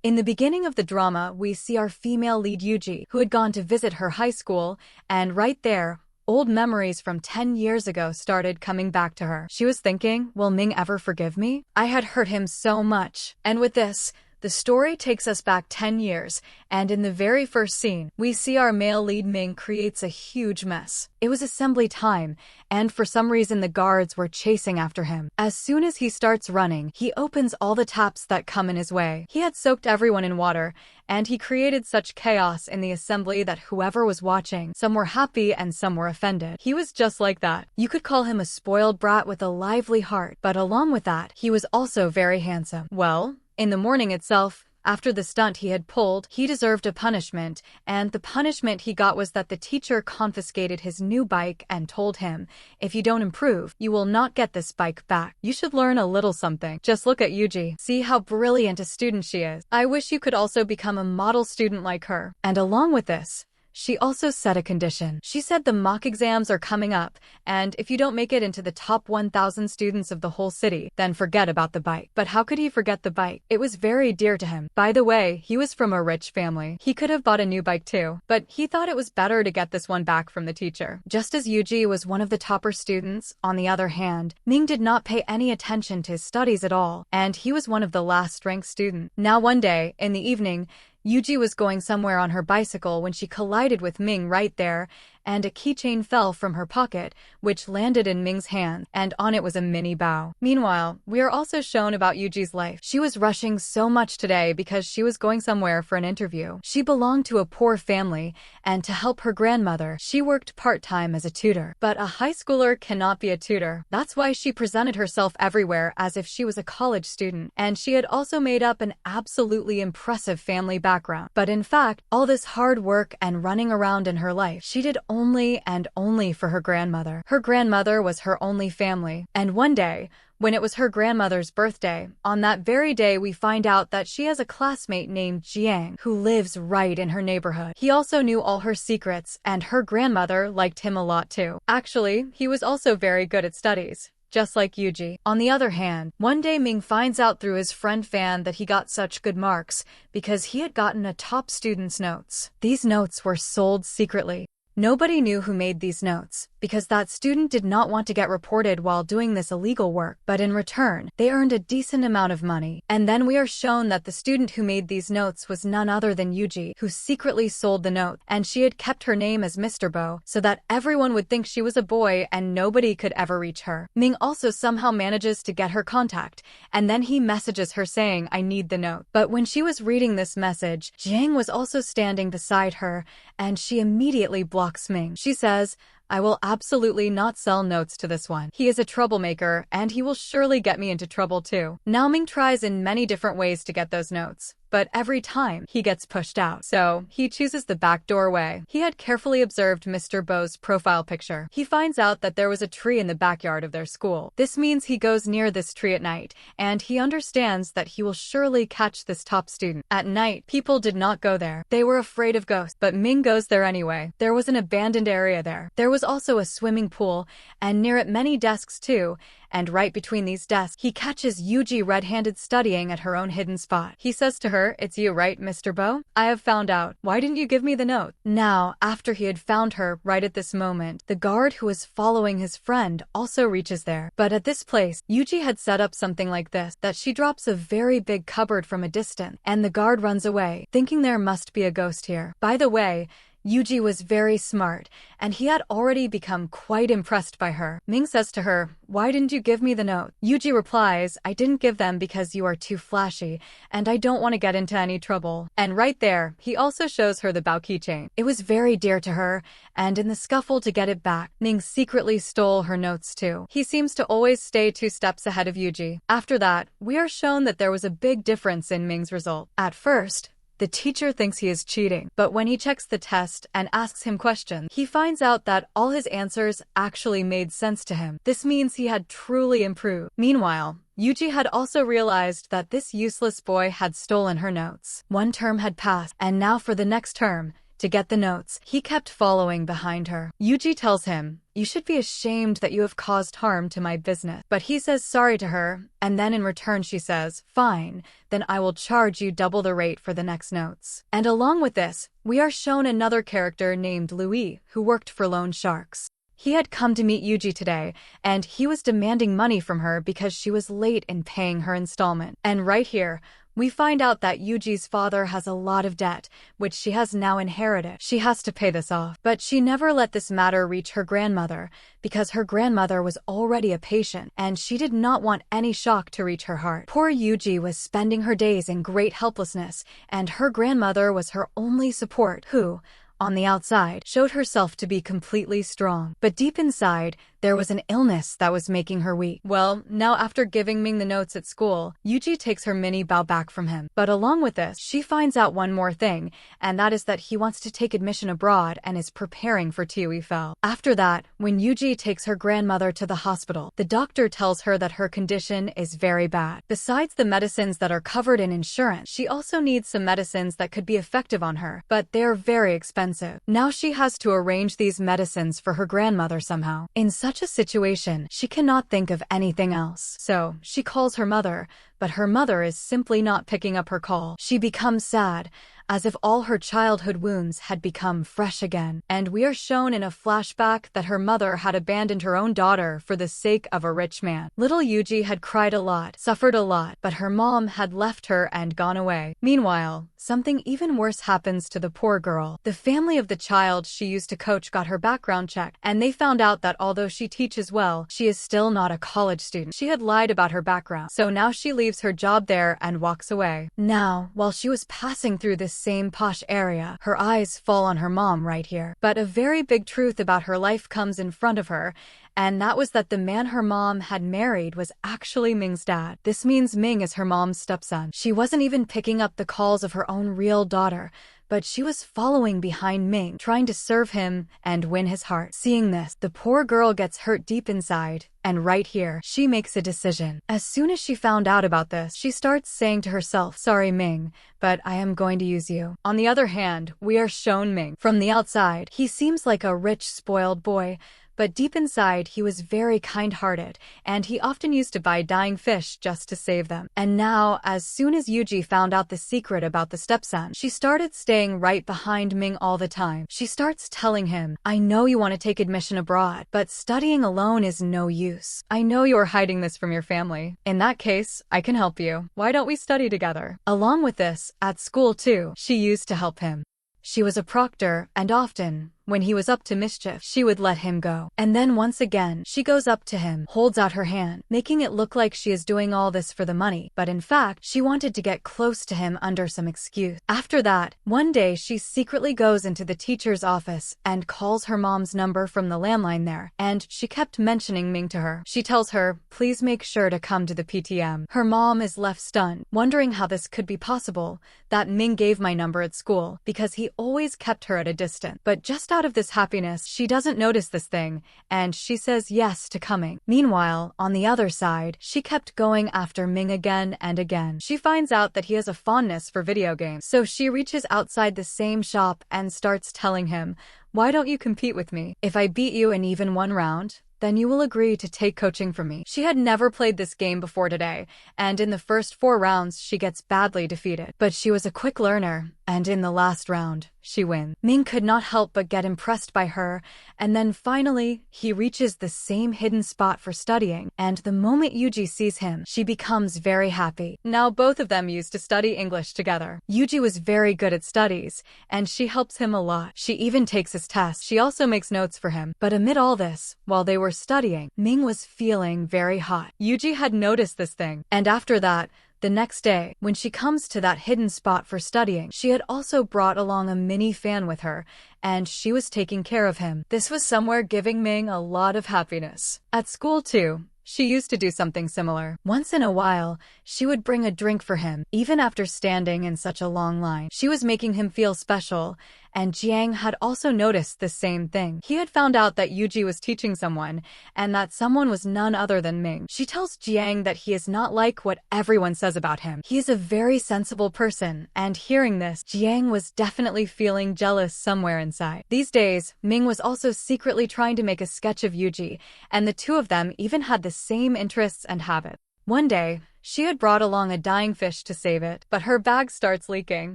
In the beginning of the drama, we see our female lead Yuji, who had gone to visit her high school, and right there, old memories from 10 years ago started coming back to her. She was thinking, will Ming ever forgive me? I had hurt him so much. And with this, the story takes us back 10 years, and in the very first scene, we see our male lead Ming creates a huge mess. It was assembly time, and for some reason the guards were chasing after him. As soon as he starts running, he opens all the taps that come in his way. He had soaked everyone in water, and he created such chaos in the assembly that whoever was watching, some were happy and some were offended. He was just like that. You could call him a spoiled brat with a lively heart, but along with that, he was also very handsome. Well, in the morning itself, after the stunt he had pulled, he deserved a punishment, and the punishment he got was that the teacher confiscated his new bike and told him, if you don't improve, you will not get this bike back. You should learn a little something. Just look at Yuji. See how brilliant a student she is. I wish you could also become a model student like her. And along with this, she also set a condition. She said the mock exams are coming up, and if you don't make it into the top 1,000 students of the whole city, then forget about the bike. But how could he forget the bike? It was very dear to him. By the way, he was from a rich family. He could have bought a new bike too, but he thought it was better to get this one back from the teacher. Just as Yuji was one of the topper students, on the other hand, Ming did not pay any attention to his studies at all, and he was one of the last-ranked students. Now one day, in the evening, Yuji was going somewhere on her bicycle when she collided with Ming right there, and a keychain fell from her pocket, which landed in Ming's hand, and on it was a mini bow. Meanwhile, we are also shown about Yuji's life. She was rushing so much today because she was going somewhere for an interview. She belonged to a poor family, and to help her grandmother, she worked part-time as a tutor. But a high schooler cannot be a tutor. That's why she presented herself everywhere as if she was a college student, and she had also made up an absolutely impressive family background. But in fact, all this hard work and running around in her life, she did only and only for her grandmother. Her grandmother was her only family. And one day, when it was her grandmother's birthday, on that very day we find out that she has a classmate named Jiang who lives right in her neighborhood. He also knew all her secrets, and her grandmother liked him a lot too. Actually, he was also very good at studies, just like Yuji. On the other hand, one day Ming finds out through his friend Fan that he got such good marks because he had gotten a top student's notes. These notes were sold secretly. Nobody knew who made these notes, because that student did not want to get reported while doing this illegal work, but in return, they earned a decent amount of money. And then we are shown that the student who made these notes was none other than Yuji, who secretly sold the note, and she had kept her name as Mr. Bo, so that everyone would think she was a boy and nobody could ever reach her. Ming also somehow manages to get her contact, and then he messages her saying, I need the note. But when she was reading this message, Jiang was also standing beside her, and she immediately blocks Ming. She says, I will absolutely not sell notes to this one. He is a troublemaker, and he will surely get me into trouble too. Now Ming tries in many different ways to get those notes, but every time he gets pushed out. So he chooses the back doorway. He had carefully observed Mr. Bo's profile picture. He finds out that there was a tree in the backyard of their school. This means he goes near this tree at night, and he understands that he will surely catch this top student. At night, people did not go there. They were afraid of ghosts, but Ming goes there anyway. There was an abandoned area there. There was also a swimming pool, and near it many desks too, and right between these desks, he catches Yuji red-handed studying at her own hidden spot. He says to her, it's you, right, Mr. Bo? I have found out. Why didn't you give me the note? Now, after he had found her, right at this moment, the guard who was following his friend also reaches there. But at this place, Yuji had set up something like this, that she drops a very big cupboard from a distance, and the guard runs away, thinking there must be a ghost here. By the way, Yuji was very smart, and he had already become quite impressed by her. Ming says to her, why didn't you give me the note? Yuji replies, I didn't give them because you are too flashy, and I don't want to get into any trouble. And right there, he also shows her the Bao keychain. It was very dear to her, and in the scuffle to get it back, Ming secretly stole her notes too. He seems to always stay 2 steps ahead of Yuji. After that, we are shown that there was a big difference in Ming's result. At first, the teacher thinks he is cheating, but when he checks the test and asks him questions, he finds out that all his answers actually made sense to him. This means he had truly improved. Meanwhile, Yuji had also realized that this useless boy had stolen her notes. 1 term had passed, and now for the next term, to get the notes, he kept following behind her. Yuji tells him, "You should be ashamed that you have caused harm to my business." But he says sorry to her, and then in return she says, "Fine, then I will charge you double the rate for the next notes." And along with this, we are shown another character named Louis, who worked for loan sharks. He had come to meet Yuji today, and he was demanding money from her because she was late in paying her installment. And right here, we find out that Yuji's father has a lot of debt, which she has now inherited. She has to pay this off. But she never let this matter reach her grandmother, because her grandmother was already a patient, and she did not want any shock to reach her heart. Poor Yuji was spending her days in great helplessness, and her grandmother was her only support, who, on the outside, showed herself to be completely strong. But deep inside, there was an illness that was making her weak. Well, now after giving Ming the notes at school, Yuji takes her mini bao back from him. But along with this, she finds out one more thing, and that is that he wants to take admission abroad and is preparing for TOEFL. After that, when Yuji takes her grandmother to the hospital, the doctor tells her that her condition is very bad. Besides the medicines that are covered in insurance, she also needs some medicines that could be effective on her, but they're very expensive. Now she has to arrange these medicines for her grandmother somehow. In such a situation, she cannot think of anything else. So, she calls her mother, but her mother is simply not picking up her call. She becomes sad, as if all her childhood wounds had become fresh again. And we are shown in a flashback that her mother had abandoned her own daughter for the sake of a rich man. Little Yuji had cried a lot, suffered a lot, but her mom had left her and gone away. Meanwhile, something even worse happens to the poor girl. The family of the child she used to coach got her background checked, and they found out that although she teaches well, she is still not a college student. She had lied about her background, so now she leaves her job there and walks away. Now, while she was passing through this same posh area, her eyes fall on her mom right here. But a very big truth about her life comes in front of her, and that was that the man her mom had married was actually Ming's dad. This means Ming is her mom's stepson. She wasn't even picking up the calls of her own real daughter, but she was following behind Ming, trying to serve him and win his heart. Seeing this, the poor girl gets hurt deep inside, and right here, she makes a decision. As soon as she found out about this, she starts saying to herself, "Sorry, Ming, but I am going to use you." On the other hand, we are shown Ming. From the outside, he seems like a rich, spoiled boy, but deep inside he was very kind-hearted, and he often used to buy dying fish just to save them. And now, as soon as Yuji found out the secret about the stepson, she started staying right behind Ming all the time. She starts telling him, "I know you want to take admission abroad, but studying alone is no use. I know you are hiding this from your family. In that case, I can help you. Why don't we study together?" Along with this, at school too, she used to help him. She was a proctor, and often, when he was up to mischief, she would let him go. And then once again, she goes up to him, holds out her hand, making it look like she is doing all this for the money, but in fact, she wanted to get close to him under some excuse. After that, one day she secretly goes into the teacher's office and calls her mom's number from the landline there, and she kept mentioning Ming to her. She tells her, "Please make sure to come to the PTM." Her mom is left stunned, wondering how this could be possible, that Ming gave my number at school, because he always kept her at a distance. But just out of this happiness, she doesn't notice this thing, and she says yes to coming. Meanwhile, on the other side, she kept going after Ming again and again. She finds out that he has a fondness for video games, so she reaches outside the same shop and starts telling him, "Why don't you compete with me? If I beat you in even one round, then you will agree to take coaching from me." She had never played this game before today, and in the first 4 rounds she gets badly defeated. But she was a quick learner, and in the last round, she wins. Ming could not help but get impressed by her, and then finally, he reaches the same hidden spot for studying, and the moment Yuji sees him, she becomes very happy. Now both of them used to study English together. Yuji was very good at studies, and she helps him a lot. She even takes his tests. She also makes notes for him. But amid all this, while they were studying, Ming was feeling very hot. Yuji had noticed this thing, and after that, the next day, when she comes to that hidden spot for studying, she had also brought along a mini fan with her, and she was taking care of him. This was somewhere giving Ming a lot of happiness. At school too, she used to do something similar. Once in a while, she would bring a drink for him, even after standing in such a long line. She was making him feel special, and Jiang had also noticed the same thing. He had found out that Yuji was teaching someone, and that someone was none other than Ming. She tells Jiang that he is not like what everyone says about him. He is a very sensible person, and hearing this, Jiang was definitely feeling jealous somewhere inside. These days, Ming was also secretly trying to make a sketch of Yuji, and the two of them even had the same interests and habits. One day, she had brought along a dying fish to save it, but her bag starts leaking.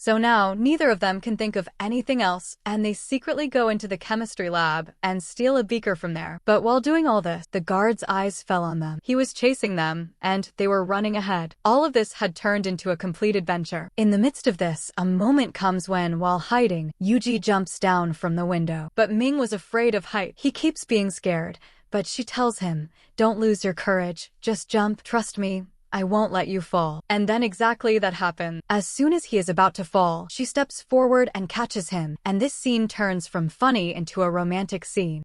So now, neither of them can think of anything else, and they secretly go into the chemistry lab and steal a beaker from there. But while doing all this, the guard's eyes fell on them. He was chasing them, and they were running ahead. All of this had turned into a complete adventure. In the midst of this, a moment comes when, while hiding, Yuji jumps down from the window. But Ming was afraid of height. He keeps being scared, but she tells him, "Don't lose your courage. Just jump. Trust me. I won't let you fall." And then exactly that happens. As soon as he is about to fall, she steps forward and catches him, and this scene turns from funny into a romantic scene.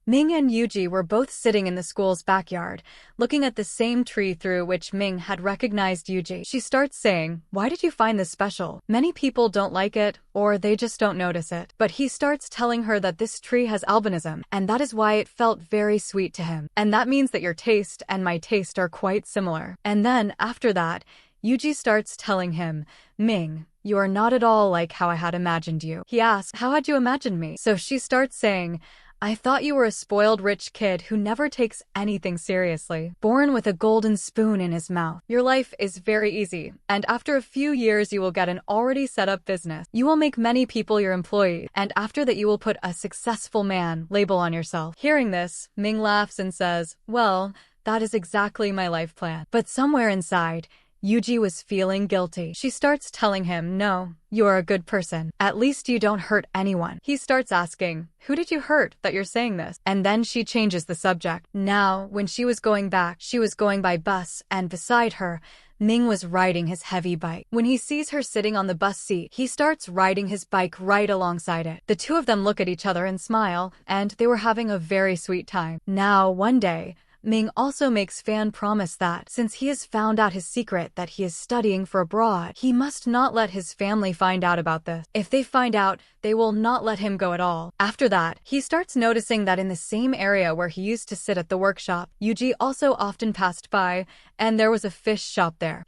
Ming and Yuji were both sitting in the school's backyard, looking at the same tree through which Ming had recognized Yuji. She starts saying, "Why did you find this special? Many people don't like it, or they just don't notice it." But he starts telling her that this tree has albinism, and that is why it felt very sweet to him. And that means that your taste and my taste are quite similar. And then, after that, Yuji starts telling him, "Ming, you are not at all like how I had imagined you." He asks, "How had you imagined me?" So she starts saying, "I thought you were a spoiled rich kid who never takes anything seriously, born with a golden spoon in his mouth. Your life is very easy, and after a few years you will get an already set up business. You will make many people your employees, and after that you will put a successful man label on yourself." Hearing this, Ming laughs and says, "Well, that is exactly my life plan." But somewhere inside, Yuji was feeling guilty. She starts telling him, "No, you are a good person. At least you don't hurt anyone." He starts asking, "Who did you hurt that you're saying this?" And then she changes the subject. Now, when she was going back, she was going by bus, and beside her, Ming was riding his heavy bike. When he sees her sitting on the bus seat, he starts riding his bike right alongside it. The two of them look at each other and smile, and they were having a very sweet time. Now, one day, Ming also makes Fan promise that, since he has found out his secret that he is studying for abroad, he must not let his family find out about this. If they find out, they will not let him go at all. After that, he starts noticing that in the same area where he used to sit at the workshop, Yuji also often passed by, and there was a fish shop there.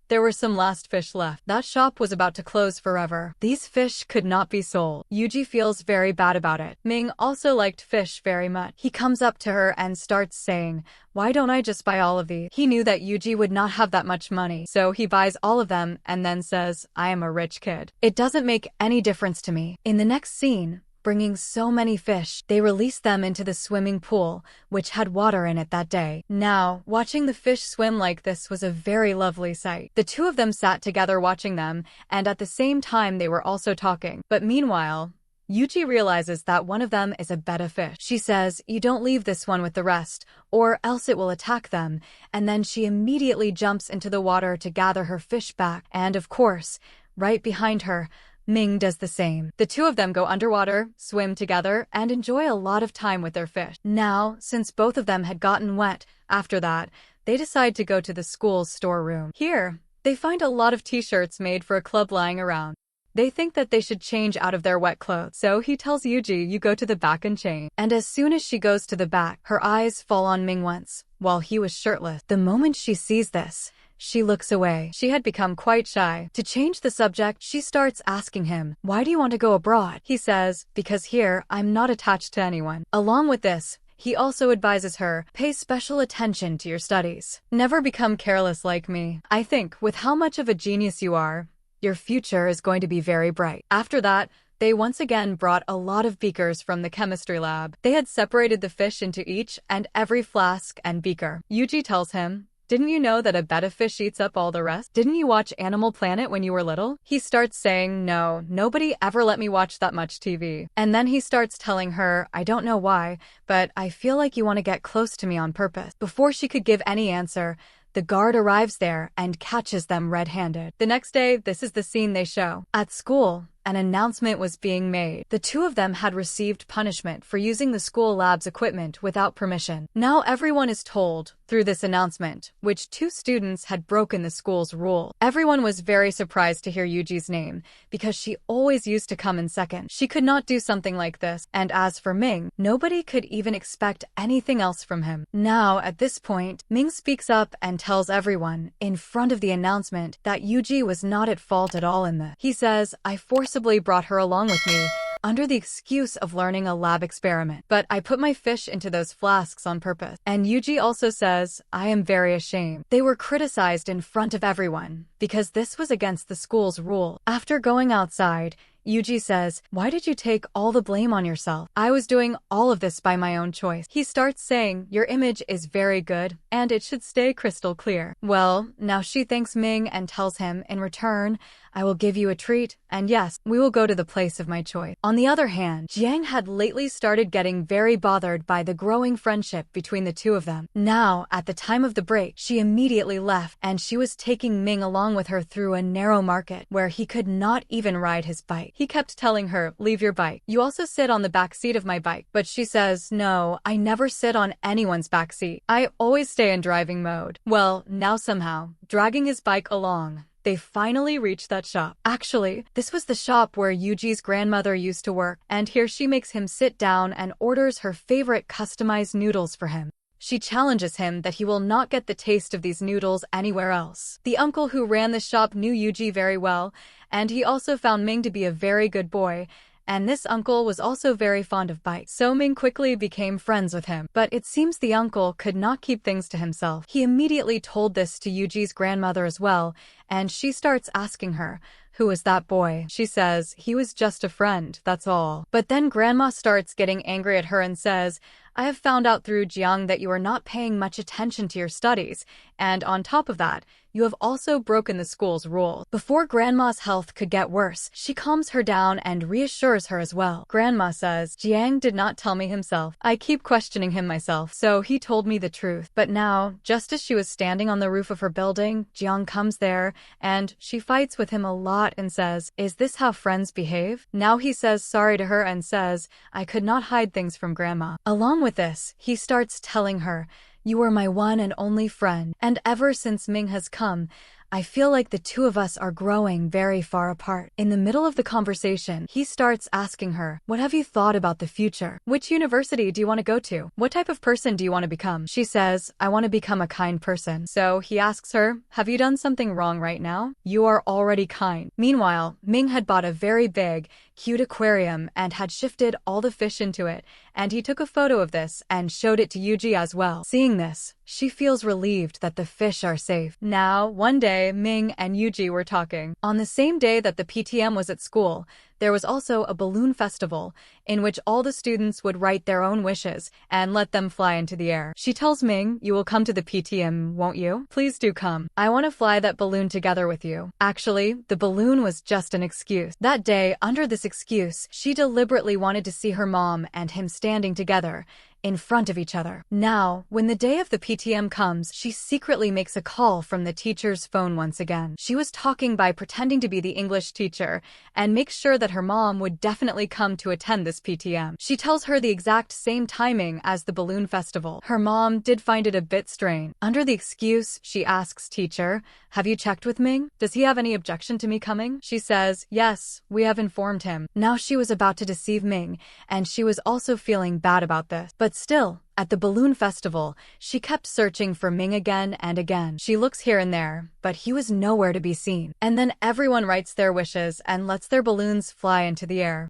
There were some last fish left. That shop was about to close forever. These fish could not be sold. Yuji feels very bad about it. Ming also liked fish very much. He comes up to her and starts saying, "Why don't I just buy all of these?" He knew that Yuji would not have that much money, so he buys all of them and then says, "I am a rich kid. It doesn't make any difference to me." In the next scene, bringing so many fish, they released them into the swimming pool, which had water in it that day. Now, watching the fish swim like this was a very lovely sight. The two of them sat together watching them, and at the same time they were also talking. But meanwhile, Yuji realizes that one of them is a betta fish. She says, "You don't leave this one with the rest, or else it will attack them," and then she immediately jumps into the water to gather her fish back. And of course, right behind her, Ming does the same. The two of them go underwater, swim together, and enjoy a lot of time with their fish. Now, since both of them had gotten wet, after that, they decide to go to the school's storeroom. Here, they find a lot of t-shirts made for a club lying around. They think that they should change out of their wet clothes. So he tells Yuji, "You go to the back and change." And as soon as she goes to the back, her eyes fall on Ming once, while he was shirtless. The moment she sees this, she looks away. She had become quite shy. To change the subject, she starts asking him, "Why do you want to go abroad?" He says, "Because here, I'm not attached to anyone." Along with this, he also advises her, "Pay special attention to your studies. Never become careless like me. I think, with how much of a genius you are, your future is going to be very bright." After that, they once again brought a lot of beakers from the chemistry lab. They had separated the fish into each and every flask and beaker. Yuji tells him, "Didn't you know that a betta fish eats up all the rest? Didn't you watch Animal Planet when you were little?" He starts saying, "No, nobody ever let me watch that much TV." And then he starts telling her, "I don't know why, but I feel like you want to get close to me on purpose." Before she could give any answer, the guard arrives there and catches them red-handed. The next day, this is the scene they show. At school, an announcement was being made. The two of them had received punishment for using the school lab's equipment without permission. Now everyone is told, through this announcement, which two students had broken the school's rule. Everyone was very surprised to hear Yuji's name, because she always used to come in second. She could not do something like this, and as for Ming, nobody could even expect anything else from him. Now, at this point, Ming speaks up and tells everyone, in front of the announcement, that Yuji was not at fault at all in this. He says, I forcibly brought her along with me, under the excuse of learning a lab experiment. But I put my fish into those flasks on purpose. And Yuji also says, I am very ashamed. They were criticized in front of everyone, because this was against the school's rule. After going outside, Yuji says, why did you take all the blame on yourself? I was doing all of this by my own choice. He starts saying, your image is very good, and it should stay crystal clear. Well, now she thanks Ming and tells him, in return, I will give you a treat, and yes, we will go to the place of my choice. On the other hand, Jiang had lately started getting very bothered by the growing friendship between the two of them. Now, at the time of the break, she immediately left, and she was taking Ming along with her through a narrow market, where he could not even ride his bike. He kept telling her, leave your bike. You also sit on the back seat of my bike. But she says, no, I never sit on anyone's back seat. I always stay in driving mode. Well, now somehow, dragging his bike along, they finally reached that shop. Actually, this was the shop where Yuji's grandmother used to work, and here she makes him sit down and orders her favorite customized noodles for him. She challenges him that he will not get the taste of these noodles anywhere else. The uncle who ran the shop knew Yuji very well, and he also found Ming to be a very good boy, and this uncle was also very fond of bikes. So Ming quickly became friends with him. But it seems the uncle could not keep things to himself. He immediately told this to Yuji's grandmother as well, and she starts asking her, who is that boy? She says, he was just a friend, that's all. But then grandma starts getting angry at her and says, I have found out through Jiang that you are not paying much attention to your studies, and on top of that, you have also broken the school's rules. Before grandma's health could get worse, she calms her down and reassures her as well. Grandma says, Jiang did not tell me himself. I keep questioning him myself, so he told me the truth. But now, just as she was standing on the roof of her building, Jiang comes there, and she fights with him a lot and says, is this how friends behave? Now he says sorry to her and says, I could not hide things from grandma. Along with this, he starts telling her, you are my one and only friend, and ever since Ming has come, I feel like the two of us are growing very far apart. In the middle of the conversation, he starts asking her, what have you thought about the future? Which university do you want to go to? What type of person do you want to become? She says, I want to become a kind person. So he asks her, have you done something wrong right now? You are already kind. Meanwhile, Ming had bought a very big, cute aquarium and had shifted all the fish into it, and he took a photo of this and showed it to Yuji as well. Seeing this, she feels relieved that the fish are safe. Now, one day, Ming and Yuji were talking. On the same day that the PTM was at school, there was also a balloon festival, in which all the students would write their own wishes and let them fly into the air. She tells Ming, you will come to the PTM, won't you? Please do come. I want to fly that balloon together with you. Actually, the balloon was just an excuse. That day, under this excuse, she deliberately wanted to see her mom and him standing together, in front of each other. Now, when the day of the PTM comes, she secretly makes a call from the teacher's phone once again. She was talking by pretending to be the English teacher and makes sure that her mom would definitely come to attend this PTM. She tells her the exact same timing as the balloon festival. Her mom did find it a bit strange. Under the excuse, she asks teacher, have you checked with Ming? Does he have any objection to me coming? She says, yes, we have informed him. Now she was about to deceive Ming, and she was also feeling bad about this. But still, at the balloon festival, she kept searching for Ming again and again. She looks here and there, but he was nowhere to be seen. And then everyone writes their wishes and lets their balloons fly into the air.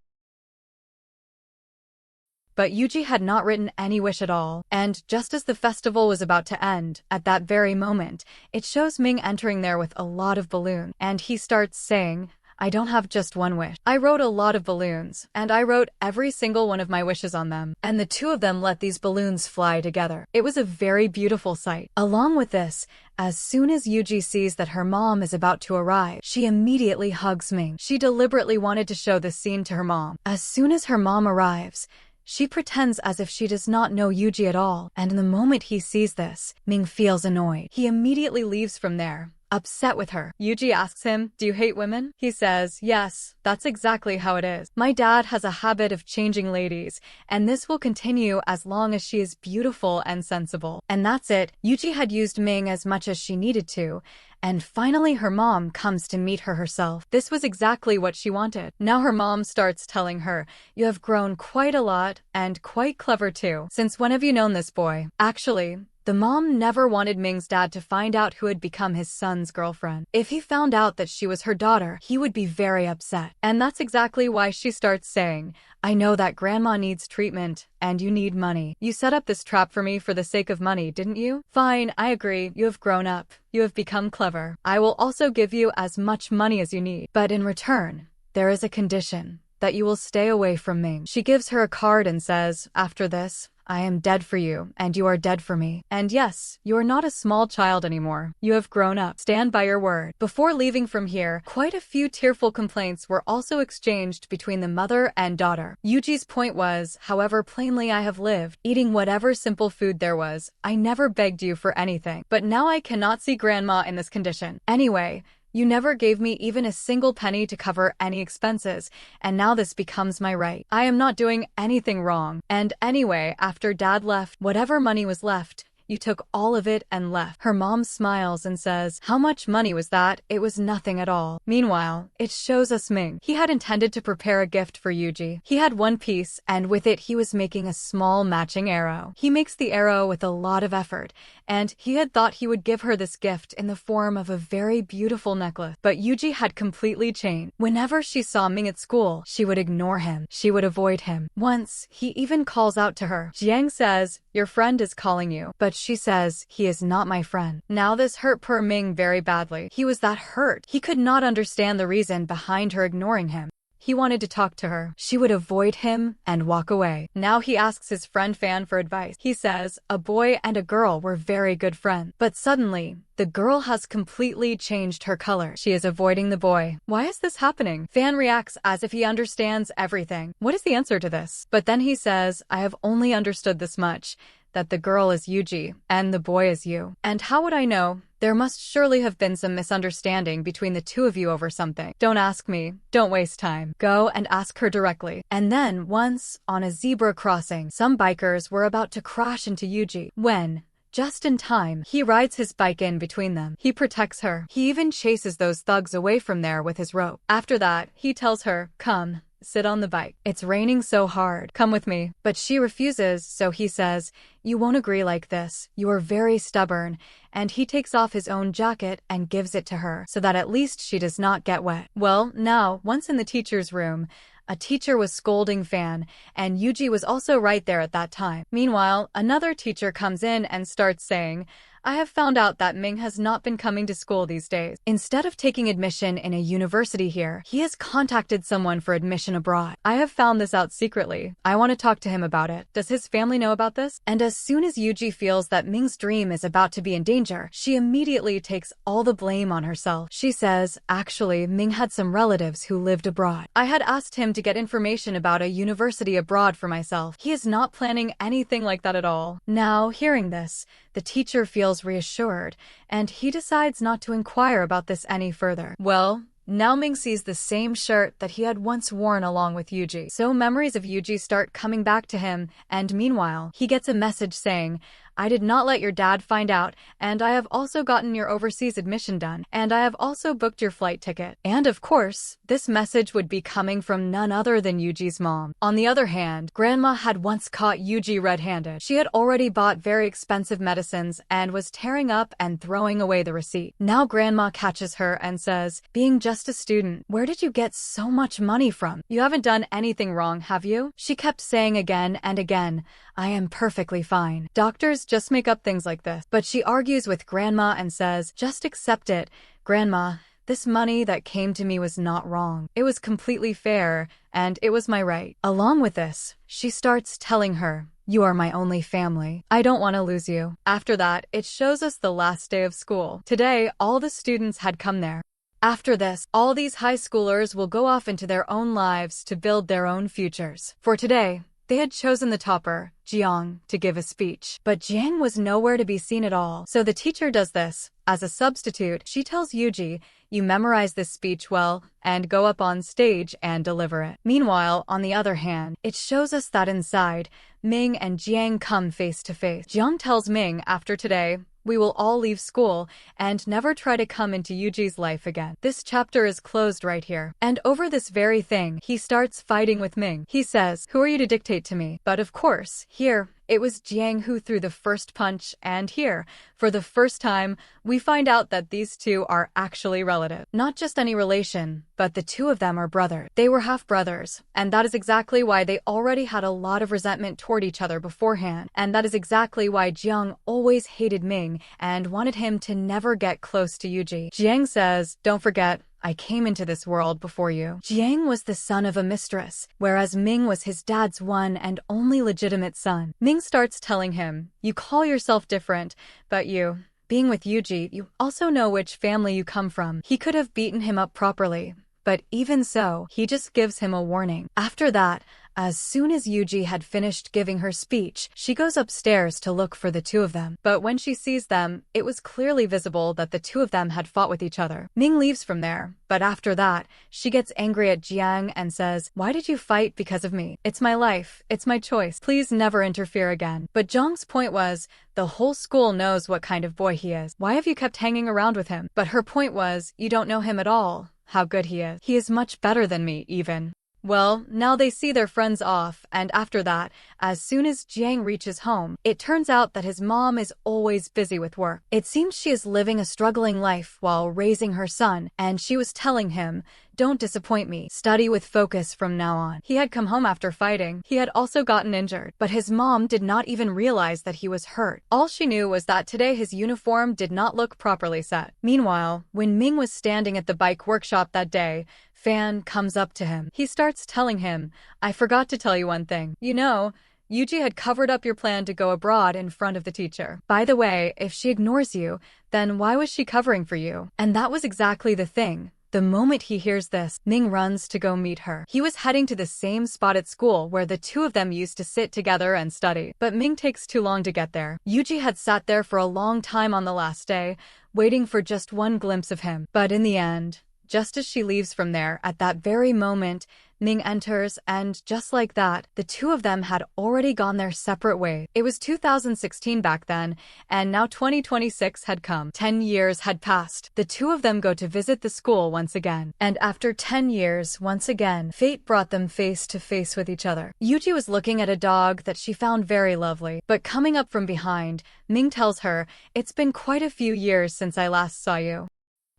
But Yuji had not written any wish at all, and just as the festival was about to end, at that very moment, it shows Ming entering there with a lot of balloons, and he starts saying, I don't have just one wish. I wrote a lot of balloons, and I wrote every single one of my wishes on them, and the two of them let these balloons fly together. It was a very beautiful sight. Along with this, as soon as Yuji sees that her mom is about to arrive, she immediately hugs Ming. She deliberately wanted to show this scene to her mom. As soon as her mom arrives, she pretends as if she does not know Yuji at all, and the moment he sees this, Ming feels annoyed. He immediately leaves from there, upset with her. Yuji asks him, do you hate women? He says, yes, that's exactly how it is. My dad has a habit of changing ladies, and this will continue as long as she is beautiful and sensible. And that's it. Yuji had used Ming as much as she needed to, and finally her mom comes to meet her herself. This was exactly what she wanted. Now her mom starts telling her, you have grown quite a lot, and quite clever too. Since when have you known this boy? Actually, the mom never wanted Ming's dad to find out who had become his son's girlfriend. If he found out that she was her daughter, he would be very upset. And that's exactly why she starts saying, I know that grandma needs treatment, and you need money. You set up this trap for me for the sake of money, didn't you? Fine, I agree, you have grown up. You have become clever. I will also give you as much money as you need. But in return, there is a condition, that you will stay away from Ming. She gives her a card and says, after this, I am dead for you, and you are dead for me. And yes, you are not a small child anymore. You have grown up. Stand by your word. Before leaving from here, quite a few tearful complaints were also exchanged between the mother and daughter. Yuji's point was, however plainly I have lived, eating whatever simple food there was, I never begged you for anything. But now I cannot see grandma in this condition. Anyway, you never gave me even a single penny to cover any expenses, and now this becomes my right. I am not doing anything wrong. And anyway, after dad left, whatever money was left, you took all of it and left. Her mom smiles and says, how much money was that? It was nothing at all. Meanwhile, it shows us Ming. He had intended to prepare a gift for Yuji. He had one piece, and with it he was making a small matching arrow. He makes the arrow with a lot of effort, and he had thought he would give her this gift in the form of a very beautiful necklace. But Yuji had completely changed. Whenever she saw Ming at school, she would ignore him. She would avoid him. Once, he even calls out to her. Jiang says, your friend is calling you. But she says, he is not my friend. Now this hurt poor Ming very badly. He was that hurt. He could not understand the reason behind her ignoring him. He wanted to talk to her. She would avoid him and walk away. Now he asks his friend Fan for advice. He says, a boy and a girl were very good friends. But suddenly, the girl has completely changed her color. She is avoiding the boy. Why is this happening? Fan reacts as if he understands everything. What is the answer to this? But then he says, I have only understood this much, that the girl is Yuji, and the boy is you. And how would I know? There must surely have been some misunderstanding between the two of you over something. Don't ask me. Don't waste time. Go and ask her directly. And then, once, on a zebra crossing, some bikers were about to crash into Yuji. When, just in time, he rides his bike in between them. He protects her. He even chases those thugs away from there with his rope. After that, he tells her, come, sit on the bike. It's raining so hard. Come with me. But she refuses, so he says, you won't agree like this. You are very stubborn. And he takes off his own jacket and gives it to her, so that at least she does not get wet. Well, now, once in the teacher's room, a teacher was scolding Fan, and Yuji was also right there at that time. Meanwhile, another teacher comes in and starts saying, I have found out that Ming has not been coming to school these days. Instead of taking admission in a university here, he has contacted someone for admission abroad. I have found this out secretly. I want to talk to him about it. Does his family know about this? And as soon as Yuji feels that Ming's dream is about to be in danger, she immediately takes all the blame on herself. She says, actually, Ming had some relatives who lived abroad. I had asked him to get information about a university abroad for myself. He is not planning anything like that at all. Now, hearing this, the teacher feels reassured, and he decides not to inquire about this any further. Well, now Ming sees the same shirt that he had once worn along with Yuji. So memories of Yuji start coming back to him, and meanwhile, he gets a message saying, I did not let your dad find out, and I have also gotten your overseas admission done, and I have also booked your flight ticket. And of course, this message would be coming from none other than Yuji's mom. On the other hand, Grandma had once caught Yuji red-handed. She had already bought very expensive medicines and was tearing up and throwing away the receipt. Now Grandma catches her and says, being just a student, where did you get so much money from? You haven't done anything wrong, have you? She kept saying again and again, I am perfectly fine. Doctors just make up things like this. But she argues with Grandma and says, just accept it. Grandma, this money that came to me was not wrong. It was completely fair, and it was my right. Along with this, she starts telling her, you are my only family. I don't want to lose you. After that, it shows us the last day of school. Today, all the students had come there. After this, all these high schoolers will go off into their own lives to build their own futures. For today, They had chosen the topper, Jiang, to give a speech, but Jiang was nowhere to be seen at all. So the teacher does this. As a substitute, she tells Yuji, you memorize this speech well, and go up on stage and deliver it. Meanwhile, on the other hand, it shows us that inside, Ming and Jiang come face to face. Jiang tells Ming, after today, we will all leave school and never try to come into Yuji's life again. This chapter is closed right here. And over this very thing, he starts fighting with Ming. He says, who are you to dictate to me? But of course, here, it was Jiang who threw the first punch, and here, for the first time, we find out that these two are actually relative. Not just any relation, but the two of them are brothers. They were half-brothers, and that is exactly why they already had a lot of resentment toward each other beforehand. And that is exactly why Jiang always hated Ming and wanted him to never get close to Yuji. Jiang says, don't forget, I came into this world before you. Jiang was the son of a mistress, whereas Ming was his dad's one and only legitimate son. Ming starts telling him, you call yourself different, but you, being with Yuji, you also know which family you come from. He could have beaten him up properly, but even so, he just gives him a warning. After that, as soon as Yuji had finished giving her speech, she goes upstairs to look for the two of them. But when she sees them, it was clearly visible that the two of them had fought with each other. Ming leaves from there, but after that, she gets angry at Jiang and says, why did you fight because of me? It's my life, it's my choice. Please never interfere again. But Jiang's point was, the whole school knows what kind of boy he is. Why have you kept hanging around with him? But her point was, you don't know him at all. How good he is. He is much better than me, even. Well, now they see their friends off, and after that, as soon as Jiang reaches home, it turns out that his mom is always busy with work. It seems she is living a struggling life while raising her son, and she was telling him, don't disappoint me, study with focus from now on. He had come home after fighting. He had also gotten injured, but his mom did not even realize that he was hurt. All she knew was that today his uniform did not look properly set. Meanwhile, when Ming was standing at the bike workshop that day, Fan comes up to him. He starts telling him, I forgot to tell you one thing. You know, Yuji had covered up your plan to go abroad in front of the teacher. By the way, if she ignores you, then why was she covering for you? And that was exactly the thing. The moment he hears this, Ming runs to go meet her. He was heading to the same spot at school where the two of them used to sit together and study. But Ming takes too long to get there. Yuji had sat there for a long time on the last day, waiting for just one glimpse of him. But in the end, just as she leaves from there, at that very moment, Ming enters, and just like that, the two of them had already gone their separate ways. It was 2016 back then, and now 2026 had come. 10 years had passed. The two of them go to visit the school once again. And after 10 years, once again, fate brought them face to face with each other. Yuji was looking at a dog that she found very lovely, but coming up from behind, Ming tells her, it's been quite a few years since I last saw you.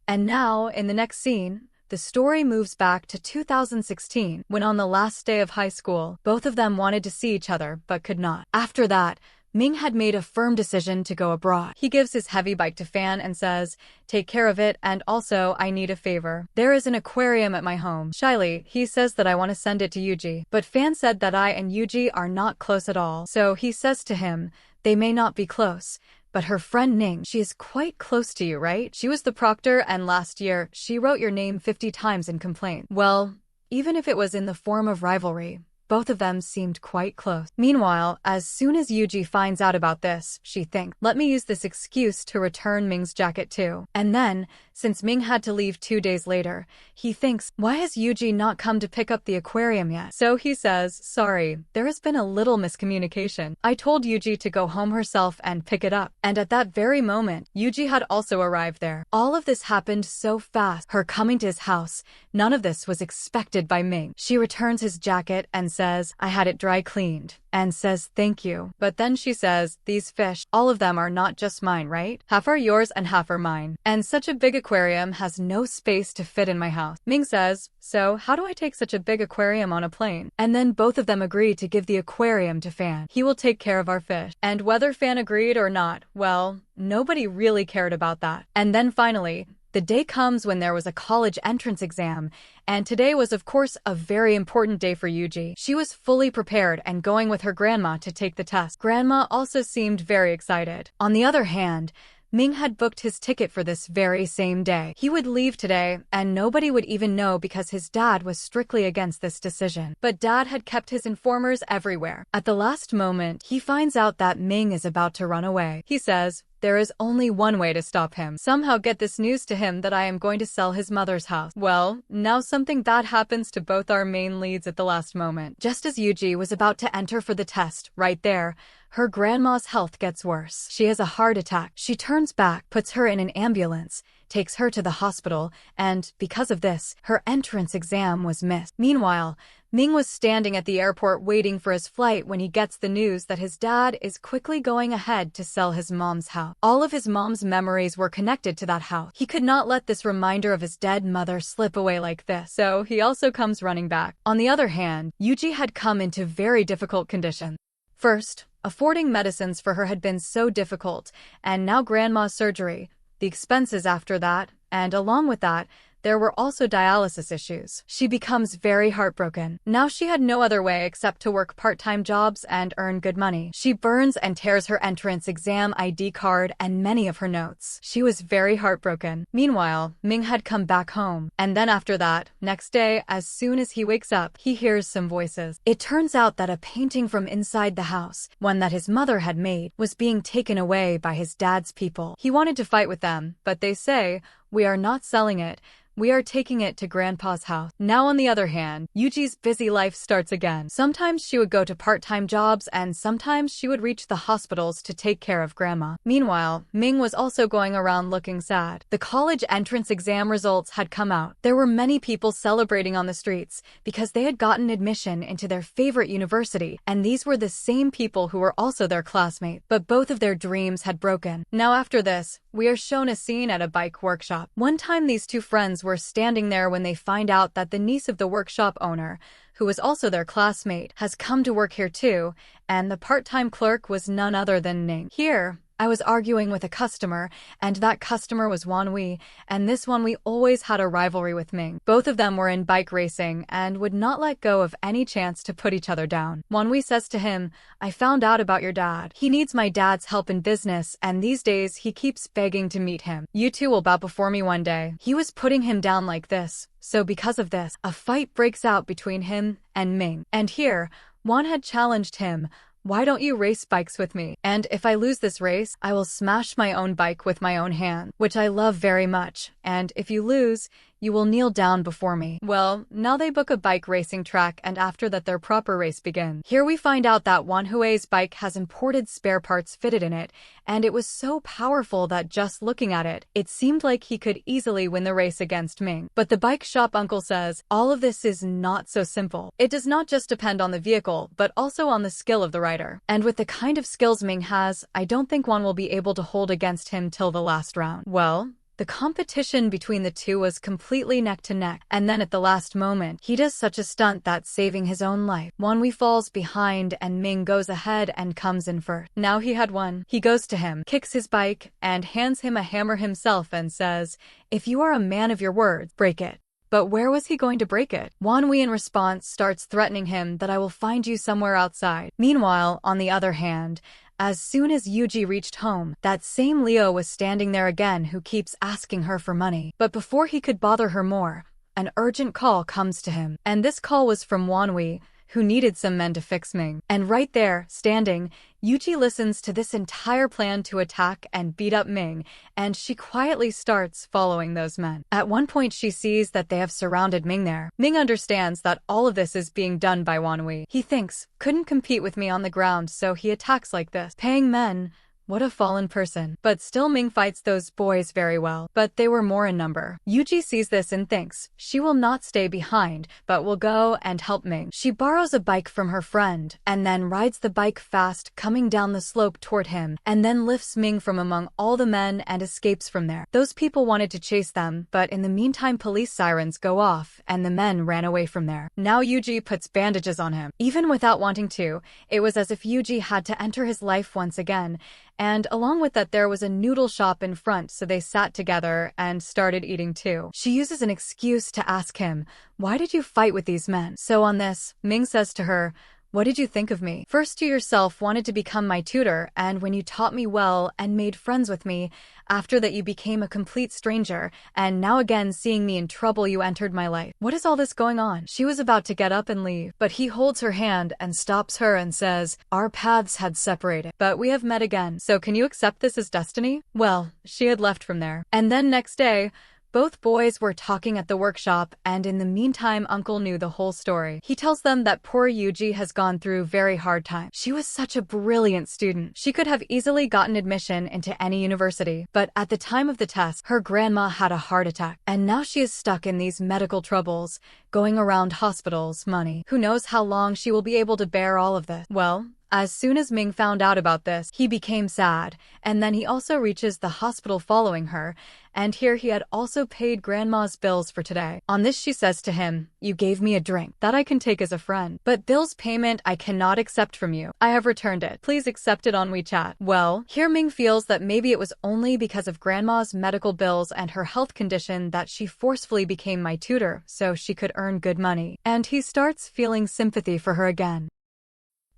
And now, in the next scene, the story moves back to 2016, when on the last day of high school, both of them wanted to see each other but could not. After that, Ming had made a firm decision to go abroad. He gives his heavy bike to Fan and says, take care of it, and also, I need a favor. There is an aquarium at my home. Shyly, he says that I want to send it to Yuji. But Fan said that I and Yuji are not close at all. So he says to him, they may not be close, but her friend Ning, she is quite close to you, right? She was the proctor, and last year, she wrote your name 50 times in complaint. Well, even if it was in the form of rivalry, both of them seemed quite close. Meanwhile, as soon as Yuji finds out about this, she thinks, let me use this excuse to return Ming's jacket too. And then, since Ming had to leave 2 days later, he thinks, why has Yuji not come to pick up the aquarium yet? So he says, sorry, there has been a little miscommunication. I told Yuji to go home herself and pick it up. And at that very moment, Yuji had also arrived there. All of this happened so fast. Her coming to his house, none of this was expected by Ming. She returns his jacket and says, I had it dry cleaned, and says thank you. But then she says, these fish, all of them are not just mine, right? Half are yours and half are mine. And such a big aquarium has no space to fit in my house. Ming says, so how do I take such a big aquarium on a plane? And then both of them agree to give the aquarium to Fan. He will take care of our fish. And whether Fan agreed or not, well, nobody really cared about that. And then finally, the day comes when there was a college entrance exam, and today was of course a very important day for Yuji. She was fully prepared and going with her grandma to take the test. Grandma also seemed very excited. On the other hand, Ming had booked his ticket for this very same day. He would leave today, and nobody would even know because his dad was strictly against this decision. But Dad had kept his informers everywhere. At the last moment, he finds out that Ming is about to run away. He says, there is only one way to stop him. Somehow get this news to him that I am going to sell his mother's house. Well, now something bad happens to both our main leads at the last moment. Just as Yuji was about to enter for the test, right there, her grandma's health gets worse. She has a heart attack. She turns back, puts her in an ambulance, takes her to the hospital, and because of this, her entrance exam was missed. Meanwhile, Ming was standing at the airport waiting for his flight when he gets the news that his dad is quickly going ahead to sell his mom's house. All of his mom's memories were connected to that house. He could not let this reminder of his dead mother slip away like this, so he also comes running back. On the other hand, Yuji had come into very difficult conditions. First, affording medicines for her had been so difficult, and now grandma's surgery, the expenses after that, and along with that, there were also dialysis issues. She becomes very heartbroken. Now she had no other way except to work part-time jobs and earn good money. She burns and tears her entrance exam ID card and many of her notes. She was very heartbroken. Meanwhile, Ming had come back home. And then after that, next day, as soon as he wakes up, he hears some voices. It turns out that a painting from inside the house, one that his mother had made, was being taken away by his dad's people. He wanted to fight with them, but they say, we are not selling it. We are taking it to Grandpa's house. Now on the other hand, Yuji's busy life starts again. Sometimes she would go to part-time jobs and sometimes she would reach the hospitals to take care of Grandma. Meanwhile, Ming was also going around looking sad. The college entrance exam results had come out. There were many people celebrating on the streets because they had gotten admission into their favorite university, and these were the same people who were also their classmates. But both of their dreams had broken. Now after this, we are shown a scene at a bike workshop. One time these two friends were standing there when they find out that the niece of the workshop owner, who was also their classmate, has come to work here too, and the part-time clerk was none other than Ning. Here, I was arguing with a customer, and that customer was Wanhui, and this Wanhui always had a rivalry with Ming. Both of them were in bike racing and would not let go of any chance to put each other down. Wanhui says to him, I found out about your dad. He needs my dad's help in business, and these days he keeps begging to meet him. You two will bow before me one day. He was putting him down like this, so because of this, a fight breaks out between him and Ming. And here, Wan had challenged him, why don't you race bikes with me? And if I lose this race, I will smash my own bike with my own hand, which I love very much. And if you lose, you will kneel down before me. Well, now they book a bike racing track, and after that their proper race begins. Here we find out that Wanhui's bike has imported spare parts fitted in it, and it was so powerful that just looking at it, it seemed like he could easily win the race against Ming. But the bike shop uncle says, all of this is not so simple. It does not just depend on the vehicle, but also on the skill of the rider. And with the kind of skills Ming has, I don't think Wan will be able to hold against him till the last round. Well, the competition between the two was completely neck to neck, and then at the last moment, he does such a stunt that's saving his own life. Wanhui falls behind and Ming goes ahead and comes in first. Now he had won. He goes to him, kicks his bike, and hands him a hammer himself and says, if you are a man of your words, break it. But where was he going to break it? Wanhui in response starts threatening him that I will find you somewhere outside. Meanwhile, on the other hand, as soon as Yuji reached home, that same Leo was standing there again who keeps asking her for money. But before he could bother her more, an urgent call comes to him. And this call was from Wanhui, who needed some men to fix Ming. And right there, standing, Yuji listens to this entire plan to attack and beat up Ming, and she quietly starts following those men. At one point she sees that they have surrounded Ming there. Ming understands that all of this is being done by Wanhui. He thinks, couldn't compete with me on the ground, so he attacks like this. Paying men, what a fallen person. But still Ming fights those boys very well, but they were more in number. Yuji sees this and thinks, she will not stay behind, but will go and help Ming. She borrows a bike from her friend, and then rides the bike fast, coming down the slope toward him, and then lifts Ming from among all the men and escapes from there. Those people wanted to chase them, but in the meantime police sirens go off, and the men ran away from there. Now Yuji puts bandages on him. Even without wanting to, it was as if Yuji had to enter his life once again, and along with that there was a noodle shop in front, so they sat together and started eating too. She uses an excuse to ask him, why did you fight with these men? So on this, Ming says to her, what did you think of me? First you yourself wanted to become my tutor, and when you taught me well and made friends with me, after that you became a complete stranger, and now again seeing me in trouble you entered my life. What is all this going on? She was about to get up and leave, but he holds her hand and stops her and says, our paths had separated, but we have met again, so can you accept this as destiny? Well, she had left from there. And then next day, both boys were talking at the workshop, and in the meantime Uncle knew the whole story. He tells them that poor Yuji has gone through very hard times. She was such a brilliant student. She could have easily gotten admission into any university, but at the time of the test, her grandma had a heart attack, and now she is stuck in these medical troubles, going around hospitals, money. Who knows how long she will be able to bear all of this? Well, as soon as Ming found out about this, he became sad, and then he also reaches the hospital following her, and here he had also paid grandma's bills for today. On this she says to him, you gave me a drink. That I can take as a friend. But bills payment I cannot accept from you. I have returned it. Please accept it on WeChat. Well, here Ming feels that maybe it was only because of grandma's medical bills and her health condition that she forcefully became my tutor, so she could earn good money. And he starts feeling sympathy for her again.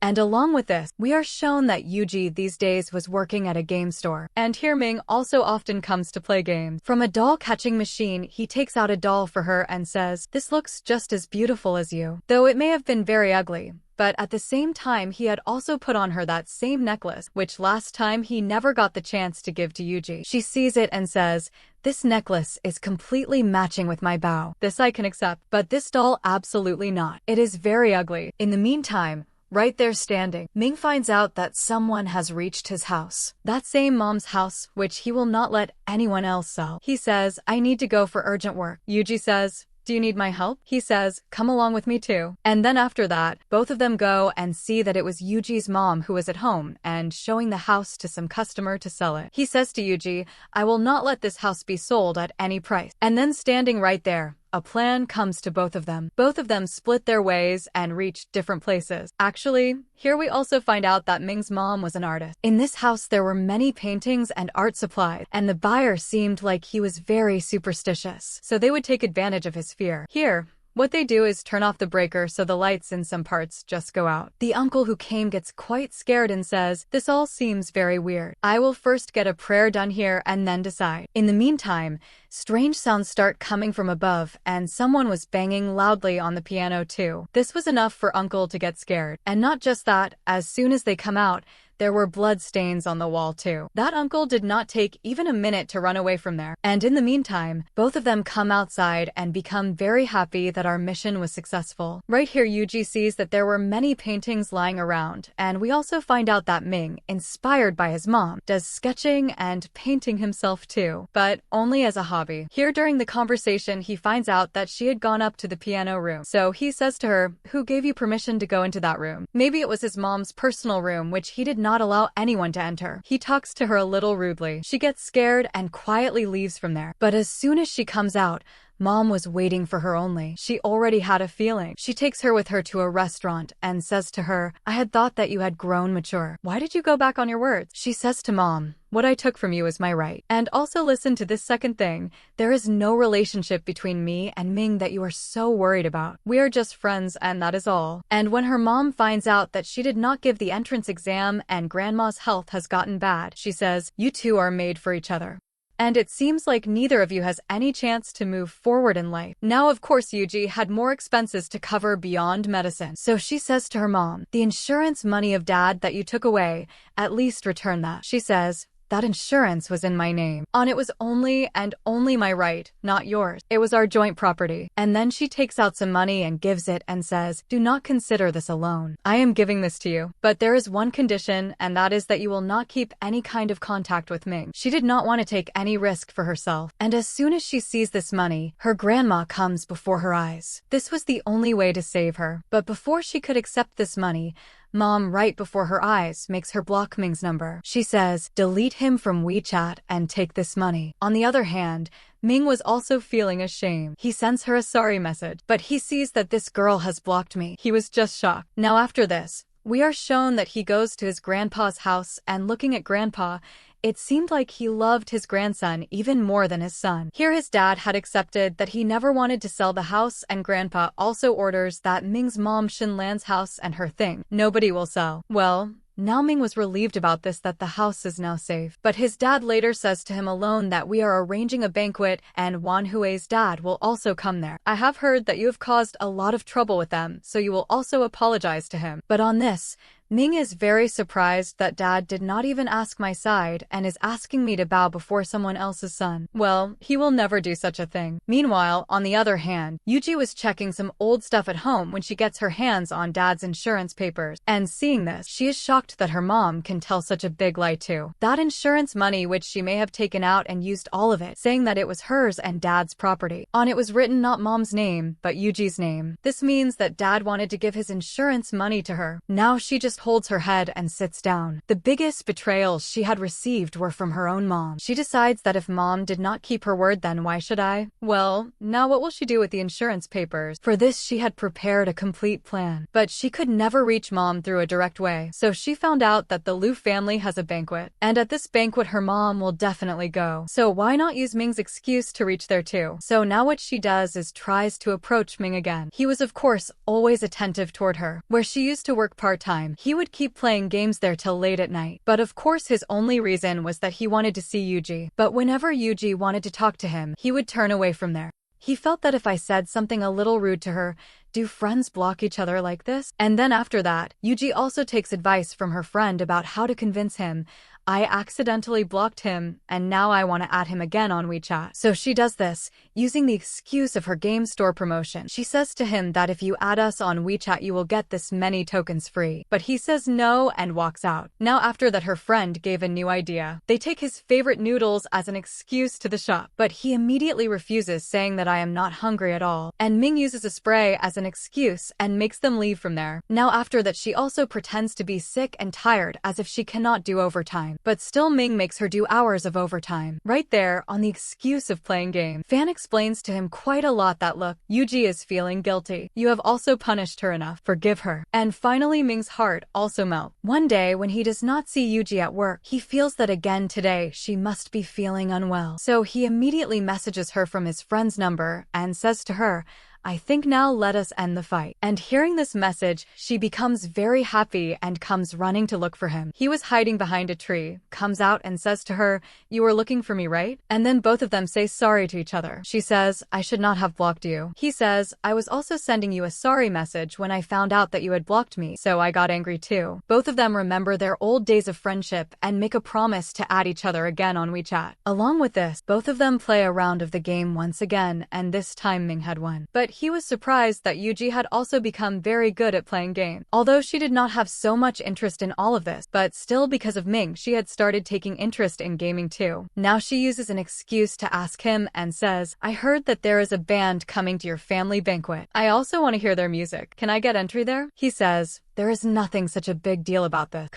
And along with this, we are shown that Yuji these days was working at a game store. And here Ming also often comes to play games. From a doll catching machine, he takes out a doll for her and says, this looks just as beautiful as you. Though it may have been very ugly. But at the same time, he had also put on her that same necklace, which last time he never got the chance to give to Yuji. She sees it and says, this necklace is completely matching with my bow. This I can accept, but this doll absolutely not. It is very ugly. In the meantime, right there standing, Ming finds out that someone has reached his house. That same mom's house, which he will not let anyone else sell. He says, I need to go for urgent work. Yuji says, do you need my help? He says, come along with me too. And then after that, both of them go and see that it was Yuji's mom who was at home and showing the house to some customer to sell it. He says to Yuji, I will not let this house be sold at any price. And then standing right there, a plan comes to both of them. Both of them split their ways and reach different places. Actually, here we also find out that Ming's mom was an artist. In this house there were many paintings and art supplies, and the buyer seemed like he was very superstitious, so they would take advantage of his fear. Here, what they do is turn off the breaker so the lights in some parts just go out. The uncle who came gets quite scared and says, this all seems very weird. I will first get a prayer done here and then decide. In the meantime, strange sounds start coming from above, and someone was banging loudly on the piano too. This was enough for Uncle to get scared. And not just that, as soon as they come out, there were blood stains on the wall too. That uncle did not take even a minute to run away from there. And in the meantime, both of them come outside and become very happy that our mission was successful. Right here Yuji sees that there were many paintings lying around, and we also find out that Ming, inspired by his mom, does sketching and painting himself too, but only as a hobby. Here during the conversation he finds out that she had gone up to the piano room. So he says to her, who gave you permission to go into that room? Maybe it was his mom's personal room which he did not allow anyone to enter. He talks to her a little rudely. She gets scared and quietly leaves from there. But as soon as she comes out, Mom was waiting for her only. She already had a feeling. She takes her with her to a restaurant and says to her, I had thought that you had grown mature. Why did you go back on your words? She says to Mom, what I took from you is my right. And also listen to this second thing. There is no relationship between me and Ming that you are so worried about. We are just friends and that is all. And when her mom finds out that she did not give the entrance exam and grandma's health has gotten bad, she says, you two are made for each other. And it seems like neither of you has any chance to move forward in life. Now, of course, Yuji had more expenses to cover beyond medicine. So she says to her mom, the insurance money of dad that you took away, at least return that. She says, that insurance was in my name. On it was only and only my right, not yours. It was our joint property. And then she takes out some money and gives it and says, do not consider this a loan. I am giving this to you. But there is one condition, and that is that you will not keep any kind of contact with Ming. She did not want to take any risk for herself. And as soon as she sees this money, her grandma comes before her eyes. This was the only way to save her. But before she could accept this money, Mom, right before her eyes, makes her block Ming's number. She says, delete him from WeChat and take this money. On the other hand, Ming was also feeling ashamed. He sends her a sorry message, but he sees that this girl has blocked me. He was just shocked. Now after this, we are shown that he goes to his grandpa's house and looking at grandpa, It seemed like he loved his grandson even more than his son. Here his dad had accepted that he never wanted to sell the house, and grandpa also orders that Ming's mom Shinlan's house and her thing nobody will sell. Well, now Ming was relieved about this, that the house is now safe. But his dad later says to him alone that we are arranging a banquet and Wan Hui's dad will also come there. I have heard that you have caused a lot of trouble with them, so you will also apologize to him. But on this, Ming is very surprised that dad did not even ask my side and is asking me to bow before someone else's son. Well, he will never do such a thing. Meanwhile, on the other hand, Yuji was checking some old stuff at home when she gets her hands on dad's insurance papers. And seeing this, she is shocked that her mom can tell such a big lie too. That insurance money which she may have taken out and used all of it, saying that it was hers and dad's property. On it was written not mom's name, but Yuji's name. This means that dad wanted to give his insurance money to her. Now she just holds her head and sits down. The biggest betrayals she had received were from her own mom. She decides that if mom did not keep her word, then why should I? Well, now what will she do with the insurance papers? For this she had prepared a complete plan. But she could never reach mom through a direct way. So she found out that the Liu family has a banquet. And at this banquet her mom will definitely go. So why not use Ming's excuse to reach there too? So now what she does is tries to approach Ming again. He was of course always attentive toward her. Where she used to work part-time, he would keep playing games there till late at night. But of course his only reason was that he wanted to see Yuji. But whenever Yuji wanted to talk to him, he would turn away from there. He felt that if I said something a little rude to her, do friends block each other like this? And then after that, Yuji also takes advice from her friend about how to convince him. I accidentally blocked him, and now I want to add him again on WeChat. So she does this, using the excuse of her game store promotion. She says to him that if you add us on WeChat you will get this many tokens free. But he says no and walks out. Now after that her friend gave a new idea. They take his favorite noodles as an excuse to the shop. But he immediately refuses, saying that I am not hungry at all. And Ming uses a spray as an excuse and makes them leave from there. Now after that she also pretends to be sick and tired as if she cannot do overtime. But still Ming makes her do hours of overtime. Right there, on the excuse of playing game. Fan explains to him quite a lot that look, Yuji is feeling guilty. You have also punished her enough. Forgive her. And finally Ming's heart also melts. One day when he does not see Yuji at work, he feels that again today she must be feeling unwell. So he immediately messages her from his friend's number and says to her, I think now let us end the fight. And hearing this message, she becomes very happy and comes running to look for him. He was hiding behind a tree, comes out and says to her, you were looking for me, right? And then both of them say sorry to each other. She says, I should not have blocked you. He says, I was also sending you a sorry message when I found out that you had blocked me, so I got angry too. Both of them remember their old days of friendship and make a promise to add each other again on WeChat. Along with this, both of them play a round of the game once again, and this time Ming had won. But he was surprised that Yuji had also become very good at playing games. Although she did not have so much interest in all of this, but still because of Ming she had started taking interest in gaming too. Now she uses an excuse to ask him and says, I heard that there is a band coming to your family banquet. I also want to hear their music. Can I get entry there? He says, there is nothing such a big deal about this.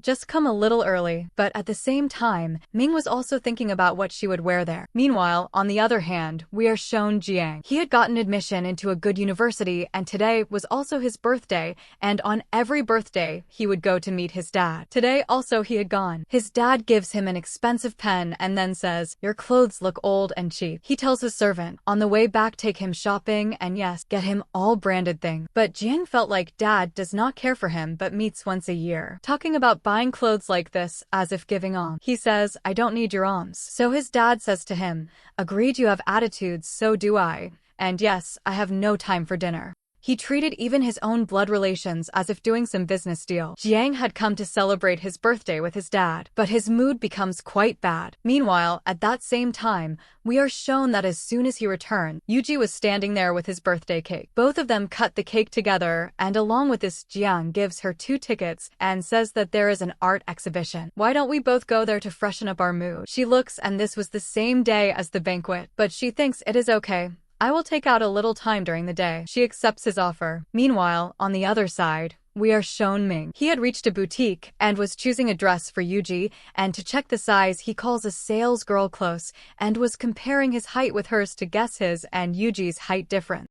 Just come a little early. But at the same time, Ming was also thinking about what she would wear there. Meanwhile, on the other hand, we are shown Jiang. He had gotten admission into a good university and today was also his birthday, and on every birthday, he would go to meet his dad. Today also he had gone. His dad gives him an expensive pen and then says, your clothes look old and cheap. He tells his servant, on the way back take him shopping and yes, get him all branded things. But Jiang felt like dad does not care for him but meets once a year. Talking about buying clothes like this as if giving alms. He says, I don't need your alms. So his dad says to him, agreed, you have attitudes, so do I. And yes, I have no time for dinner. He treated even his own blood relations as if doing some business deal. Jiang had come to celebrate his birthday with his dad, but his mood becomes quite bad. Meanwhile, at that same time, we are shown that as soon as he returned, Yuji was standing there with his birthday cake. Both of them cut the cake together, and along with this, Jiang gives her 2 tickets and says that there is an art exhibition. Why don't we both go there to freshen up our mood? She looks and this was the same day as the banquet, but she thinks it is okay. I will take out a little time during the day. She accepts his offer. Meanwhile, on the other side, we are shown Ming. He had reached a boutique and was choosing a dress for Yuji, and to check the size he calls a sales girl close and was comparing his height with hers to guess his and Yuji's height difference.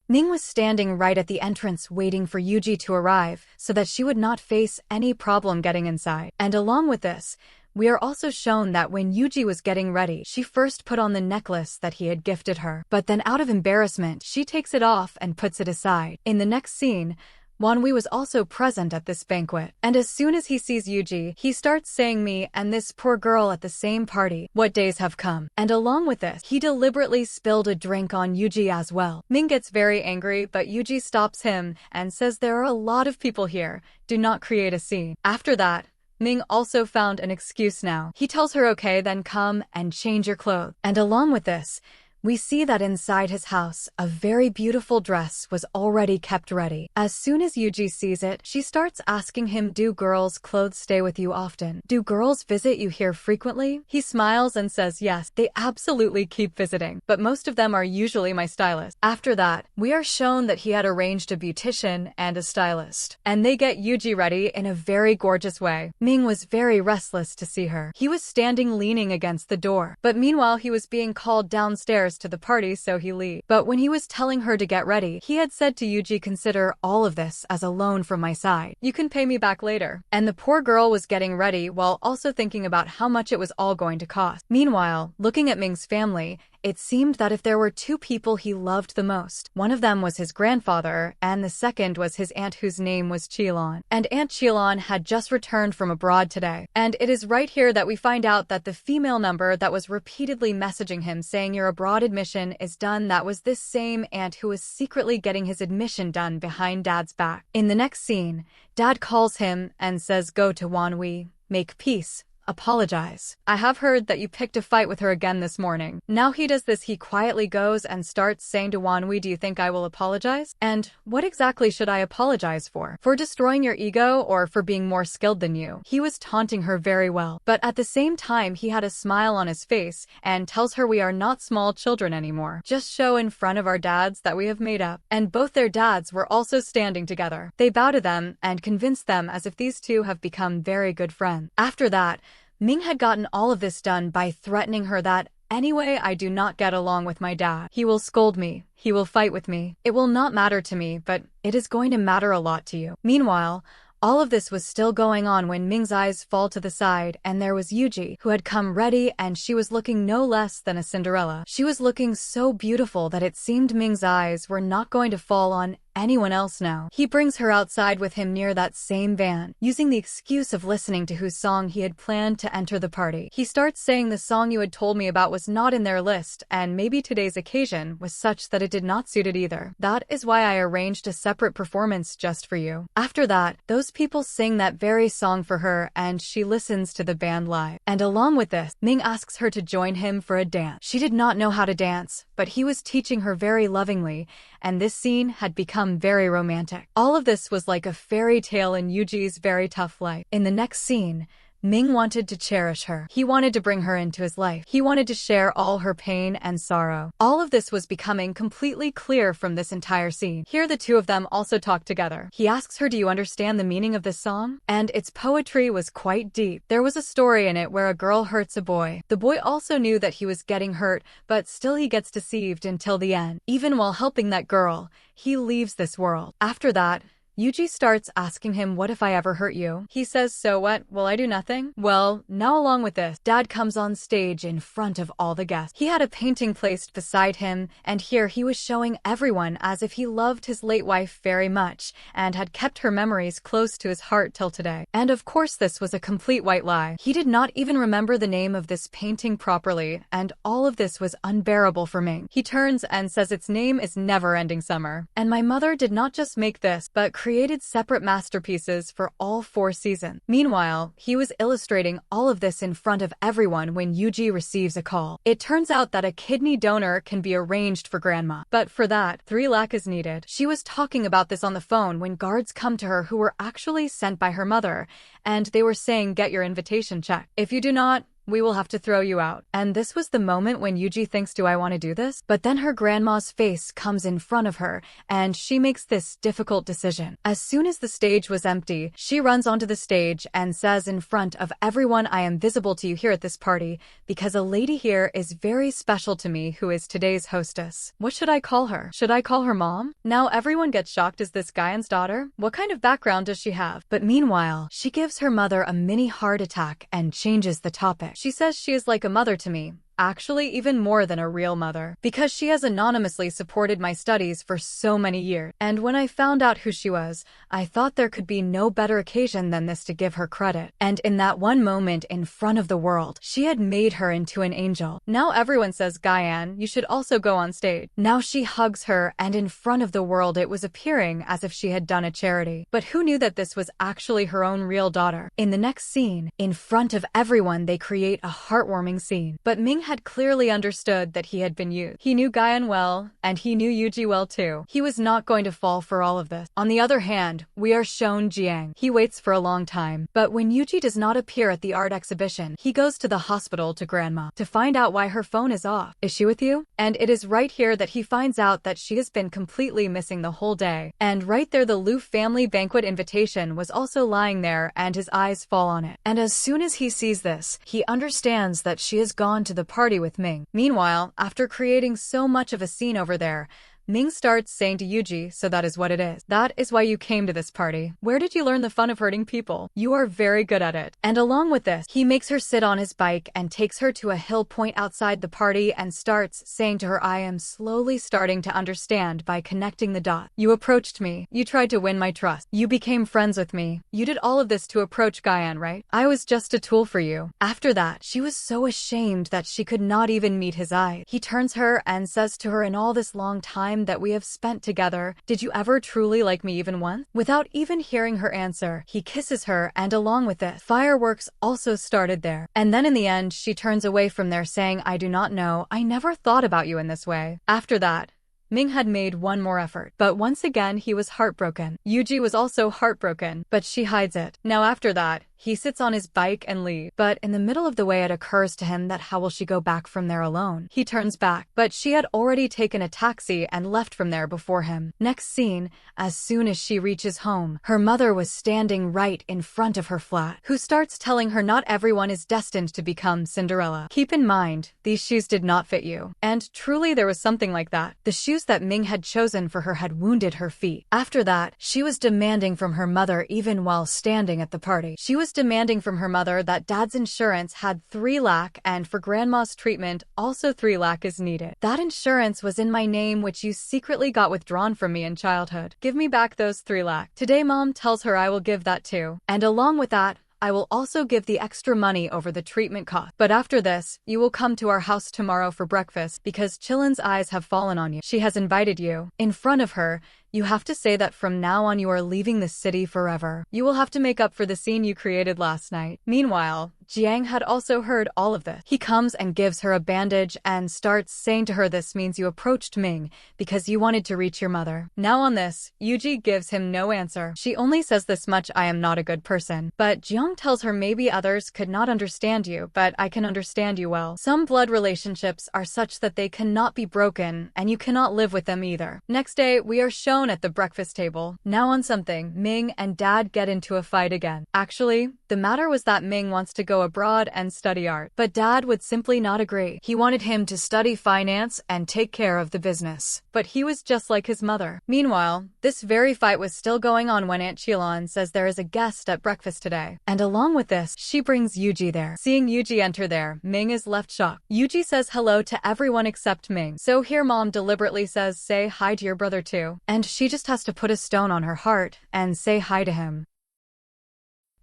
Ming was standing right at the entrance waiting for Yuji to arrive so that she would not face any problem getting inside. And along with this, we are also shown that when Yuji was getting ready, she first put on the necklace that he had gifted her. But then out of embarrassment, she takes it off and puts it aside. In the next scene, Wonwi was also present at this banquet, and as soon as he sees Yuji, he starts saying me and this poor girl at the same party. What days have come? And along with this, he deliberately spilled a drink on Yuji as well. Ming gets very angry, but Yuji stops him and says there are a lot of people here. Do not create a scene. After that, Ming also found an excuse now. He tells her okay, then come and change your clothes. And along with this, we see that inside his house, a very beautiful dress was already kept ready. As soon as Yuji sees it, she starts asking him, do girls' clothes stay with you often? Do girls visit you here frequently? He smiles and says yes, they absolutely keep visiting, but most of them are usually my stylist. After that, we are shown that he had arranged a beautician and a stylist, and they get Yuji ready in a very gorgeous way. Ming was very restless to see her. He was standing leaning against the door, but meanwhile he was being called downstairs to the party, so he leaves. But when he was telling her to get ready, he had said to Yuji, consider all of this as a loan from my side. You can pay me back later. And the poor girl was getting ready while also thinking about how much it was all going to cost. Meanwhile, looking at Ming's family, it seemed that if there were two people he loved the most, one of them was his grandfather, and the second was his aunt whose name was Qilon. And Aunt Qilon had just returned from abroad today. And it is right here that we find out that the female number that was repeatedly messaging him saying your abroad admission is done, that was this same aunt who was secretly getting his admission done behind Dad's back. In the next scene, Dad calls him and says go to Wonwi, make peace. Apologize. I have heard that you picked a fight with her again this morning. Now he does this, he quietly goes and starts saying to Wonwi, do you think I will apologize? And what exactly should I apologize for? For destroying your ego or for being more skilled than you? He was taunting her very well, but at the same time he had a smile on his face and tells her we are not small children anymore. Just show in front of our dads that we have made up. And both their dads were also standing together. They bow to them and convince them as if these two have become very good friends. After that, Ming had gotten all of this done by threatening her that, anyway, I do not get along with my dad. He will scold me. He will fight with me. It will not matter to me, but it is going to matter a lot to you. Meanwhile, all of this was still going on when Ming's eyes fall to the side and there was Yuji, who had come ready, and she was looking no less than a Cinderella. She was looking so beautiful that it seemed Ming's eyes were not going to fall on anyone else now. He brings her outside with him near that same van, using the excuse of listening to whose song he had planned to enter the party. He starts saying the song you had told me about was not in their list, and maybe today's occasion was such that it did not suit it either. That is why I arranged a separate performance just for you. After that, those people sing that very song for her, and she listens to the band live. And along with this, Ming asks her to join him for a dance. She did not know how to dance, but he was teaching her very lovingly, and this scene had become very romantic. All of this was like a fairy tale in Yuji's very tough life. In the next scene, Ming wanted to cherish her. He wanted to bring her into his life. He wanted to share all her pain and sorrow. All of this was becoming completely clear from this entire scene. Here the two of them also talk together. He asks her, do you understand the meaning of this song? And its poetry was quite deep. There was a story in it where a girl hurts a boy. The boy also knew that he was getting hurt, but still he gets deceived until the end. Even while helping that girl, he leaves this world. After that, Yuji starts asking him, what if I ever hurt you? He says, so what? Will I do nothing? Well, now along with this, Dad comes on stage in front of all the guests. He had a painting placed beside him, and here he was showing everyone as if he loved his late wife very much and had kept her memories close to his heart till today. And of course this was a complete white lie. He did not even remember the name of this painting properly, and all of this was unbearable for Ming. He turns and says its name is Never Ending Summer. And my mother did not just make this, but created separate masterpieces for all 4 seasons. Meanwhile, he was illustrating all of this in front of everyone when Yuji receives a call. It turns out that a kidney donor can be arranged for grandma, but for that, 3 lakh is needed. She was talking about this on the phone when guards come to her who were actually sent by her mother, and they were saying, get your invitation check. If you do not, we will have to throw you out. And this was the moment when Yuji thinks, do I want to do this? But then her grandma's face comes in front of her, and she makes this difficult decision. As soon as the stage was empty, she runs onto the stage and says in front of everyone, I am visible to you here at this party because a lady here is very special to me who is today's hostess. What should I call her? Should I call her mom? Now everyone gets shocked. Is this Guyan's daughter? What kind of background does she have? But meanwhile, she gives her mother a mini heart attack and changes the topic. She says she is like a mother to me. Actually, even more than a real mother, because she has anonymously supported my studies for so many years. And when I found out who she was, I thought there could be no better occasion than this to give her credit. And in that one moment in front of the world, she had made her into an angel. Now everyone says, Guyan, you should also go on stage. Now she hugs her, and in front of the world it was appearing as if she had done a charity. But who knew that this was actually her own real daughter? In the next scene, in front of everyone, they create a heartwarming scene. But Ming had clearly understood that he had been used. He knew Guyan well, and he knew Yuji well too. He was not going to fall for all of this. On the other hand, we are shown Jiang. He waits for a long time, but when Yuji does not appear at the art exhibition, he goes to the hospital to grandma to find out why her phone is off. Is she with you? And it is right here that he finds out that she has been completely missing the whole day. And right there, the Lu family banquet invitation was also lying there, and his eyes fall on it. And as soon as he sees this, he understands that she has gone to the party with Ming. Meanwhile, after creating so much of a scene over there, Ming starts saying to Yuji, so that is what it is. That is why you came to this party. Where did you learn the fun of hurting people? You are very good at it. And along with this, he makes her sit on his bike and takes her to a hill point outside the party and starts saying to her, I am slowly starting to understand by connecting the dots. You approached me. You tried to win my trust. You became friends with me. You did all of this to approach Guyan, right? I was just a tool for you. After that, she was so ashamed that she could not even meet his eye. He turns her and says to her, in all this long time that we have spent together, did you ever truly like me even once? Without even hearing her answer, he kisses her, and along with it, fireworks also started there. And then in the end, she turns away from there saying, I do not know, I never thought about you in this way. After that, Ming had made one more effort, but once again he was heartbroken. Yuji was also heartbroken, but she hides it. Now after that, he sits on his bike and leaves. But in the middle of the way it occurs to him that how will she go back from there alone? He turns back, but she had already taken a taxi and left from there before him. Next scene, as soon as she reaches home, her mother was standing right in front of her flat, who starts telling her not everyone is destined to become Cinderella. Keep in mind, these shoes did not fit you. And truly there was something like that. The shoes that Ming had chosen for her had wounded her feet. After that, she was demanding from her mother even while standing at the party. She was demanding from her mother that dad's insurance had 3 lakh and for grandma's treatment also 3 lakh is needed. That insurance was in my name which you secretly got withdrawn from me in childhood. Give me back those 3 lakh. Today mom tells her I will give that too. And along with that, I will also give the extra money over the treatment cost. But after this, you will come to our house tomorrow for breakfast because Chillin's eyes have fallen on you. She has invited you. In front of her, you have to say that from now on you are leaving the city forever. You will have to make up for the scene you created last night. Meanwhile, Jiang had also heard all of this. He comes and gives her a bandage and starts saying to her, this means you approached Ming because you wanted to reach your mother. Now on this, Yuji gives him no answer. She only says this much, I am not a good person. But Jiang tells her maybe others could not understand you, but I can understand you well. Some blood relationships are such that they cannot be broken and you cannot live with them either. Next day, we are shown at the breakfast table. Now on something, Ming and Dad get into a fight again. Actually, the matter was that Ming wants to go abroad and study art, but Dad would simply not agree. He wanted him to study finance and take care of the business, but he was just like his mother. Meanwhile, this very fight was still going on when Aunt Chilon says there is a guest at breakfast today, and along with this, she brings Yuji there. Seeing Yuji enter there, Ming is left shocked. Yuji says hello to everyone except Ming. So here mom deliberately says say hi to your brother too, and she just has to put a stone on her heart and say hi to him.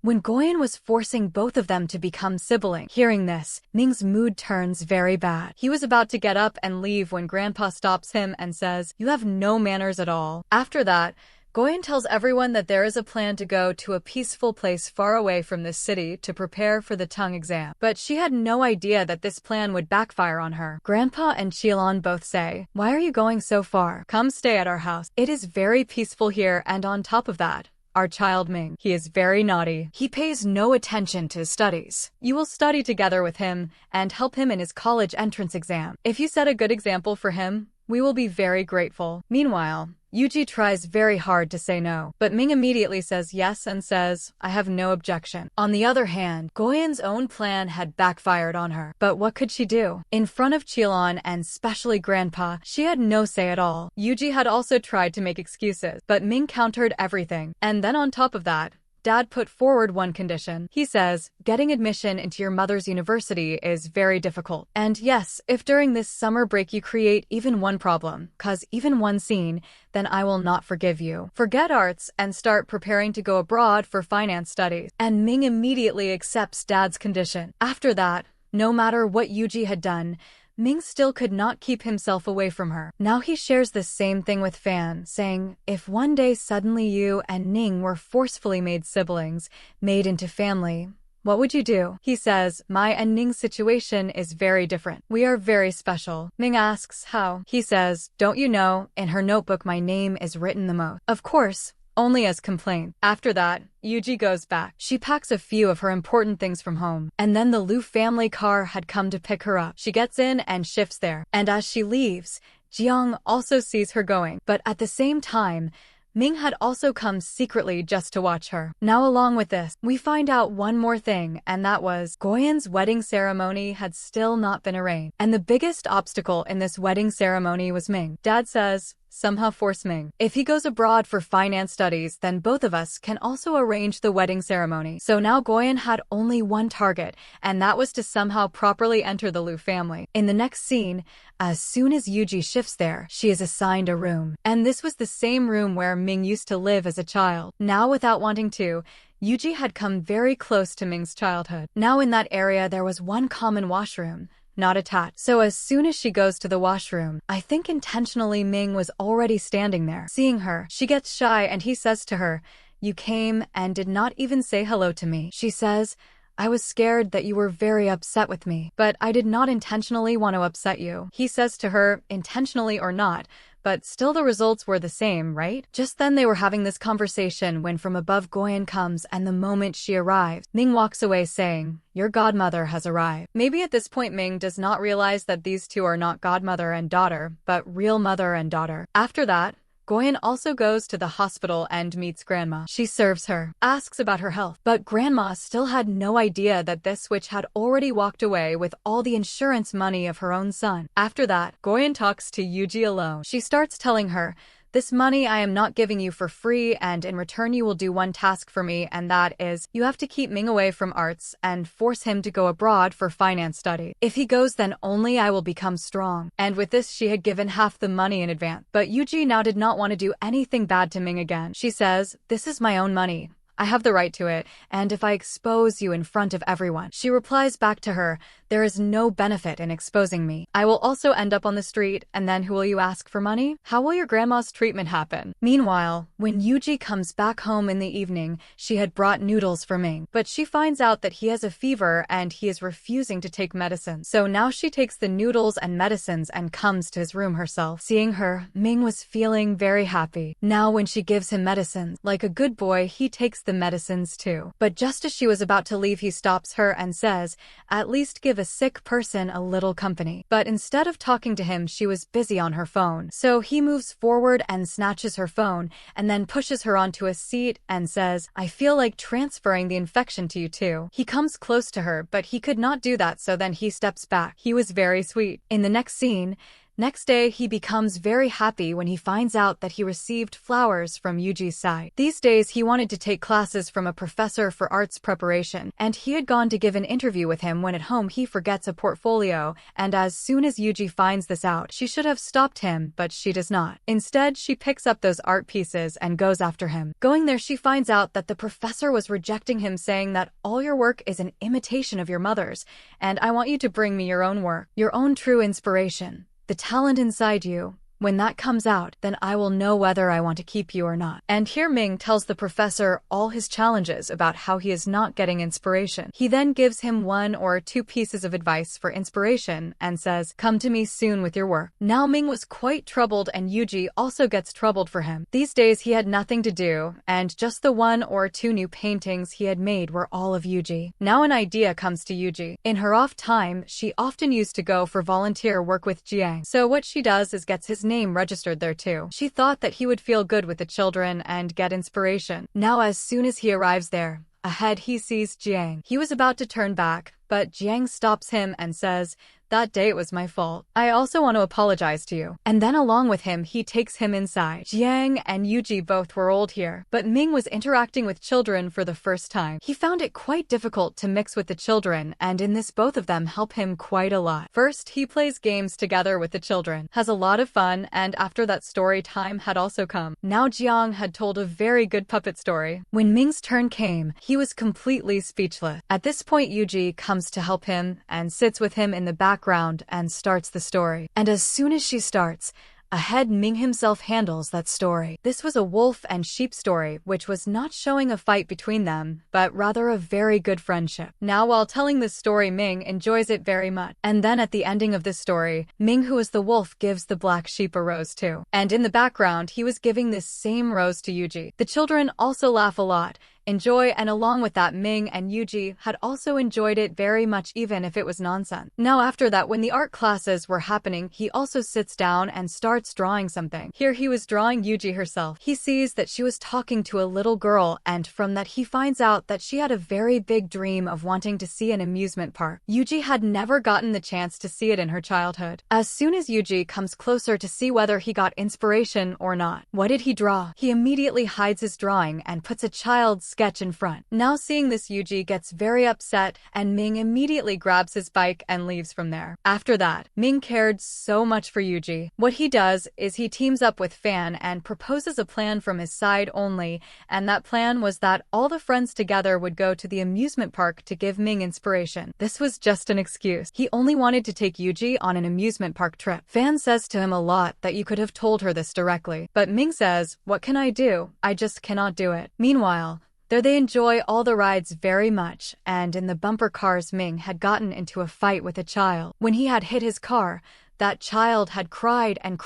When Goyen was forcing both of them to become siblings, hearing this, Ming's mood turns very bad. He was about to get up and leave when Grandpa stops him and says, you have no manners at all. After that, Goyen tells everyone that there is a plan to go to a peaceful place far away from this city to prepare for the tongue exam. But she had no idea that this plan would backfire on her. Grandpa and Chilon both say, why are you going so far? Come stay at our house. It is very peaceful here, and on top of that, our child Ming. He is very naughty. He pays no attention to his studies. You will study together with him and help him in his college entrance exam. If you set a good example for him, we will be very grateful. Meanwhile, Yuji tries very hard to say no, but Ming immediately says yes and says, I have no objection. On the other hand, Goyen's own plan had backfired on her. But what could she do? In front of Chilon and especially Grandpa, she had no say at all. Yuji had also tried to make excuses, but Ming countered everything. And then on top of that, Dad put forward one condition. He says, getting admission into your mother's university is very difficult. And yes, if during this summer break you create even one problem, cause even one scene, then I will not forgive you. Forget arts and start preparing to go abroad for finance studies. And Ming immediately accepts Dad's condition. After that, no matter what Yuji had done, Ming still could not keep himself away from her. Now he shares the same thing with Fan, saying, if one day suddenly you and Ning were forcefully made siblings, made into family, what would you do? He says, my and Ning's situation is very different. We are very special. Ming asks, how? He says, don't you know, in her notebook my name is written the most. Of course, only as complaint. After that, Yuji goes back. She packs a few of her important things from home. And then the Liu family car had come to pick her up. She gets in and shifts there. And as she leaves, Jiang also sees her going. But at the same time, Ming had also come secretly just to watch her. Now along with this, we find out one more thing, and that was Goyen's wedding ceremony had still not been arranged. And the biggest obstacle in this wedding ceremony was Ming. Dad says, somehow force Ming. If he goes abroad for finance studies, then both of us can also arrange the wedding ceremony. So now Goyen had only one target, and that was to somehow properly enter the Liu family. In the next scene, as soon as Yuji shifts there, she is assigned a room. And this was the same room where Ming used to live as a child. Now without wanting to, Yuji had come very close to Ming's childhood. Now in that area there was one common washroom, not attached. So as soon as she goes to the washroom, I think intentionally Ming was already standing there. Seeing her, she gets shy and he says to her, you came and did not even say hello to me. She says, I was scared that you were very upset with me, but I did not intentionally want to upset you. He says to her, intentionally or not, but still the results were the same, right? Just then they were having this conversation when from above Goyen comes, and the moment she arrives, Ming walks away saying, your godmother has arrived. Maybe at this point Ming does not realize that these two are not godmother and daughter, but real mother and daughter. After that, Goyen also goes to the hospital and meets Grandma. She serves her, asks about her health, but Grandma still had no idea that this witch had already walked away with all the insurance money of her own son. After that, Goyen talks to Yuji alone. She starts telling her, this money I am not giving you for free, and in return you will do one task for me, and that is, you have to keep Ming away from arts and force him to go abroad for finance study. If he goes, then only I will become strong. And with this she had given half the money in advance. But Yuji now did not want to do anything bad to Ming again. She says, this is my own money. I have the right to it, and if I expose you in front of everyone. She replies back to her, there is no benefit in exposing me. I will also end up on the street, and then who will you ask for money? How will your grandma's treatment happen? Meanwhile, when Yuji comes back home in the evening, she had brought noodles for Ming, but she finds out that he has a fever and he is refusing to take medicine. So now she takes the noodles and medicines and comes to his room herself. Seeing her, Ming was feeling very happy. Now when she gives him medicines, like a good boy, he takes the medicines too. But just as she was about to leave, he stops her and says, at least give a sick person a little company. But instead of talking to him, she was busy on her phone. So he moves forward and snatches her phone and then pushes her onto a seat and says, I feel like transferring the infection to you too. He comes close to her, but he could not do that, so then he steps back. He was very sweet. In the next scene, next day, he becomes very happy when he finds out that he received flowers from Yuji's side. These days, he wanted to take classes from a professor for arts preparation, and he had gone to give an interview with him when at home he forgets a portfolio, and as soon as Yuji finds this out, she should have stopped him, but she does not. Instead, she picks up those art pieces and goes after him. Going there, she finds out that the professor was rejecting him, saying that all your work is an imitation of your mother's, and I want you to bring me your own work, your own true inspiration. The talent inside you, When that comes out, then I will know whether I want to keep you or not. And here Ming tells the professor all his challenges about how he is not getting inspiration. He then gives him 1 or 2 pieces of advice for inspiration and says, come to me soon with your work. Now Ming was quite troubled and Yuji also gets troubled for him. These days he had nothing to do, and just the 1 or 2 new paintings he had made were all of Yuji. Now an idea comes to Yuji. In her off time, she often used to go for volunteer work with Jiang. So what she does is gets his name registered there too. She thought that he would feel good with the children and get inspiration. Now as soon as he arrives there, ahead he sees Jiang. He was about to turn back, but Jiang stops him and says, that day it was my fault. I also want to apologize to you. And then along with him, he takes him inside. Jiang and Yuji both were old here, but Ming was interacting with children for the first time. He found it quite difficult to mix with the children, and in this both of them help him quite a lot. First, he plays games together with the children, has a lot of fun, and after that story time had also come. Now Jiang had told a very good puppet story. When Ming's turn came, he was completely speechless. At this point, Yuji comes to help him and sits with him in the background and starts the story. And as soon as she starts, ahead Ming himself handles that story. This was a wolf and sheep story, which was not showing a fight between them, but rather a very good friendship. Now while telling this story, Ming enjoys it very much. And then at the ending of this story, Ming, who is the wolf, gives the black sheep a rose too. And in the background, he was giving this same rose to Yuji. The children also laugh a lot, enjoy, and along with that, Ming and Yuji had also enjoyed it very much, even if it was nonsense. Now after that, when the art classes were happening, he also sits down and starts drawing something. Here he was drawing Yuji herself. He sees that she was talking to a little girl, and from that he finds out that she had a very big dream of wanting to see an amusement park. Yuji had never gotten the chance to see it in her childhood. As soon as Yuji comes closer to see whether he got inspiration or not, what did he draw? He immediately hides his drawing and puts a child's sketch in front. Now seeing this, Yuji gets very upset and Ming immediately grabs his bike and leaves from there. After that, Ming cared so much for Yuji. What he does is he teams up with Fan and proposes a plan from his side only, and that plan was that all the friends together would go to the amusement park to give Ming inspiration. This was just an excuse. He only wanted to take Yuji on an amusement park trip. Fan says to him a lot that you could have told her this directly, but Ming says, what can I do? I just cannot do it. Meanwhile, there they enjoy all the rides very much, and in the bumper cars, Ming had gotten into a fight with a child. When he had hit his car, that child had cried and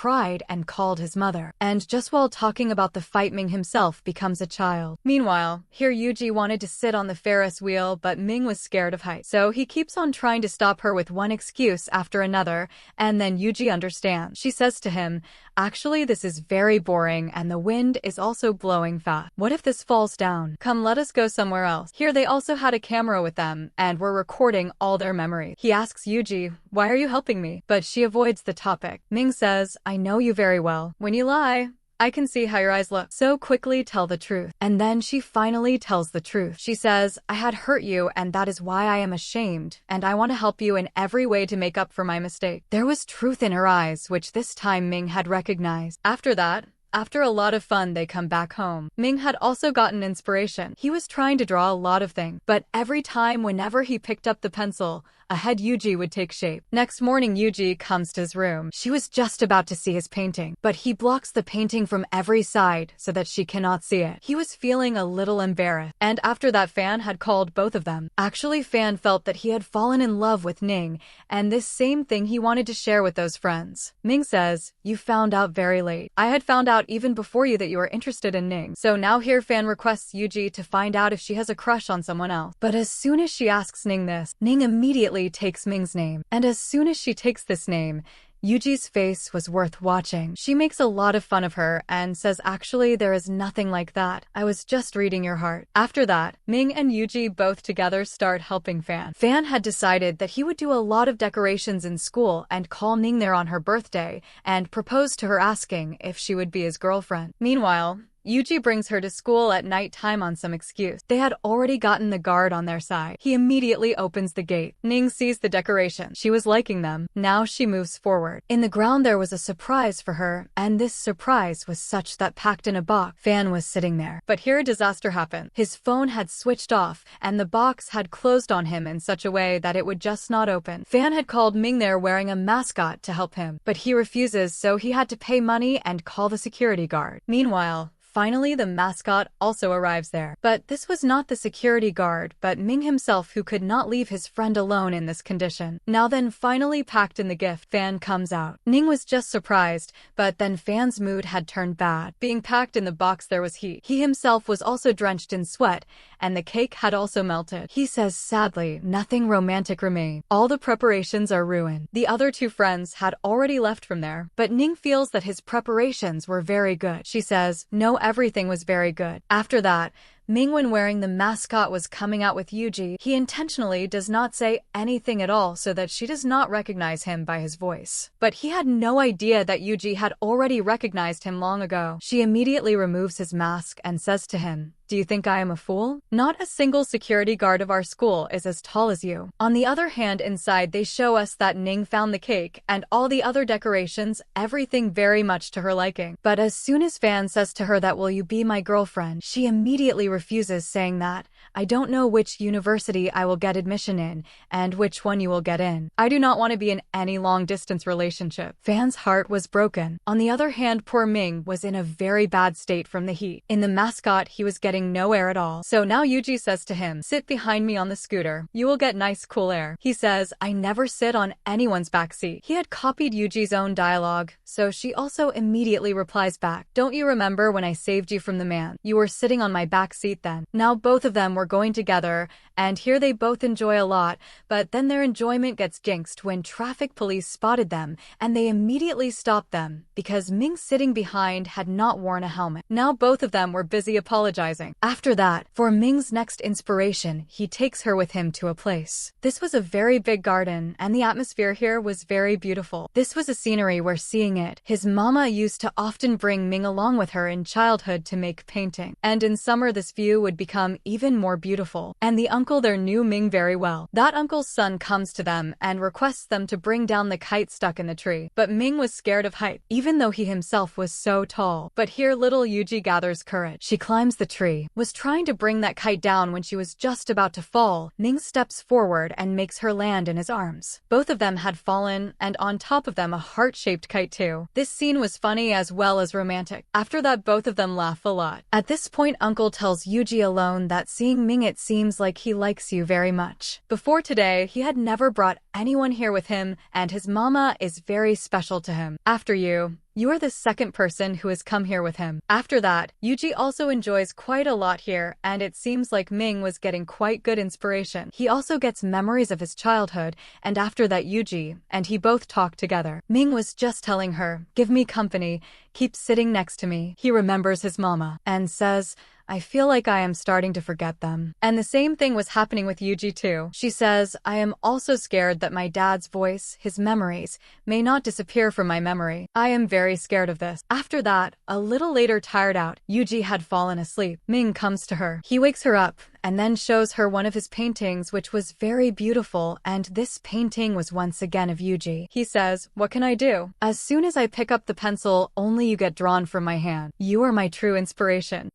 called his mother. And just while talking about the fight, Ming himself becomes a child. Meanwhile, here Yuji wanted to sit on the Ferris wheel, but Ming was scared of heights. So he keeps on trying to stop her with one excuse after another, and then Yuji understands. She says to him, actually, this is very boring and the wind is also blowing fast. What if this falls down? Come, let us go somewhere else. Here they also had a camera with them and were recording all their memories. He asks Yuji, why are you helping me? But she avoids the topic. Ming says, I know you very well. When you lie, I can see how your eyes look. So quickly tell the truth. And then she finally tells the truth. She says, I had hurt you and that is why I am ashamed, and I want to help you in every way to make up for my mistake. There was truth in her eyes, which this time Ming had recognized. After that, after a lot of fun, they come back home. Ming had also gotten inspiration. He was trying to draw a lot of things, but every time whenever he picked up the pencil, ahead Yuji would take shape. Next morning, Yuji comes to his room. She was just about to see his painting, but he blocks the painting from every side so that she cannot see it. He was feeling a little embarrassed, and after that, Fan had called both of them. Actually, Fan felt that he had fallen in love with Ning, and this same thing he wanted to share with those friends. Ming says, you found out very late. I had found out even before you that you were interested in Ning. So now here Fan requests Yuji to find out if she has a crush on someone else. But as soon as she asks Ning this, Ning immediately takes Ming's name. And as soon as she takes this name, Yuji's face was worth watching. She makes a lot of fun of her and says, actually, there is nothing like that. I was just reading your heart. After that, Ming and Yuji both together start helping Fan. Fan had decided that he would do a lot of decorations in school and call Ning there on her birthday and propose to her, asking if she would be his girlfriend. Meanwhile, Yuji brings her to school at night time on some excuse. They had already gotten the guard on their side. He immediately opens the gate. Ning sees the decorations. She was liking them. Now she moves forward. In the ground there was a surprise for her, and this surprise was such that packed in a box, Fan was sitting there. But here a disaster happened. His phone had switched off, and the box had closed on him in such a way that it would just not open. Fan had called Ming there wearing a mascot to help him, but he refuses, so he had to pay money and call the security guard. Meanwhile, finally, the mascot also arrives there. But this was not the security guard, but Ming himself, who could not leave his friend alone in this condition. Now then, finally packed in the gift, Fan comes out. Ning was just surprised, but then Fan's mood had turned bad. Being packed in the box there was heat. He himself was also drenched in sweat, and the cake had also melted. He says sadly, nothing romantic remained. All the preparations are ruined. The other two friends had already left from there, but Ning feels that his preparations were very good. She says, no, everything was very good. After that, Ming, when wearing the mascot, was coming out with Yuji. He intentionally does not say anything at all so that she does not recognize him by his voice. But he had no idea that Yuji had already recognized him long ago. She immediately removes his mask and says to him, do you think I am a fool? Not a single security guard of our school is as tall as you. On the other hand, inside they show us that Ning found the cake and all the other decorations, everything very much to her liking. But as soon as Fan says to her that will you be my girlfriend, she immediately refuses, saying that, I don't know which university I will get admission in, and which one you will get in. I do not want to be in any long-distance relationship. Fan's heart was broken. On the other hand, poor Ming was in a very bad state from the heat. In the mascot, he was getting no air at all. So now Yuji says to him, sit behind me on the scooter. You will get nice cool air. He says, I never sit on anyone's backseat. He had copied Yuji's own dialogue, so she also immediately replies back, don't you remember when I saved you from the man? You were sitting on my backseat then. Now both of them were going together, and here they both enjoy a lot, but then their enjoyment gets jinxed when traffic police spotted them, and they immediately stopped them, because Ming sitting behind had not worn a helmet. Now both of them were busy apologizing. After that, for Ming's next inspiration, he takes her with him to a place. This was a very big garden, and the atmosphere here was very beautiful. This was a scenery where seeing it, his mama used to often bring Ming along with her in childhood to make painting. And in summer this view would become even more beautiful. And the uncle there knew Ming very well. That uncle's son comes to them and requests them to bring down the kite stuck in the tree. But Ming was scared of height, even though he himself was so tall. But here little Yuji gathers courage. She climbs the tree, was trying to bring that kite down when she was just about to fall. Ming steps forward and makes her land in his arms. Both of them had fallen, and on top of them a heart-shaped kite too. This scene was funny as well as romantic. After that, both of them laugh a lot. At this point, Uncle tells Yuji alone that seeing Ming, it seems like he likes you very much. Before today, he had never brought anyone here with him, and his mama is very special to him. After you are the second person who has come here with him. After that, Yuji also enjoys quite a lot here, and it seems like Ming was getting quite good inspiration. He also gets memories of his childhood, and after that Yuji and he both talk together. Ming was just telling her, give me company, keep sitting next to me. He remembers his mama, and says, I feel like I am starting to forget them. And the same thing was happening with Yuji too. She says, I am also scared that my dad's voice, his memories, may not disappear from my memory. I am very scared of this. After that, a little later, tired out, Yuji had fallen asleep. Ming comes to her. He wakes her up and then shows her one of his paintings, which was very beautiful, and this painting was once again of Yuji. He says, what can I do? As soon as I pick up the pencil, only you get drawn from my hand. You are my true inspiration.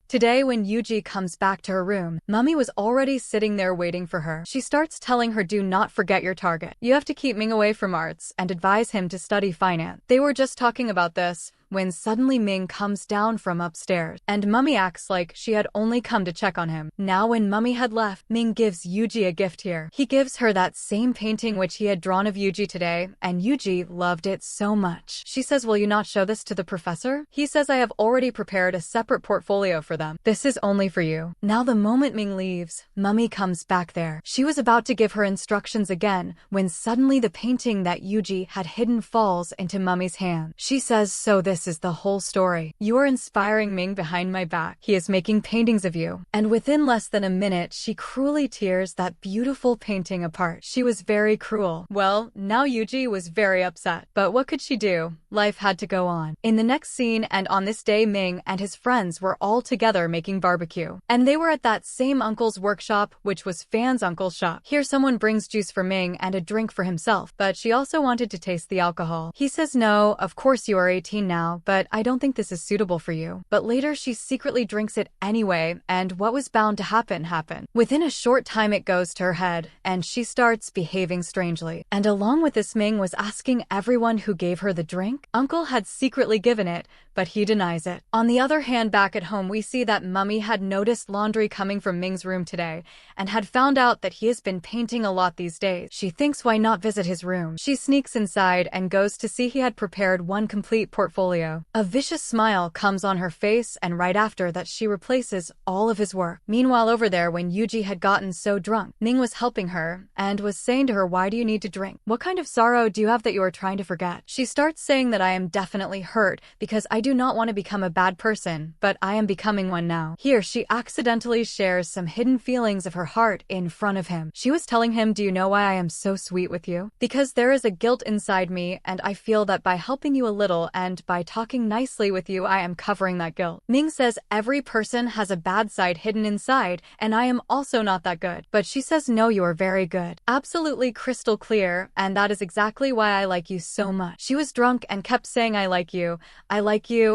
Today, when Yuji comes back to her room, Mummy was already sitting there waiting for her. She starts telling her, do not forget your target. You have to keep Ming away from arts and advise him to study finance. They were just talking about this when suddenly Ming comes down from upstairs, and Mummy acts like she had only come to check on him. Now when Mummy had left, Ming gives Yuji a gift here. He gives her that same painting which he had drawn of Yuji today, and Yuji loved it so much. She says, will you not show this to the professor? He says, I have already prepared a separate portfolio for them. This is only for you. Now the moment Ming leaves, Mummy comes back there. She was about to give her instructions again, when suddenly the painting that Yuji had hidden falls into Mummy's hand. She says, so this is the whole story. You are inspiring Ming behind my back. He is making paintings of you. And within less than a minute, she cruelly tears that beautiful painting apart. She was very cruel. Well, now Yuji was very upset. But what could she do? life had to go on. In the next scene, and on this day, Ming and his friends were all together making barbecue. And they were at that same uncle's workshop, which was Fan's uncle's shop. Here someone brings juice for Ming and a drink for himself, but she also wanted to taste the alcohol. He says, no, of course you are 18 now, but I don't think this is suitable for you. But later she secretly drinks it anyway, and what was bound to happen happened. Within a short time it goes to her head, and she starts behaving strangely. And along with this, Ming was asking everyone who gave her the drink. Uncle had secretly given it, but he denies it. On the other hand, back at home we see that Mummy had noticed laundry coming from Ming's room today, and had found out that he has been painting a lot these days. She thinks why not visit his room. She sneaks inside and goes to see he had prepared one complete portfolio. A vicious smile comes on her face, and right after that she replaces all of his work. Meanwhile over there, when Yuji had gotten so drunk, Ming was helping her and was saying to her, why do you need to drink? What kind of sorrow do you have that you are trying to forget? She starts saying that I am definitely hurt because I do not want to become a bad person, but I am becoming one now. Here she accidentally shares some hidden feelings of her heart in front of him. She was telling him, do you know why I am so sweet with you? Because there is a guilt inside me, and I feel that by helping you a little and by talking nicely with you, I am covering that guilt. Ming says every person has a bad side hidden inside, and I am also not that good. But she says, no, you are very good. Absolutely crystal clear, and that is exactly why I like you so much. She was drunk and kept saying, I like you,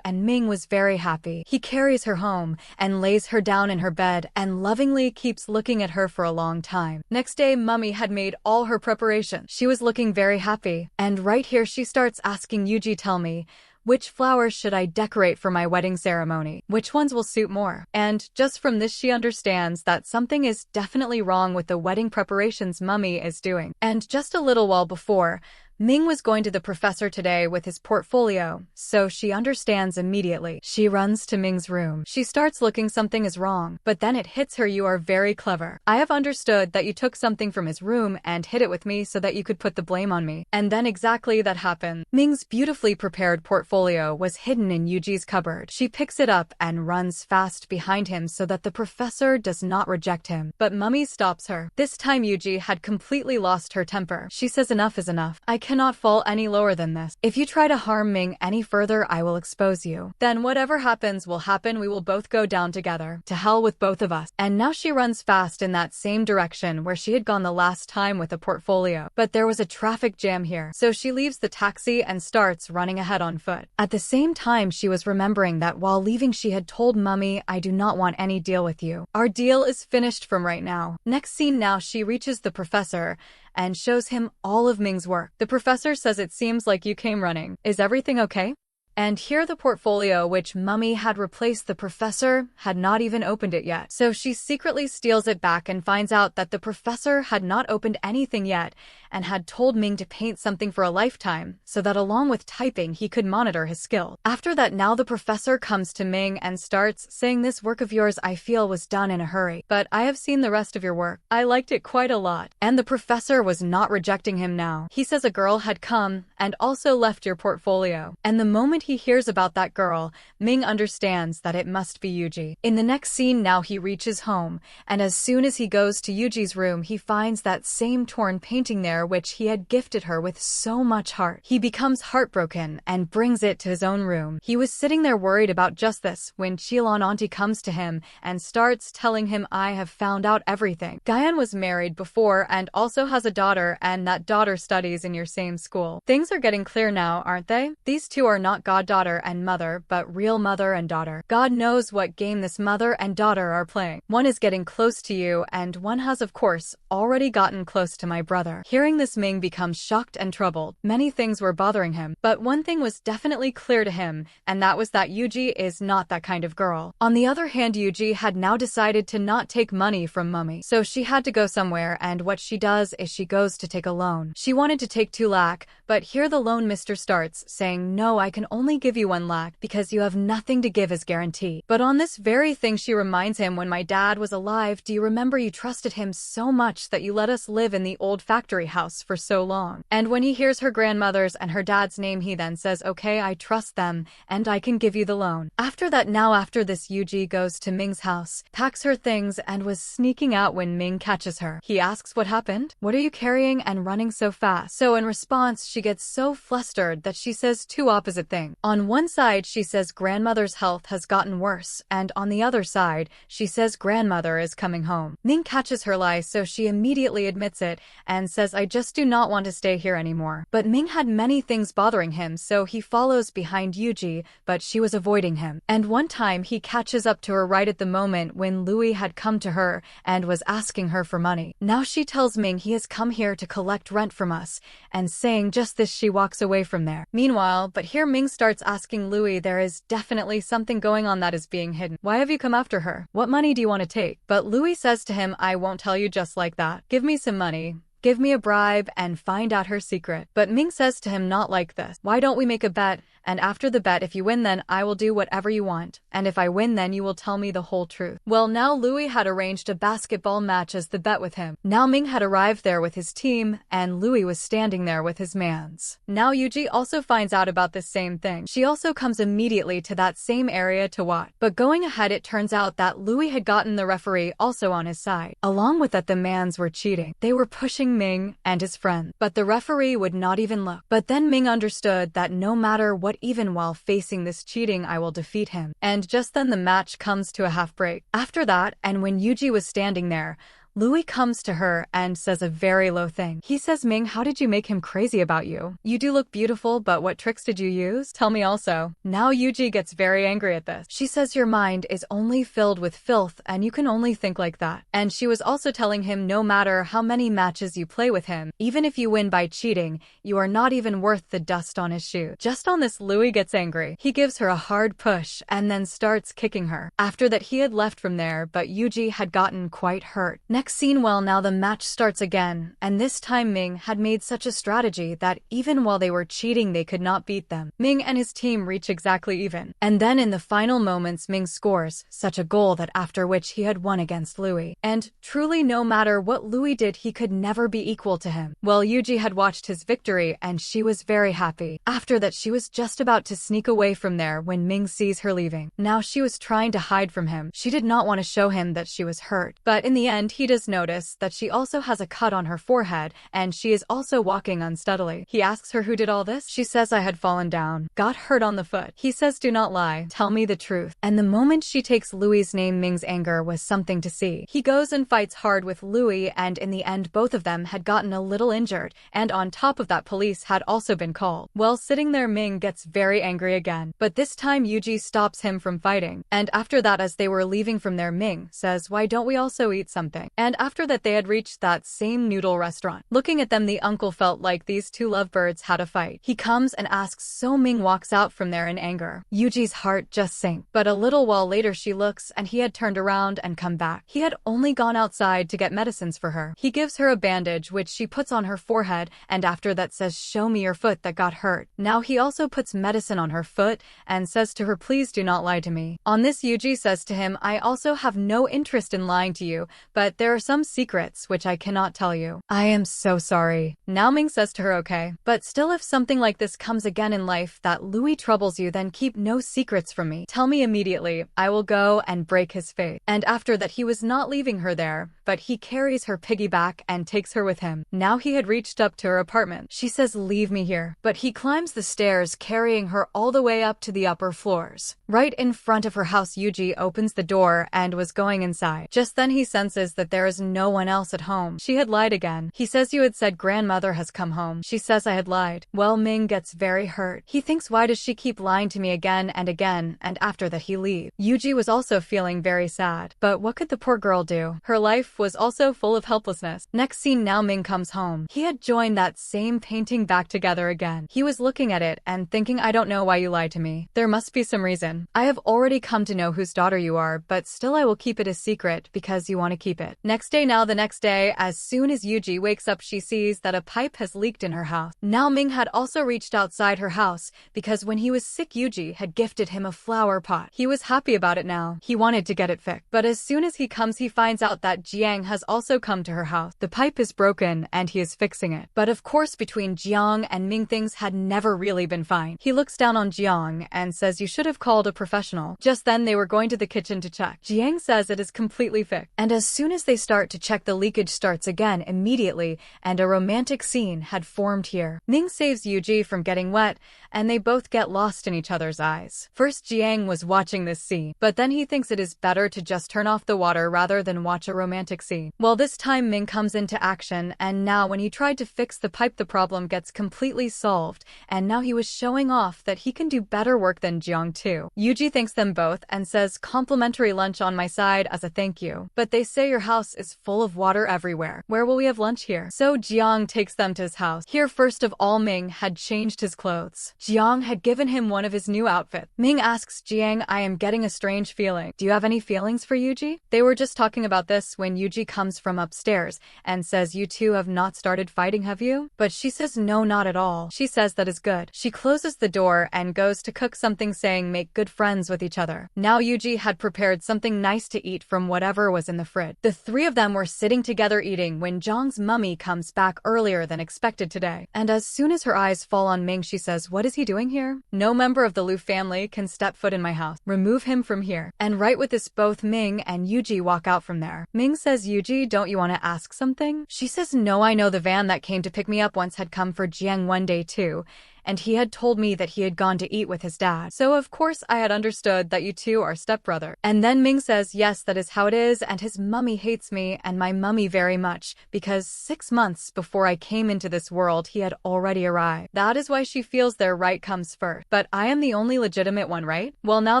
and Ming was very happy. He carries her home and lays her down in her bed and lovingly keeps looking at her for a long time. Next day, Mummy had made all her preparations. She was looking very happy, and right here she starts asking Yuji, tell me, which flowers should I decorate for my wedding ceremony? Which ones will suit more? And just from this she understands that something is definitely wrong with the wedding preparations Mummy is doing. And just a little while before, Ming was going to the professor today with his portfolio, so she understands immediately. She runs to Ming's room. She starts looking, something is wrong, but then it hits her, you are very clever. I have understood that you took something from his room and hid it with me so that you could put the blame on me. And then exactly that happened. Ming's beautifully prepared portfolio was hidden in Yuji's cupboard. She picks it up and runs fast behind him so that the professor does not reject him. But Mummy stops her. This time Yuji had completely lost her temper. She says, enough is enough. I cannot fall any lower than this. If you try to harm Ming any further, I will expose you. Then whatever happens will happen. We will both go down together. To hell with both of us. And now she runs fast in that same direction where she had gone the last time with a portfolio. But there was a traffic jam here, so she leaves the taxi and starts running ahead on foot. At the same time, she was remembering that while leaving she had told Mummy, I do not want any deal with you. Our deal is finished from right now. Next scene, now she reaches the professor and shows him all of Ming's work. The professor says, it seems like you came running. Is everything okay? And here the portfolio which Mummy had replaced, the professor had not even opened it yet. So she secretly steals it back and finds out that the professor had not opened anything yet and had told Ming to paint something for a lifetime so that along with typing he could monitor his skill. After that, now the professor comes to Ming and starts saying, this work of yours I feel was done in a hurry, but I have seen the rest of your work. I liked it quite a lot. And the professor was not rejecting him now. He says a girl had come and also left your portfolio. And the moment he hears about that girl, Ming understands that it must be Yuji. In the next scene, now he reaches home, and as soon as he goes to Yuji's room, he finds that same torn painting there which he had gifted her with so much heart. He becomes heartbroken and brings it to his own room. He was sitting there worried about just this when Chilon auntie comes to him and starts telling him, I have found out everything. Guyan was married before and also has a daughter, and that daughter studies in your same school. Things are getting clear now, aren't they? These two are not goddaughter and mother, but real mother and daughter. God knows what game this mother and daughter are playing. One is getting close to you, and one has, of course, already gotten close to my brother. Hearing this, Ming becomes shocked and troubled. Many things were bothering him, but one thing was definitely clear to him, and that was that Yuji is not that kind of girl. On the other hand, Yuji had now decided to not take money from Mummy, so she had to go somewhere, and what she does is she goes to take a loan. She wanted to take 2 lakh, but here the loan mister starts saying, no, I can only only give you 1 lakh because you have nothing to give as guarantee. But on this very thing she reminds him, when my dad was alive, do you remember you trusted him so much that you let us live in the old factory house for so long? And when he hears her grandmother's and her dad's name, he then says, okay, I trust them and I can give you the loan. After this, Yuji goes to Ming's house, packs her things, and was sneaking out when Ming catches her. He asks what happened? What are you carrying and running so fast? So in response, she gets so flustered that she says 2 opposite things. On one side, she says grandmother's health has gotten worse, and on the other side, she says grandmother is coming home. Ming catches her lie, so she immediately admits it and says, I just do not want to stay here anymore. But Ming had many things bothering him, so he follows behind Yuji, but she was avoiding him. And one time he catches up to her right at the moment when Louis had come to her and was asking her for money. Now she tells Ming he has come here to collect rent from us, and saying just this, she walks away from there. Meanwhile, but here Ming starts asking Louis, there is definitely something going on that is being hidden. Why have you come after her? What money do you want to take? But Louis says to him, I won't tell you just like that. Give me some money. Give me a bribe and find out her secret. But Ming says to him, not like this. Why don't we make a bet? And after the bet, if you win, then I will do whatever you want. And if I win, then you will tell me the whole truth. Well, now Louis had arranged a basketball match as the bet with him. Now Ming had arrived there with his team, and Louis was standing there with his mans. Now Yuji also finds out about this same thing. She also comes immediately to that same area to watch. But going ahead, it turns out that Louis had gotten the referee also on his side. Along with that, the mans were cheating. They were pushing Ming and his friend. But the referee would not even look. But then Ming understood that no matter what, even while facing this cheating, I will defeat him. And just then the match comes to a half break. After that, and when Yuji was standing there, Louis comes to her and says a very low thing. He says, Ming, how did you make him crazy about you? You do look beautiful, but what tricks did you use? Tell me also. Now Yuji gets very angry at this. She says, your mind is only filled with filth and you can only think like that. And she was also telling him, no matter how many matches you play with him, even if you win by cheating, you are not even worth the dust on his shoe. Just on this, Louis gets angry. He gives her a hard push and then starts kicking her. After that, he had left from there, but Yuji had gotten quite hurt. Next scene, well, now the match starts again, and this time Ming had made such a strategy that even while they were cheating, they could not beat them. Ming and his team reach exactly even. And then in the final moments, Ming scores such a goal that after which he had won against Louis. And truly, no matter what Louis did, he could never be equal to him. Well, Yuji had watched his victory and she was very happy. After that, she was just about to sneak away from there when Ming sees her leaving. Now she was trying to hide from him. She did not want to show him that she was hurt. But in the end, he does notice that she also has a cut on her forehead and she is also walking unsteadily. He asks her who did all this. She says, I had fallen down, got hurt on the foot. He says, do not lie, tell me the truth. And the moment she takes Louis's name, Ming's anger was something to see. He goes and fights hard with Louis, and in the end both of them had gotten a little injured, and on top of that, police had also been called. Well, sitting there, Ming gets very angry again, but this time Yuji stops him from fighting. And after that, as they were leaving from there, Ming says, why don't we also eat something? And after that, they had reached that same noodle restaurant. Looking at them, the uncle felt like these two lovebirds had a fight. He comes and asks, so Ming walks out from there in anger. Yuji's heart just sank. But a little while later, she looks and he had turned around and come back. He had only gone outside to get medicines for her. He gives her a bandage which she puts on her forehead, and after that says, show me your foot that got hurt. Now he also puts medicine on her foot and says to her, please do not lie to me. On this, Yuji says to him, I also have no interest in lying to you, but there are some secrets which I cannot tell you. I am so sorry. Now Ming says to her, okay, but still, if something like this comes again in life that Louis troubles you, then keep no secrets from me. Tell me immediately. I will go and break his face. And after that, he was not leaving her there, but he carries her piggyback and takes her with him. Now he had reached up to her apartment. She says, leave me here. But he climbs the stairs, carrying her all the way up to the upper floors. Right in front of her house, Yuji opens the door and was going inside. Just then he senses that there is no one else at home. She had lied again. He says, you had said grandmother has come home. She says I had lied. Well, Ming gets very hurt. He thinks, why does she keep lying to me again and again? And after that, he leaves. Yuji was also feeling very sad. But what could the poor girl do? Her life life was also full of helplessness. Next scene, now Ming comes home. He had joined that same painting back together again. He was looking at it and thinking, I don't know why you lied to me. There must be some reason. I have already come to know whose daughter you are, but still I will keep it a secret because you want to keep it. Next day, now the next day, as soon as Yuji wakes up, she sees that a pipe has leaked in her house. Now Ming had also reached outside her house because when he was sick, Yuji had gifted him a flower pot. He was happy about it now. He wanted to get it fixed. But as soon as he comes, he finds out that Jiang has also come to her house. The pipe is broken and he is fixing it. But of course, between Jiang and Ming, things had never really been fine. He looks down on Jiang and says, you should have called a professional. Just then they were going to the kitchen to check. Jiang says it is completely fixed. And as soon as they start to check, the leakage starts again immediately, and a romantic scene had formed here. Ming saves Yuji from getting wet, and they both get lost in each other's eyes. First, Jiang was watching this scene, but then he thinks it is better to just turn off the water rather than watch a romantic scene. Well, this time Ming comes into action, and now when he tried to fix the pipe, the problem gets completely solved, and now he was showing off that he can do better work than Jiang too. Yuji thanks them both and says, complimentary lunch on my side as a thank you. But they say your house is full of water everywhere. Where will we have lunch here? So Jiang takes them to his house. Here, first of all, Ming had changed his clothes. Jiang had given him one of his new outfits. Ming asks Jiang, I am getting a strange feeling. Do you have any feelings for Yuji? They were just talking about this when Yuji comes from upstairs and says, you two have not started fighting, have you? But she says, no, not at all. She says that is good. She closes the door and goes to cook something, saying make good friends with each other. Now Yuji had prepared something nice to eat from whatever was in the fridge. The three of them were sitting together eating when Zhang's mummy comes back earlier than expected today. And as soon as her eyes fall on Ming, she says, what is he doing here? No member of the Lu family can step foot in my house. Remove him from here. And right with this, both Ming and Yuji walk out from there. Ming says, Yuji, don't you want to ask something? She says, no, I know the van that came to pick me up once had come for Jiang one day too, and he had told me that he had gone to eat with his dad. So of course I had understood that you two are stepbrother. And then Ming says, yes, that is how it is, and his mummy hates me and my mummy very much, because 6 months before I came into this world, he had already arrived. That is why she feels their right comes first. But I am the only legitimate one, right? Well, now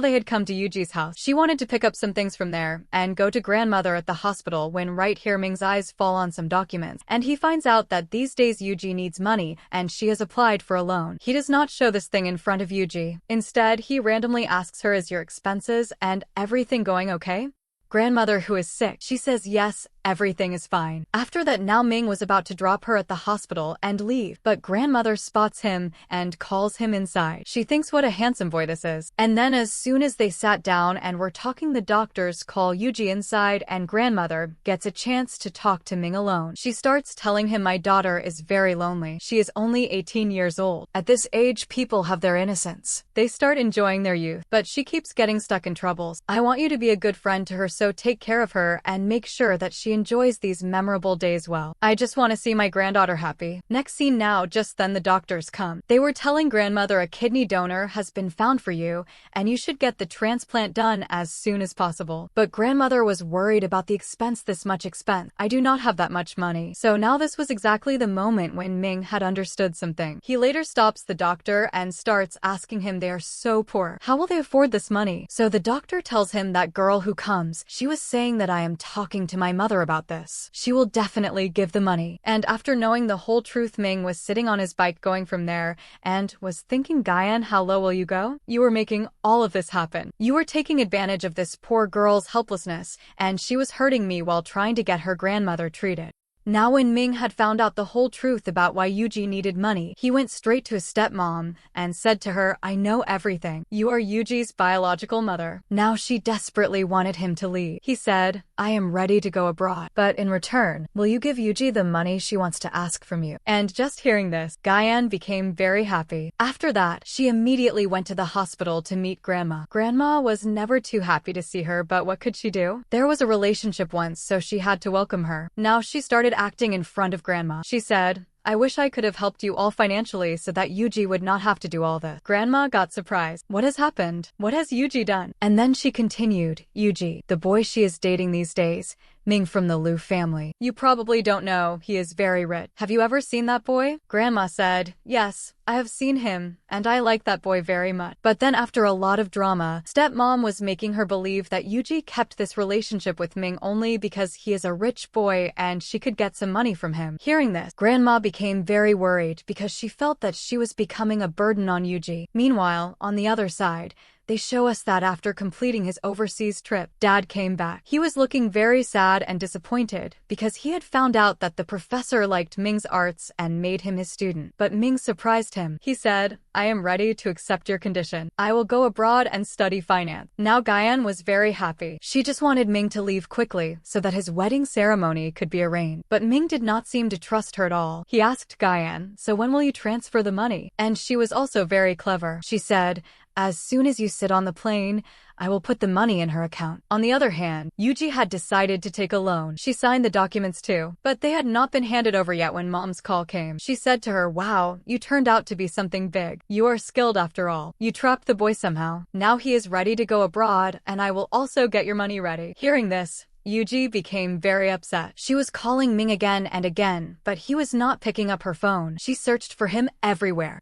they had come to Yuji's house. She wanted to pick up some things from there and go to grandmother at the hospital when right here Ming's eyes fall on some documents, and he finds out that these days Yuji needs money and she has applied for a loan. He does not show this thing in front of Yuji. Instead, he randomly asks her, is your expenses and everything going okay? Grandmother, who is sick, she says yes, everything is fine. After that, now Ming was about to drop her at the hospital and leave, but grandmother spots him and calls him inside. She thinks what a handsome boy this is. And then as soon as they sat down and were talking, the doctors call Yuji inside and grandmother gets a chance to talk to Ming alone. She starts telling him, my daughter is very lonely. She is only 18 years old. At this age, people have their innocence. They start enjoying their youth, but she keeps getting stuck in troubles. I want you to be a good friend to her, so take care of her and make sure that she enjoys these memorable days well. I just want to see my granddaughter happy. Next scene, now just then the doctors come. They were telling grandmother, a kidney donor has been found for you and you should get the transplant done as soon as possible. But grandmother was worried about the expense, this much expense. I do not have that much money. So now this was exactly the moment when Ming had understood something. He later stops the doctor and starts asking him, they are so poor. How will they afford this money? So the doctor tells him, that girl who comes, she was saying that I am talking to my mother about this. She will definitely give the money. And after knowing the whole truth, Ming was sitting on his bike going from there and was thinking, Guyan, how low will you go? You were making all of this happen. You were taking advantage of this poor girl's helplessness, and she was hurting me while trying to get her grandmother treated. Now when Ming had found out the whole truth about why Yuji needed money, he went straight to his stepmom and said to her, I know everything. You are Yuji's biological mother. Now she desperately wanted him to leave. He said, I am ready to go abroad, but in return, will you give Yuji the money she wants to ask from you? And just hearing this, Guyan became very happy. After that, she immediately went to the hospital to meet Grandma. Grandma was never too happy to see her, but what could she do? There was a relationship once, so she had to welcome her. Now she started acting in front of Grandma. She said, I wish I could have helped you all financially so that Yuji would not have to do all this. Grandma got surprised. What has happened? What has Yuji done? And then she continued, Yuji, the boy she is dating these days, Ming from the Liu family. You probably don't know, he is very rich. Have you ever seen that boy? Grandma said, yes, I have seen him, and I like that boy very much. But then after a lot of drama, stepmom was making her believe that Yuji kept this relationship with Ming only because he is a rich boy and she could get some money from him. Hearing this, Grandma became very worried because she felt that she was becoming a burden on Yuji. Meanwhile, on the other side, they show us that after completing his overseas trip, Dad came back. He was looking very sad and disappointed because he had found out that the professor liked Ming's arts and made him his student. But Ming surprised him. He said, I am ready to accept your condition. I will go abroad and study finance. Now Guyan was very happy. She just wanted Ming to leave quickly so that his wedding ceremony could be arranged. But Ming did not seem to trust her at all. He asked Guyan, so when will you transfer the money? And she was also very clever. She said, as soon as you sit on the plane, I will put the money in her account. On the other hand, Yuji had decided to take a loan. She signed the documents too, but they had not been handed over yet when Mom's call came. She said to her, wow, you turned out to be something big. You are skilled after all. You trapped the boy somehow. Now he is ready to go abroad, and I will also get your money ready. Hearing this, Yuji became very upset. She was calling Ming again and again, but he was not picking up her phone. She searched for him everywhere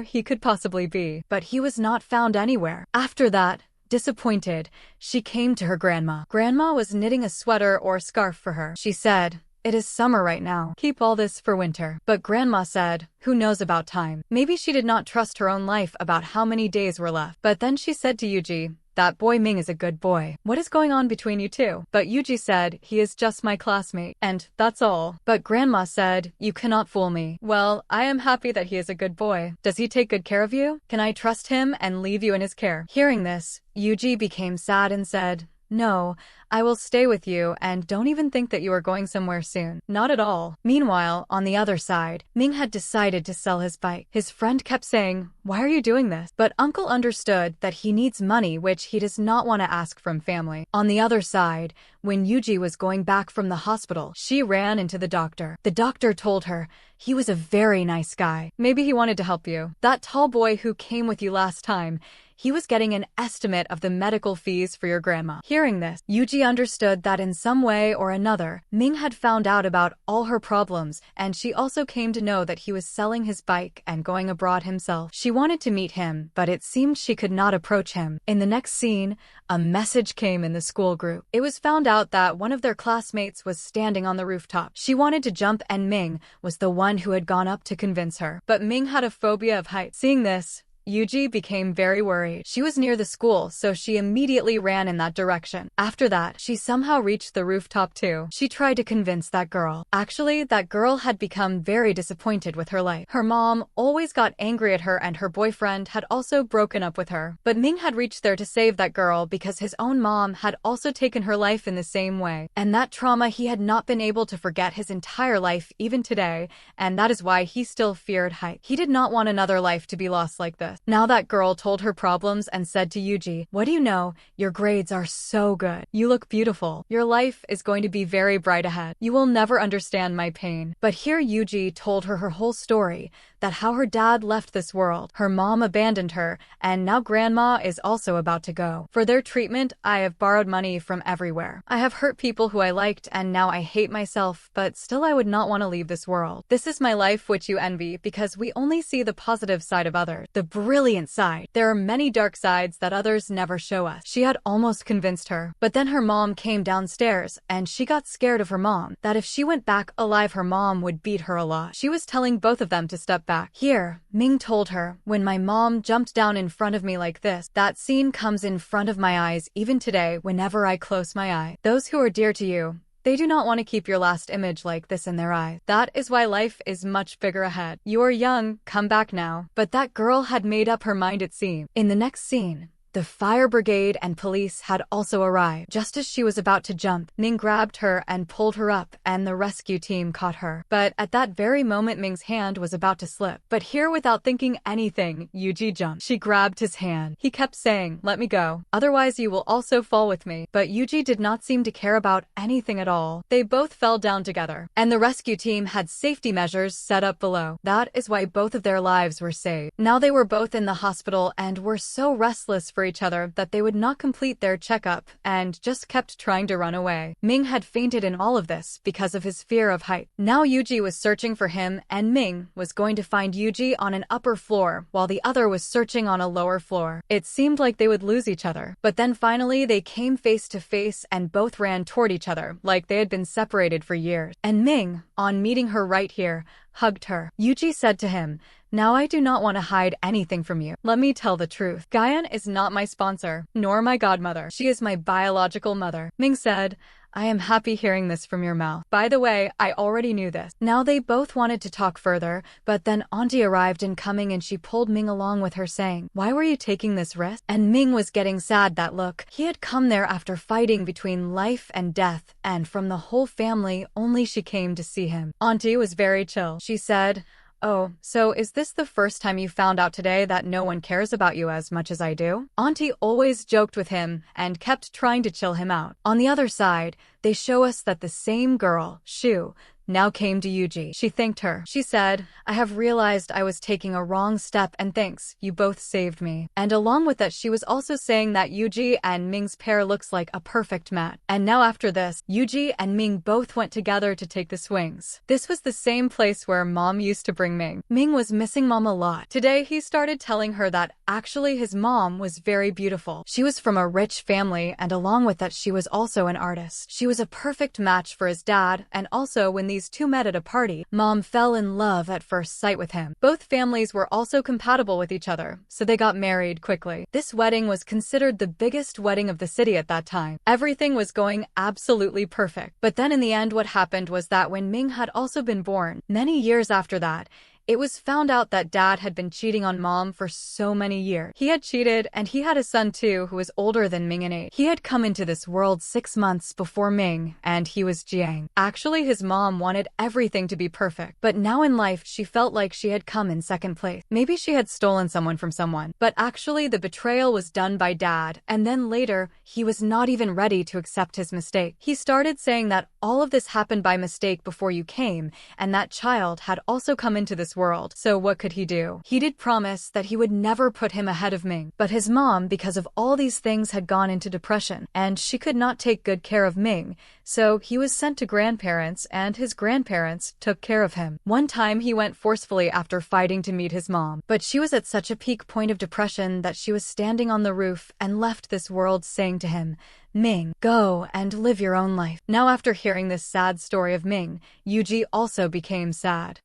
he could possibly be, but he was not found anywhere. After that, disappointed, she came to her grandma. Grandma was knitting a sweater or scarf for her. She said, it is summer right now. Keep all this for winter. But Grandma said, who knows about time? Maybe she did not trust her own life about how many days were left. But then she said to Yuji, that boy Ming is a good boy. What is going on between you two? But Yuji said, he is just my classmate. And that's all. But Grandma said, you cannot fool me. Well, I am happy that he is a good boy. Does he take good care of you? Can I trust him and leave you in his care? Hearing this, Yuji became sad and said, no, I will stay with you and don't even think that you are going somewhere soon. Not at all. Meanwhile, on the other side, Ming had decided to sell his bike. His friend kept saying, why are you doing this? But Uncle understood that he needs money which he does not want to ask from family. On the other side, when Yuji was going back from the hospital, she ran into the doctor. The doctor told her, he was a very nice guy. Maybe he wanted to help you. That tall boy who came with you last time, he was getting an estimate of the medical fees for your grandma. Hearing this, Yuji understood that in some way or another, Ming had found out about all her problems, and she also came to know that he was selling his bike and going abroad himself. She wanted to meet him, but it seemed she could not approach him. In the next scene, a message came in the school group. It was found out that one of their classmates was standing on the rooftop. She wanted to jump and Ming was the one who had gone up to convince her. But Ming had a phobia of heights. Seeing this, Yuji became very worried. She was near the school, so she immediately ran in that direction. After that, she somehow reached the rooftop too. She tried to convince that girl. Actually, that girl had become very disappointed with her life. Her mom always got angry at her and her boyfriend had also broken up with her. But Ming had reached there to save that girl because his own mom had also taken her life in the same way. And that trauma he had not been able to forget his entire life even today, and that is why he still feared height. He did not want another life to be lost like this. Now that girl told her problems and said to Yuji, what do you know? Your grades are so good. You look beautiful. Your life is going to be very bright ahead. You will never understand my pain. But here Yuji told her her whole story, that how her dad left this world, her mom abandoned her, and now grandma is also about to go. For their treatment, I have borrowed money from everywhere. I have hurt people who I liked and now I hate myself, but still I would not want to leave this world. This is my life which you envy because we only see the positive side of others, the brilliant side. There are many dark sides that others never show us. She had almost convinced her, but then her mom came downstairs and she got scared of her mom, that if she went back alive her mom would beat her a lot. She was telling both of them to step back. Here, Ming told her, when my mom jumped down in front of me like this, that scene comes in front of my eyes even today whenever I close my eye. Those who are dear to you, they do not want to keep your last image like this in their eyes. That is why life is much bigger ahead. You are young, come back now. But that girl had made up her mind it seemed. In the next scene, the fire brigade and police had also arrived. Just as she was about to jump, Ming grabbed her and pulled her up, and the rescue team caught her. But at that very moment Ming's hand was about to slip. But here, without thinking anything, Yuji jumped. She grabbed his hand. He kept saying, let me go, otherwise you will also fall with me. But Yuji did not seem to care about anything at all. They both fell down together, and the rescue team had safety measures set up below. That is why both of their lives were saved. Now they were both in the hospital and were so restless for each other that they would not complete their checkup and just kept trying to run away. Ming had fainted in all of this because of his fear of height. Now Yuji was searching for him, and Ming was going to find Yuji on an upper floor while the other was searching on a lower floor. It seemed like they would lose each other, but then finally they came face to face and both ran toward each other like they had been separated for years. And Ming, on meeting her right here, hugged her. Yuji said to him, "Now I do not want to hide anything from you. Let me tell the truth. Guyan is not my sponsor, nor my godmother. She is my biological mother." Ming said, "I am happy hearing this from your mouth. By the way, I already knew this." Now they both wanted to talk further, but then Auntie arrived incoming and she pulled Ming along with her saying, "Why were you taking this risk?" And Ming was getting sad that look. He had come there after fighting between life and death, and from the whole family, only she came to see him. Auntie was very chill. She said, "Oh, so is this the first time you found out today that no one cares about you as much as I do?" Auntie always joked with him and kept trying to chill him out. On the other side, they show us that the same girl, Shu, now came to Yuji. She thanked her. She said, "I have realized I was taking a wrong step and thanks, you both saved me." And along with that she was also saying that Yuji and Ming's pair looks like a perfect match. And now after this, Yuji and Ming both went together to take the swings. This was the same place where Mom used to bring Ming. Ming was missing Mom a lot. Today he started telling her that actually his mom was very beautiful. She was from a rich family and along with that she was also an artist. She was a perfect match for his dad, and also when these two met at a party, Mom fell in love at first sight with him. Both families were also compatible with each other, so they got married quickly. This wedding was considered the biggest wedding of the city at that time. Everything was going absolutely perfect. But then in the end what happened was that when Ming had also been born, many years after that, it was found out that Dad had been cheating on Mom for so many years. He had cheated, and he had a son too who was older than Ming in age. He had come into this world 6 months before Ming, and he was Jiang. Actually, his mom wanted everything to be perfect, but now in life she felt like she had come in second place. Maybe she had stolen someone from someone, but actually the betrayal was done by Dad, and then later, he was not even ready to accept his mistake. He started saying that all of this happened by mistake before you came, and that child had also come into this world. So what could he do? He did promise that he would never put him ahead of Ming. But his mom, because of all these things, had gone into depression, and she could not take good care of Ming, so he was sent to grandparents, and his grandparents took care of him. One time he went forcefully after fighting to meet his mom, but she was at such a peak point of depression that she was standing on the roof and left this world saying to him, "Ming, go and live your own life." Now after hearing this sad story of Ming, Yuji also became sad.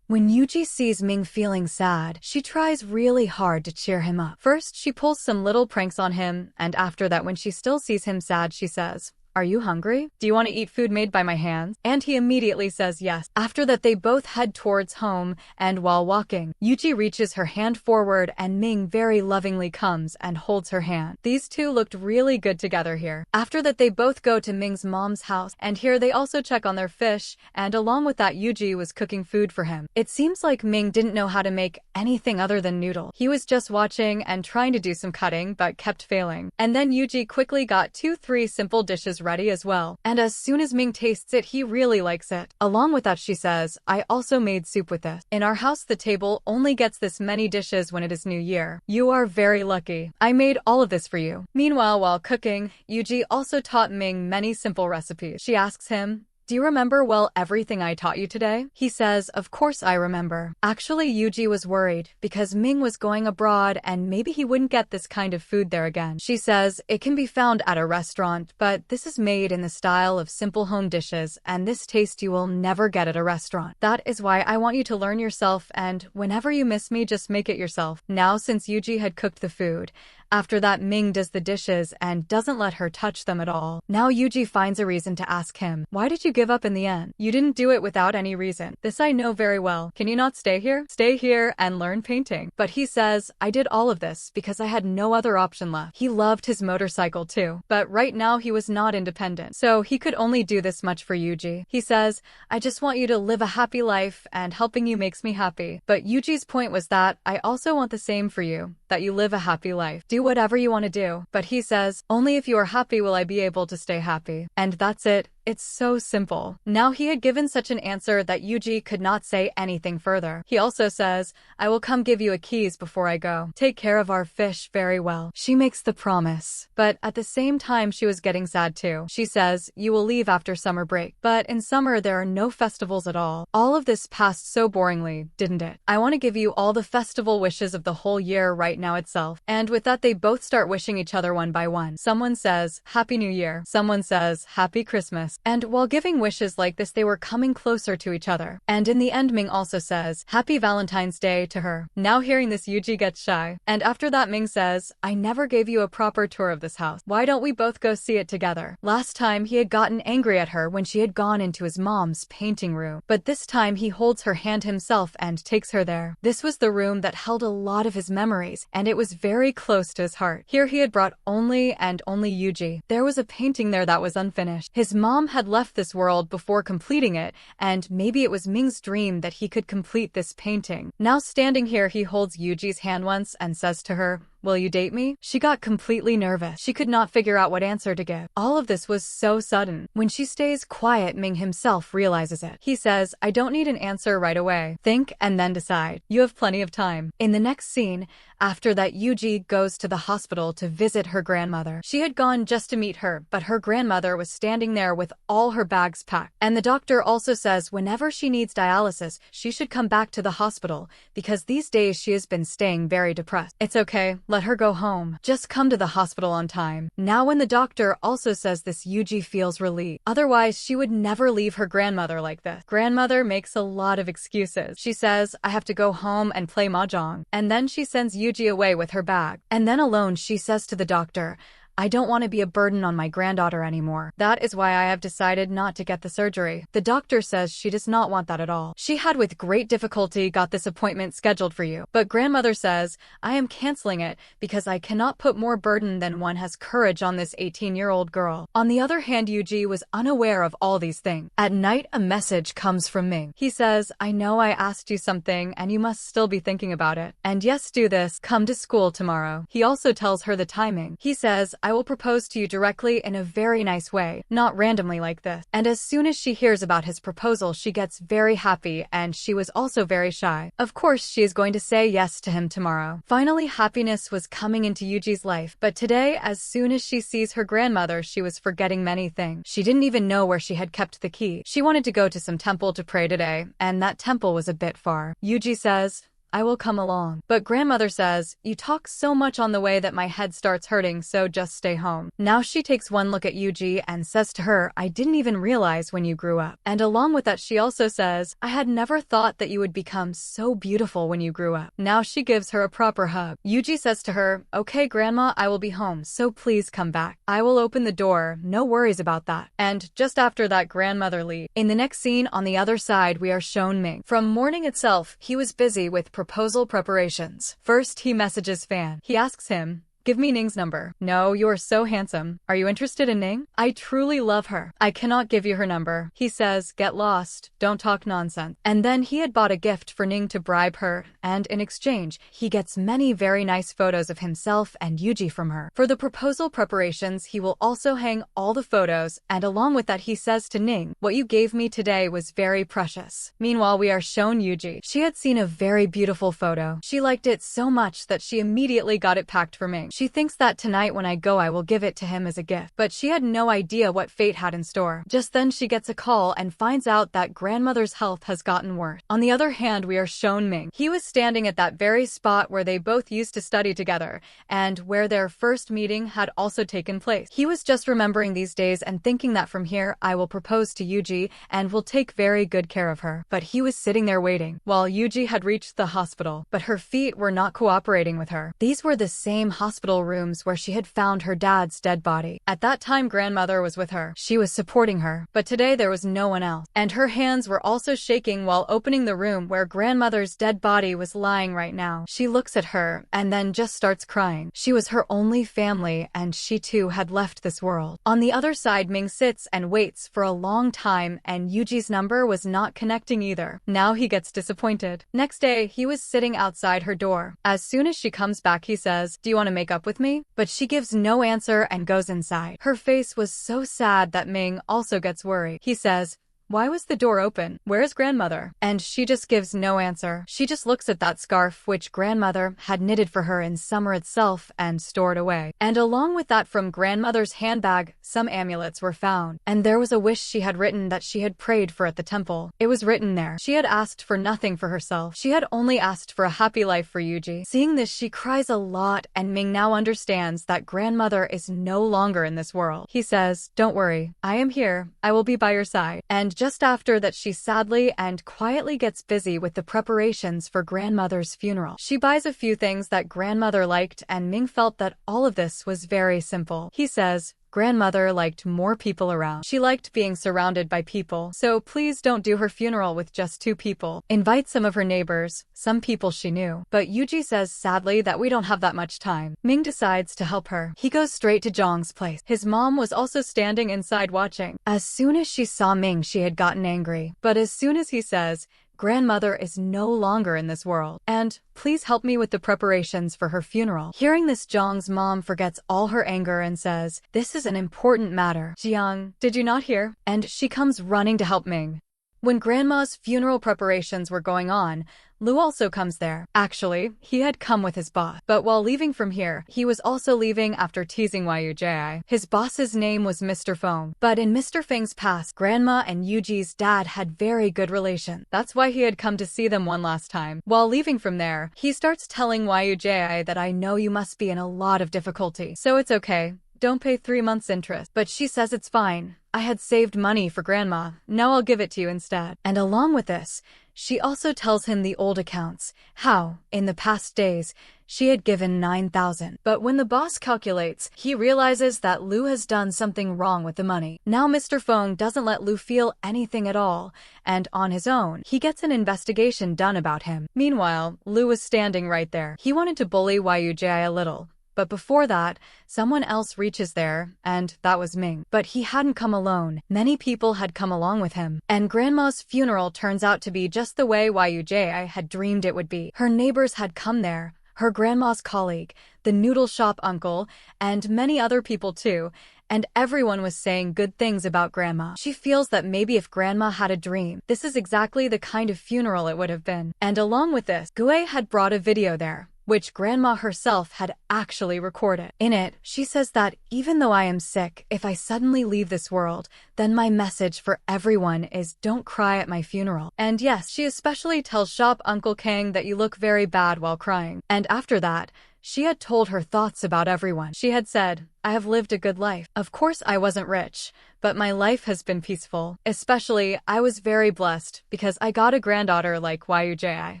When Yuji sees Ming feeling sad, she tries really hard to cheer him up. First, she pulls some little pranks on him, and after that when she still sees him sad, she says, "Are you hungry? Do you want to eat food made by my hands?" And he immediately says yes. After that they both head towards home, and while walking, Yuji reaches her hand forward and Ming very lovingly comes and holds her hand. These two looked really good together here. After that they both go to Ming's mom's house, and here they also check on their fish, and along with that Yuji was cooking food for him. It seems like Ming didn't know how to make anything other than noodle. He was just watching and trying to do some cutting but kept failing. And then Yuji quickly got 2-3 simple dishes ready as well. And as soon as Ming tastes it, he really likes it. Along with that, she says, "I also made soup with this. In our house, the table only gets this many dishes when it is New Year. You are very lucky. I made all of this for you." Meanwhile, while cooking, Yuji also taught Ming many simple recipes. She asks him, "Do you remember well everything I taught you today?" He says, "Of course I remember." Actually, Yuji was worried because Ming was going abroad and maybe he wouldn't get this kind of food there again. She says, "It can be found at a restaurant, but this is made in the style of simple home dishes, and this taste you will never get at a restaurant. That is why I want you to learn yourself, and whenever you miss me, just make it yourself." Now, since Yuji had cooked the food, after that Ming does the dishes and doesn't let her touch them at all. Now Yuji finds a reason to ask him, "Why did you give up in the end? You didn't do it without any reason. This I know very well. Can you not stay here? Stay here and learn painting." But he says, "I did all of this because I had no other option left." He loved his motorcycle too, but right now he was not independent, so he could only do this much for Yuji. He says, "I just want you to live a happy life, and helping you makes me happy." But Yuji's point was that, "I also want the same for you, that you live a happy life. Do whatever you want to do." But he says, "Only if you are happy will I be able to stay happy." And that's it. It's so simple. Now he had given such an answer that Yuji could not say anything further. He also says, I will come give you a keys before I go. Take care of our fish very well. She makes the promise. But at the same time she was getting sad too. She says, you will leave after summer break. But in summer there are no festivals at all. All of this passed so boringly, didn't it? I want to give you all the festival wishes of the whole year right now itself. And with that they both start wishing each other one by one. Someone says, Happy New Year. Someone says, Happy Christmas. And while giving wishes like this they were coming closer to each other. And in the end Ming also says, Happy Valentine's Day to her. Now hearing this Yuji gets shy. And after that Ming says, I never gave you a proper tour of this house. Why don't we both go see it together? Last time he had gotten angry at her when she had gone into his mom's painting room. But this time he holds her hand himself and takes her there. This was the room that held a lot of his memories, and it was very close to his heart. Here he had brought only Yuji. There was a painting there that was unfinished. His mom had left this world before completing it, and maybe it was Ming's dream that he could complete this painting. Now standing here he holds Yuji's hand once and says to her, Will you date me? She got completely nervous. She could not figure out what answer to give. All of this was so sudden. When she stays quiet, Ming himself realizes it. He says, I don't need an answer right away. Think and then decide. You have plenty of time. In the next scene, after that Yuji goes to the hospital to visit her grandmother. She had gone just to meet her, but her grandmother was standing there with all her bags packed. And the doctor also says whenever she needs dialysis, she should come back to the hospital because these days she has been staying very depressed. It's okay. Let her go home. Just come to the hospital on time. Now when the doctor also says this, Yuji feels relieved. Otherwise, she would never leave her grandmother like this. Grandmother makes a lot of excuses. She says, I have to go home and play mahjong. And then she sends Yuji away with her bag. And then alone, she says to the doctor, I don't want to be a burden on my granddaughter anymore. That is why I have decided not to get the surgery. The doctor says she does not want that at all. She had with great difficulty got this appointment scheduled for you. But grandmother says, I am canceling it because I cannot put more burden than one has courage on this 18-year-old girl. On the other hand, Yuji was unaware of all these things. At night, a message comes from Ming. He says, I know I asked you something and you must still be thinking about it. And yes, do this. Come to school tomorrow. He also tells her the timing. He says, I will propose to you directly in a very nice way, not randomly like this. And as soon as she hears about his proposal, she gets very happy and she was also very shy. Of course, she is going to say yes to him tomorrow. Finally, happiness was coming into Yuji's life, but today, as soon as she sees her grandmother, she was forgetting many things. She didn't even know where she had kept the key. She wanted to go to some temple to pray today, and that temple was a bit far. Yuji says, I will come along. But grandmother says, you talk so much on the way that my head starts hurting, so just stay home. Now she takes one look at Yuji and says to her, I didn't even realize when you grew up. And along with that she also says, I had never thought that you would become so beautiful when you grew up. Now she gives her a proper hug. Yuji says to her, okay grandma, I will be home, so please come back. I will open the door, no worries about that. And just after that grandmother leaves. In the next scene on the other side we are shown Ming. From morning itself, he was busy with proposal preparations. First, he messages Fan. He asks him, give me Ning's number. No, you are so handsome. Are you interested in Ning? I truly love her. I cannot give you her number. He says, get lost. Don't talk nonsense. And then he had bought a gift for Ning to bribe her, and in exchange, he gets many very nice photos of himself and Yuji from her. For the proposal preparations, he will also hang all the photos, and along with that he says to Ning, what you gave me today was very precious. Meanwhile, we are shown Yuji. She had seen a very beautiful photo. She liked it so much that she immediately got it packed for Ming. She thinks that tonight when I go I will give it to him as a gift, but she had no idea what fate had in store. Just then she gets a call and finds out that grandmother's health has gotten worse. On the other hand, we are shown Ming. He was standing at that very spot where they both used to study together, and where their first meeting had also taken place. He was just remembering these days and thinking that from here I will propose to Yuji and will take very good care of her. But he was sitting there waiting, while Yuji had reached the hospital, but her feet were not cooperating with her. These were the same hospital rooms where she had found her dad's dead body. At that time, grandmother was with her. She was supporting her, but today there was no one else. And her hands were also shaking while opening the room where grandmother's dead body was lying right now. She looks at her and then just starts crying. She was her only family and she too had left this world. On the other side, Ming sits and waits for a long time and Yuji's number was not connecting either. Now he gets disappointed. Next day, he was sitting outside her door. As soon as she comes back, he says, do you want to make up with me? But she gives no answer and goes inside. Her face was so sad that Ming also gets worried. He says, "Why was the door open? Where's grandmother?" And she just gives no answer. She just looks at that scarf which grandmother had knitted for her in summer itself and stored away. And along with that, from grandmother's handbag, some amulets were found. And there was a wish she had written that she had prayed for at the temple. It was written there. She had asked for nothing for herself. She had only asked for a happy life for Yuji. Seeing this, she cries a lot, and Ming now understands that grandmother is no longer in this world. He says, "Don't worry, I am here. I will be by your side." And just after that, she sadly and quietly gets busy with the preparations for grandmother's funeral. She buys a few things that grandmother liked, and Ming felt that all of this was very simple. He says, "Grandmother liked more people around. She liked being surrounded by people. So please don't do her funeral with just 2 people. Invite some of her neighbors, some people she knew." But Yuji says sadly that we don't have that much time. Ming decides to help her. He goes straight to Zhang's place. His mom was also standing inside watching. As soon as she saw Ming, she had gotten angry. But as soon as he says, "Grandmother is no longer in this world, and please help me with the preparations for her funeral." Hearing this, Zhang's mom forgets all her anger and says, "This is an important matter. Jiang, did you not hear?" And she comes running to help Ming. When grandma's funeral preparations were going on, Lu also comes there. Actually, he had come with his boss. But while leaving from here, he was also leaving after teasing Yuji. His boss's name was Mr. Feng. But in Mr. Feng's past, grandma and Yuji's dad had very good relations. That's why he had come to see them one last time. While leaving from there, he starts telling Yuji that, "I know you must be in a lot of difficulty, so it's okay. Don't pay 3 months interest." But she says it's fine. "I had saved money for grandma. Now I'll give it to you instead." And along with this, she also tells him the old accounts, how, in the past days, she had given 9,000. But when the boss calculates, he realizes that Lu has done something wrong with the money. Now Mr. Feng doesn't let Lu feel anything at all, and on his own, he gets an investigation done about him. Meanwhile, Lu was standing right there. He wanted to bully Yuji a little. But before that, someone else reaches there, and that was Ming. But he hadn't come alone. Many people had come along with him. And grandma's funeral turns out to be just the way Yuji had dreamed it would be. Her neighbors had come there, her grandma's colleague, the noodle shop uncle, and many other people too, and everyone was saying good things about grandma. She feels that maybe if grandma had a dream, this is exactly the kind of funeral it would have been. And along with this, Gue had brought a video there, which grandma herself had actually recorded. In it, she says that even though I am sick, if I suddenly leave this world, then my message for everyone is don't cry at my funeral. And yes, she especially tells Shop Uncle Kang that you look very bad while crying. And after that, she had told her thoughts about everyone. She had said, "I have lived a good life. Of course I wasn't rich, but my life has been peaceful. Especially, I was very blessed because I got a granddaughter like Yuji."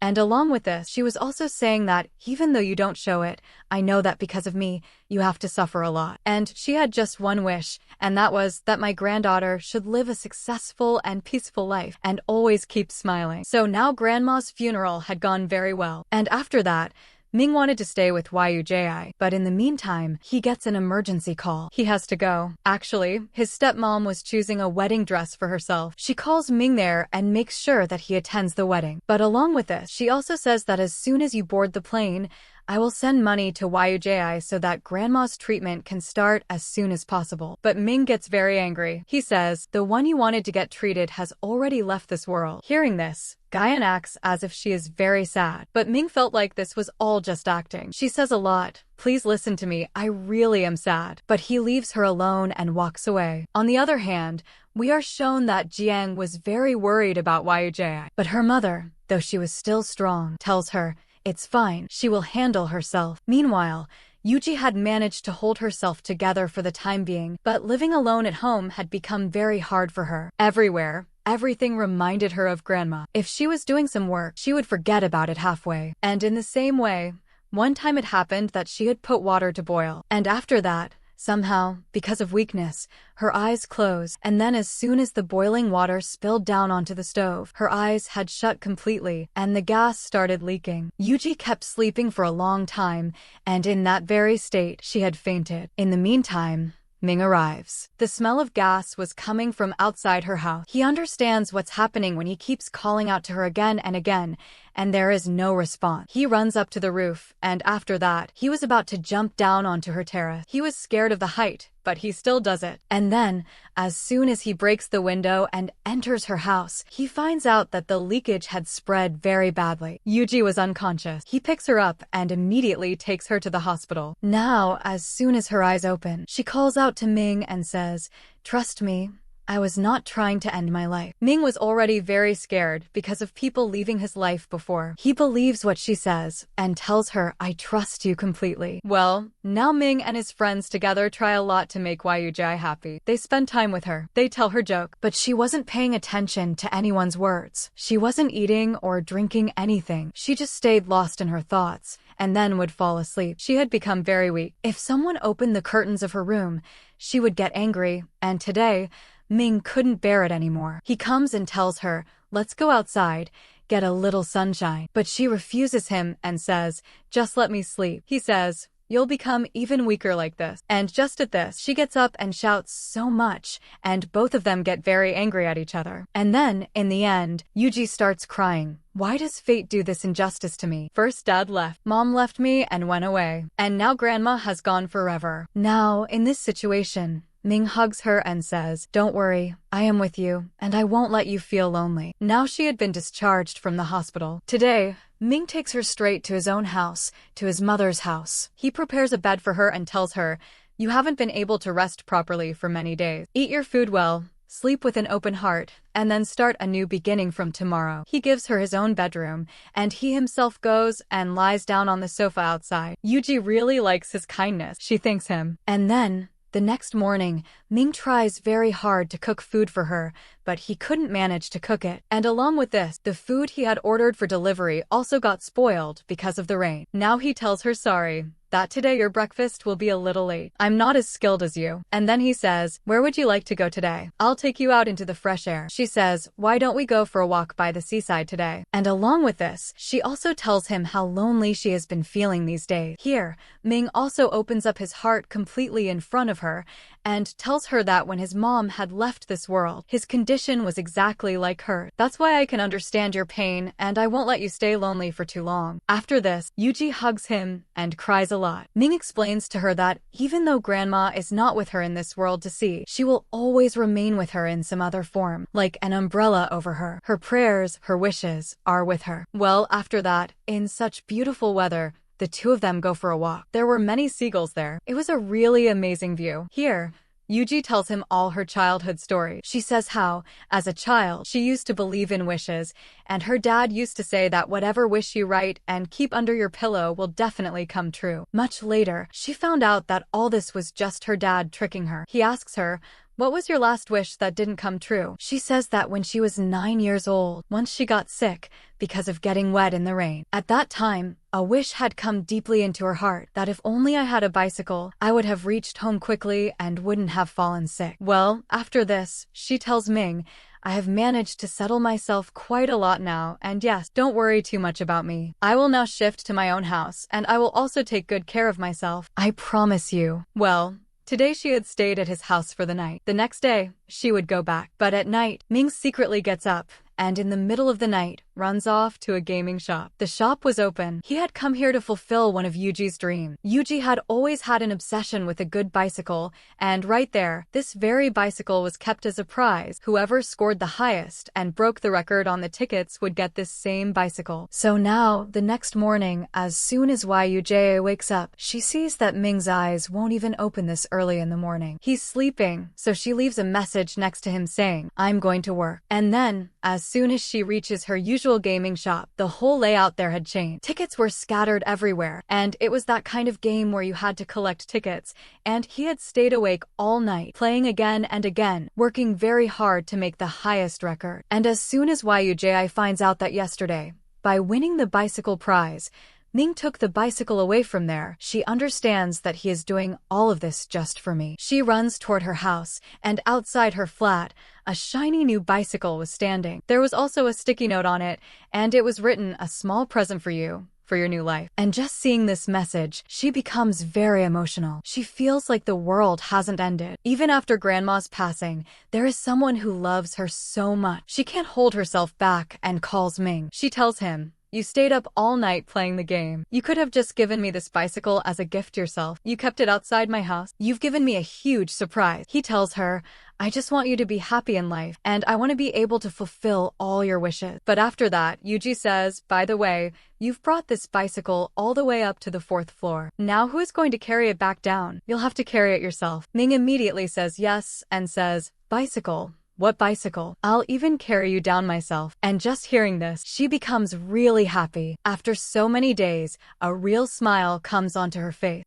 And along with this, she was also saying that even though you don't show it, I know that because of me, you have to suffer a lot. And she had just one wish, and that was that my granddaughter should live a successful and peaceful life and always keep smiling. So now grandma's funeral had gone very well. And after that, Ming wanted to stay with Yuji, but in the meantime, he gets an emergency call. He has to go. Actually, his stepmom was choosing a wedding dress for herself. She calls Ming there and makes sure that he attends the wedding. But along with this, she also says that as soon as you board the plane, I will send money to Yuji so that grandma's treatment can start as soon as possible. But Ming gets very angry. He says, "The one you wanted to get treated has already left this world." Hearing this, Guyan acts as if she is very sad. But Ming felt like this was all just acting. She says a lot, "Please listen to me, I really am sad." But he leaves her alone and walks away. On the other hand, we are shown that Jiang was very worried about Yuji. But her mother, though she was still strong, tells her, it's fine, she will handle herself. Meanwhile, Yuji had managed to hold herself together for the time being, but living alone at home had become very hard for her. Everywhere, everything reminded her of grandma. If she was doing some work, she would forget about it halfway. And in the same way, one time it happened that she had put water to boil. And after that, somehow, because of weakness, her eyes closed, and then as soon as the boiling water spilled down onto the stove, her eyes had shut completely, and the gas started leaking. Yuji kept sleeping for a long time, and in that very state, she had fainted. In the meantime, Ming arrives. The smell of gas was coming from outside her house. He understands what's happening when he keeps calling out to her again and again, and there is no response. He runs up to the roof, and after that, he was about to jump down onto her terrace. He was scared of the height, but he still does it. And then, as soon as he breaks the window and enters her house, he finds out that the leakage had spread very badly. Yuji was unconscious. He picks her up and immediately takes her to the hospital. Now, as soon as her eyes open, she calls out to Ming and says, "Trust me, I was not trying to end my life." Ming was already very scared because of people leaving his life before. He believes what she says and tells her, "I trust you completely." Well, now Ming and his friends together try a lot to make Yuji happy. They spend time with her. They tell her joke, but she wasn't paying attention to anyone's words. She wasn't eating or drinking anything. She just stayed lost in her thoughts and then would fall asleep. She had become very weak. If someone opened the curtains of her room, she would get angry, and today, Ming couldn't bear it anymore. He comes and tells her, "Let's go outside, get a little sunshine." But she refuses him and says, "Just let me sleep." He says, "You'll become even weaker like this." And just at this, she gets up and shouts so much, and both of them get very angry at each other. And then, in the end, Yuji starts crying. Why does fate do this injustice to me? First dad left, mom left me and went away, and now grandma has gone forever. Now, in this situation, Ming hugs her and says, "Don't worry, I am with you, and I won't let you feel lonely." Now she had been discharged from the hospital. Today, Ming takes her straight to his own house, to his mother's house. He prepares a bed for her and tells her, "You haven't been able to rest properly for many days. Eat your food well, sleep with an open heart, and then start a new beginning from tomorrow." He gives her his own bedroom, and he himself goes and lies down on the sofa outside. Yuji really likes his kindness. She thanks him. And then, the next morning, Ming tries very hard to cook food for her, but he couldn't manage to cook it. And along with this, the food he had ordered for delivery also got spoiled because of the rain. Now he tells her sorry, that today your breakfast will be a little late. I'm not as skilled as you. And then he says, "Where would you like to go today? I'll take you out into the fresh air." She says, "Why don't we go for a walk by the seaside today?" And along with this, she also tells him how lonely she has been feeling these days. Here, Ming also opens up his heart completely in front of her and tells her that when his mom had left this world, his condition was exactly like her. "That's why I can understand your pain, and I won't let you stay lonely for too long." After this, Yuji hugs him and cries a lot. Ming explains to her that even though grandma is not with her in this world to see, she will always remain with her in some other form, like an umbrella over her. Her prayers, her wishes, are with her. Well, after that, in such beautiful weather, the two of them go for a walk. There were many seagulls there. It was a really amazing view. Here, Yuji tells him all her childhood story. She says how, as a child, she used to believe in wishes, and her dad used to say that whatever wish you write and keep under your pillow will definitely come true. Much later, she found out that all this was just her dad tricking her. He asks her, "What was your last wish that didn't come true?" She says that when she was 9 years old, once she got sick because of getting wet in the rain. At that time, a wish had come deeply into her heart that if only I had a bicycle, I would have reached home quickly and wouldn't have fallen sick. Well, after this, she tells Ming, "I have managed to settle myself quite a lot now, and yes, don't worry too much about me. I will now shift to my own house, and I will also take good care of myself. I promise you." Well, today she had stayed at his house for the night. The next day, she would go back. But at night, Ming secretly gets up and in the middle of the night, runs off to a gaming shop. The shop was open. He had come here to fulfill one of Yuji's dreams. Yuji had always had an obsession with a good bicycle, and right there, this very bicycle was kept as a prize. Whoever scored the highest and broke the record on the tickets would get this same bicycle. So now, the next morning, as soon as Yuji wakes up, she sees that Ming's eyes won't even open this early in the morning. He's sleeping, so she leaves a message next to him saying, "I'm going to work." And then, as soon as she reaches her usual gaming shop, the whole layout there had changed. Tickets were scattered everywhere, and it was that kind of game where you had to collect tickets, and he had stayed awake all night, playing again and again, working very hard to make the highest record. And as soon as Yuji finds out that yesterday, by winning the bicycle prize, Ming took the bicycle away from there, she understands that he is doing all of this just for me. She runs toward her house, and outside her flat, a shiny new bicycle was standing. There was also a sticky note on it, and it was written, "A small present for you, for your new life." And just seeing this message, she becomes very emotional. She feels like the world hasn't ended. Even after grandma's passing, there is someone who loves her so much. She can't hold herself back and calls Ming. She tells him, You stayed up all night playing the game. You could have just given me this bicycle as a gift yourself. You kept it outside my house. You've given me a huge surprise. He tells her, I just want you to be happy in life, and I want to be able to fulfill all your wishes. But after that, Yuji says, by the way, you've brought this bicycle all the way up to the 4th floor. Now who is going to carry it back down? You'll have to carry it yourself. Ming immediately says yes and says, bicycle? What bicycle? I'll even carry you down myself. And just hearing this, she becomes really happy. After so many days, a real smile comes onto her face.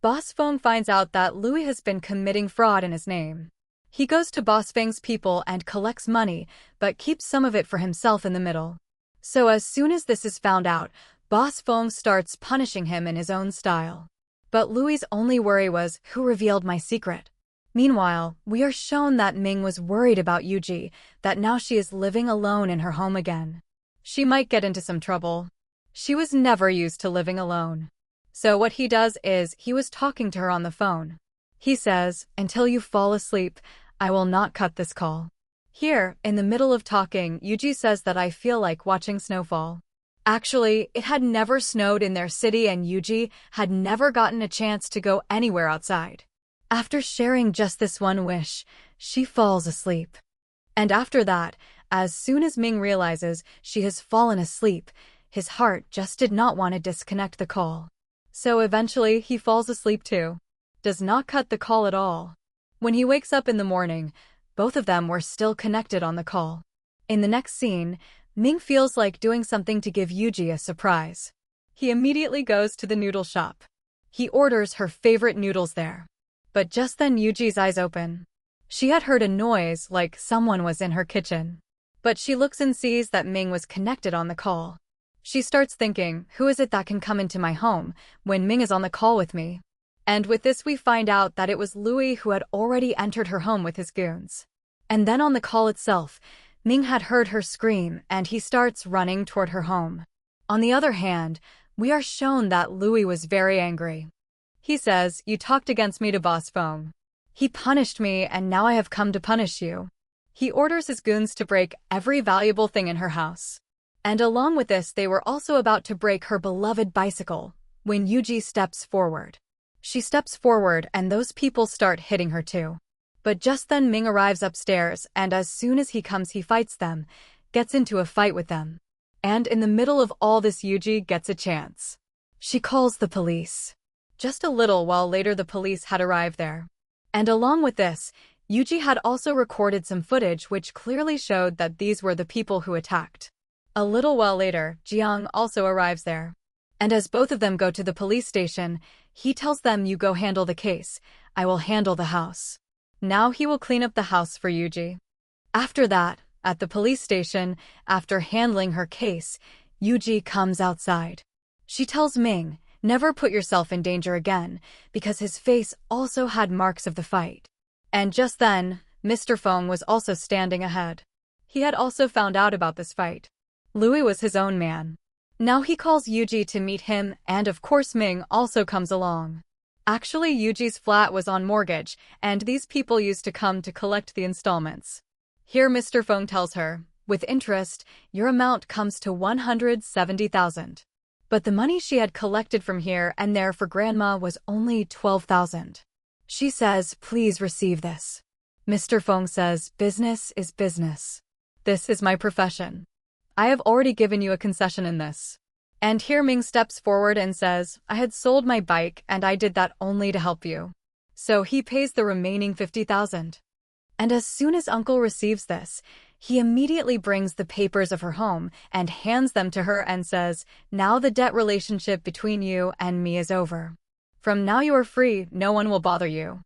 Boss Feng finds out that Louis has been committing fraud in his name. He goes to Boss Feng's people and collects money, but keeps some of it for himself in the middle. So as soon as this is found out, Boss Feng starts punishing him in his own style. But Louis's only worry was, who revealed my secret? Meanwhile, we are shown that Ming was worried about Yuji, that now she is living alone in her home again. She might get into some trouble. She was never used to living alone. So what he does is, he was talking to her on the phone. He says, until you fall asleep, I will not cut this call. Here, in the middle of talking, Yuji says that I feel like watching snowfall. Actually, it had never snowed in their city and Yuji had never gotten a chance to go anywhere outside. After sharing just this one wish, she falls asleep. And after that, as soon as Ming realizes she has fallen asleep, his heart just did not want to disconnect the call. So eventually, he falls asleep too. Does not cut the call at all. When he wakes up in the morning, both of them were still connected on the call. In the next scene, Ming feels like doing something to give Yuji a surprise. He immediately goes to the noodle shop. He orders her favorite noodles there. But just then Yuji's eyes open. She had heard a noise like someone was in her kitchen. But she looks and sees that Ming was connected on the call. She starts thinking, who is it that can come into my home when Ming is on the call with me? And with this we find out that it was Louis who had already entered her home with his goons. And then on the call itself, Ming had heard her scream and he starts running toward her home. On the other hand, we are shown that Louis was very angry. He says, you talked against me to Boss Feng. He punished me and now I have come to punish you. He orders his goons to break every valuable thing in her house. And along with this they were also about to break her beloved bicycle, when Yuji steps forward. She steps forward and those people start hitting her too. But just then Ming arrives upstairs and as soon as he comes he fights them, gets into a fight with them. And in the middle of all this Yuji gets a chance. She calls the police. Just a little while later the police had arrived there. And along with this, Yuji had also recorded some footage which clearly showed that these were the people who attacked. A little while later, Jiang also arrives there. And as both of them go to the police station, he tells them you go handle the case, I will handle the house. Now he will clean up the house for Yuji. After that, at the police station, after handling her case, Yuji comes outside. She tells Ming, never put yourself in danger again, because his face also had marks of the fight. And just then, Mr. Feng was also standing ahead. He had also found out about this fight. Louis was his own man. Now he calls Yuji to meet him, and of course Ming also comes along. Actually, Yuji's flat was on mortgage, and these people used to come to collect the installments. Here Mr. Feng tells her, with interest, your amount comes to 170,000. But the money she had collected from here and there for grandma was only 12,000. She says, please receive this. Mr. Feng says, business is business. This is my profession. I have already given you a concession in this. And here Ming steps forward and says, I had sold my bike and I did that only to help you. So he pays the remaining 50,000. And as soon as Uncle receives this, he immediately brings the papers of her home and hands them to her and says, now the debt relationship between you and me is over. From now you are free, no one will bother you.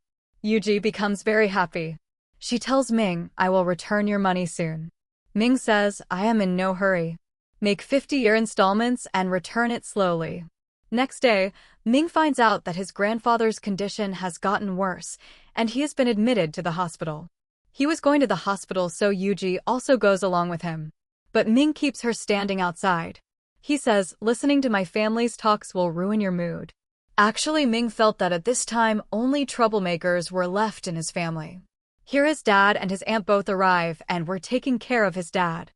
Yuji becomes very happy. She tells Ming, I will return your money soon. Ming says, I am in no hurry. Make 50-year installments and return it slowly. Next day, Ming finds out that his grandfather's condition has gotten worse, and he has been admitted to the hospital. He was going to the hospital, so Yuji also goes along with him. But Ming keeps her standing outside. He says, listening to my family's talks will ruin your mood. Actually, Ming felt that at this time only troublemakers were left in his family. Here his dad and his aunt both arrive and were taking care of his dad.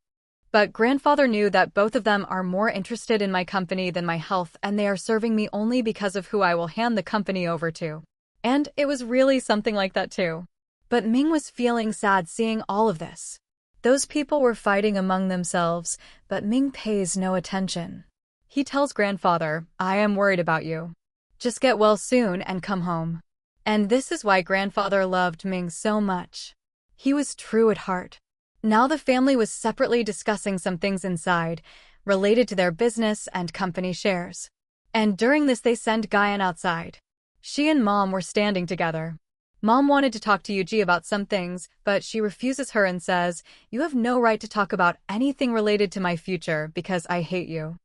But grandfather knew that both of them are more interested in my company than my health, and they are serving me only because of who I will hand the company over to. And it was really something like that too. But Ming was feeling sad seeing all of this. Those people were fighting among themselves, but Ming pays no attention. He tells grandfather, I am worried about you. Just get well soon and come home. And this is why grandfather loved Ming so much. He was true at heart. Now the family was separately discussing some things inside, related to their business and company shares. And during this they sent Guyan outside. She and Mom were standing together. Mom wanted to talk to Yuji about some things, but she refuses her and says, you have no right to talk about anything related to my future because I hate you.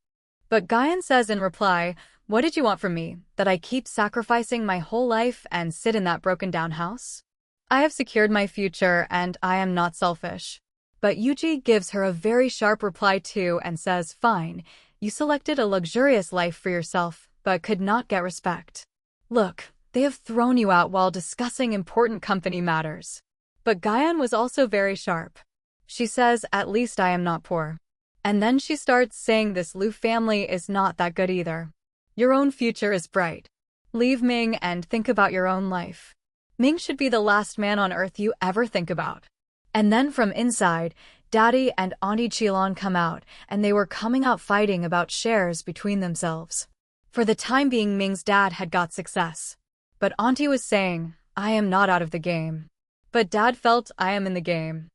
But Guyan says in reply, what did you want from me, that I keep sacrificing my whole life and sit in that broken down house? I have secured my future and I am not selfish. But Yuji gives her a very sharp reply too and says, fine, you selected a luxurious life for yourself, but could not get respect. Look, they have thrown you out while discussing important company matters. But Guyan was also very sharp. She says, at least I am not poor. And then she starts saying this Liu family is not that good either. Your own future is bright. Leave Ming and think about your own life. Ming should be the last man on earth you ever think about. And then from inside, Daddy and Auntie Qilon come out, and they were coming out fighting about shares between themselves. For the time being, Ming's dad had got success. But Auntie was saying, I am not out of the game. But Dad felt, I am in the game.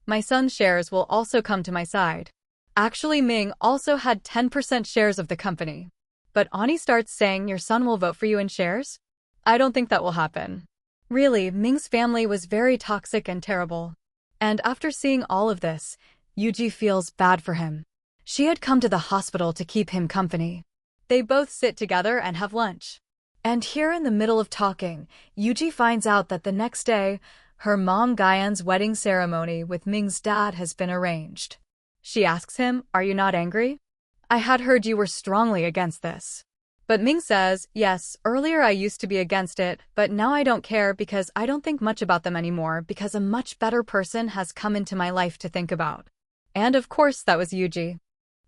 My son's shares will also come to my side. Actually, Ming also had 10% shares of the company. But Auntie starts saying your son will vote for you in shares? I don't think that will happen. Really, Ming's family was very toxic and terrible. And after seeing all of this, Yuji feels bad for him. She had come to the hospital to keep him company. They both sit together and have lunch. And here in the middle of talking, Yuji finds out that the next day, her mom Guyan's wedding ceremony with Ming's dad has been arranged. She asks him, are you not angry? I had heard you were strongly against this. But Ming says, yes, earlier I used to be against it, but now I don't care because I don't think much about them anymore because a much better person has come into my life to think about. And of course that was Yuji.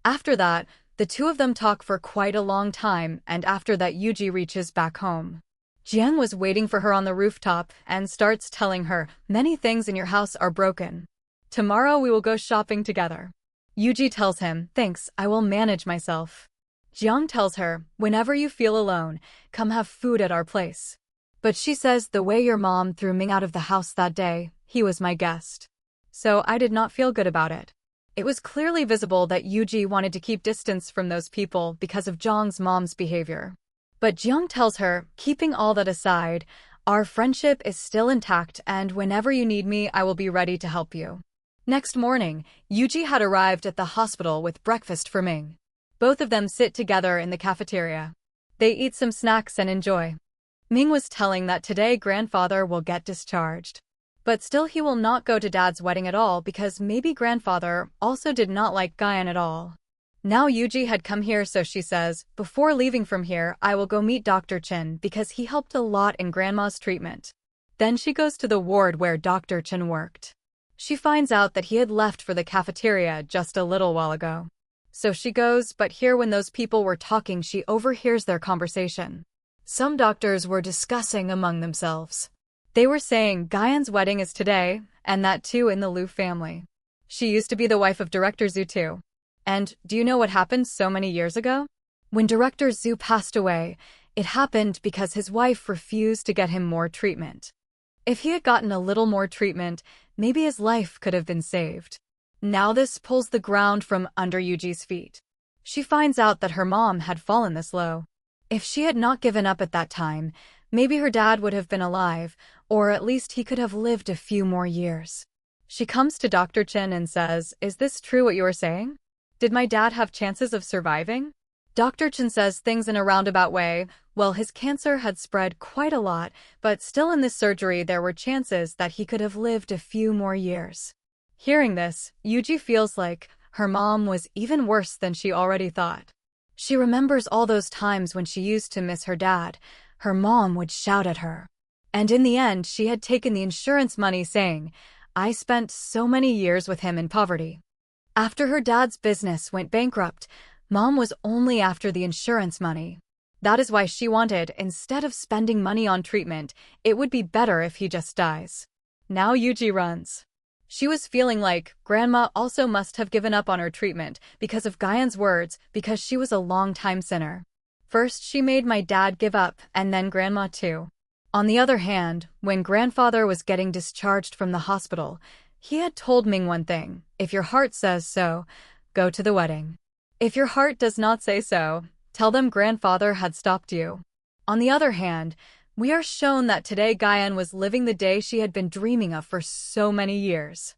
After that, the two of them talk for quite a long time, and after that Yuji reaches back home. Jiang was waiting for her on the rooftop and starts telling her, many things in your house are broken. Tomorrow we will go shopping together. Yuji tells him, thanks, I will manage myself. Jiang tells her, whenever you feel alone, come have food at our place. But she says, the way your mom threw Ming out of the house that day, he was my guest. So I did not feel good about it. It was clearly visible that Yuji wanted to keep distance from those people because of Jiang's mom's behavior. But Jiang tells her, keeping all that aside, our friendship is still intact and whenever you need me, I will be ready to help you. Next morning, Yuji had arrived at the hospital with breakfast for Ming. Both of them sit together in the cafeteria. They eat some snacks and enjoy. Ming was telling that today grandfather will get discharged. But still he will not go to Dad's wedding at all because maybe grandfather also did not like Guyan at all. Now Yuji had come here, so she says, before leaving from here, I will go meet Dr. Chen because he helped a lot in grandma's treatment. Then she goes to the ward where Dr. Chen worked. She finds out that he had left for the cafeteria just a little while ago. So she goes, but here when those people were talking, she overhears their conversation. Some doctors were discussing among themselves. They were saying Guyan's wedding is today, and that too in the Liu family. She used to be the wife of Director Zhu too. And do you know what happened so many years ago? When Director Zhu passed away, it happened because his wife refused to get him more treatment. If he had gotten a little more treatment, maybe his life could have been saved. Now this pulls the ground from under Yuji's feet. She finds out that her mom had fallen this low. If she had not given up at that time, maybe her dad would have been alive, or at least he could have lived a few more years. She comes to Dr. Chen and says, is this true what you are saying? Did my dad have chances of surviving? Dr. Chen says things in a roundabout way. Well, his cancer had spread quite a lot, but still in this surgery there were chances that he could have lived a few more years. Hearing this, Yuji feels like her mom was even worse than she already thought. She remembers all those times when she used to miss her dad. Her mom would shout at her. And in the end, she had taken the insurance money saying, I spent so many years with him in poverty. After her dad's business went bankrupt, Mom was only after the insurance money. That is why she wanted, instead of spending money on treatment, it would be better if he just dies. Now Yuji runs. She was feeling like Grandma also must have given up on her treatment because of Guyan's words, because she was a long-time sinner. First she made my dad give up, and then Grandma too. On the other hand, when grandfather was getting discharged from the hospital, he had told Ming one thing: if your heart says so, go to the wedding. If your heart does not say so, tell them grandfather had stopped you. On the other hand, we are shown that today Guyan was living the day she had been dreaming of for so many years.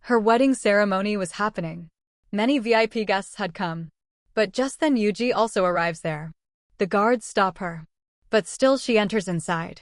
Her wedding ceremony was happening. Many VIP guests had come. But just then Yuji also arrives there. The guards stop her. But still she enters inside.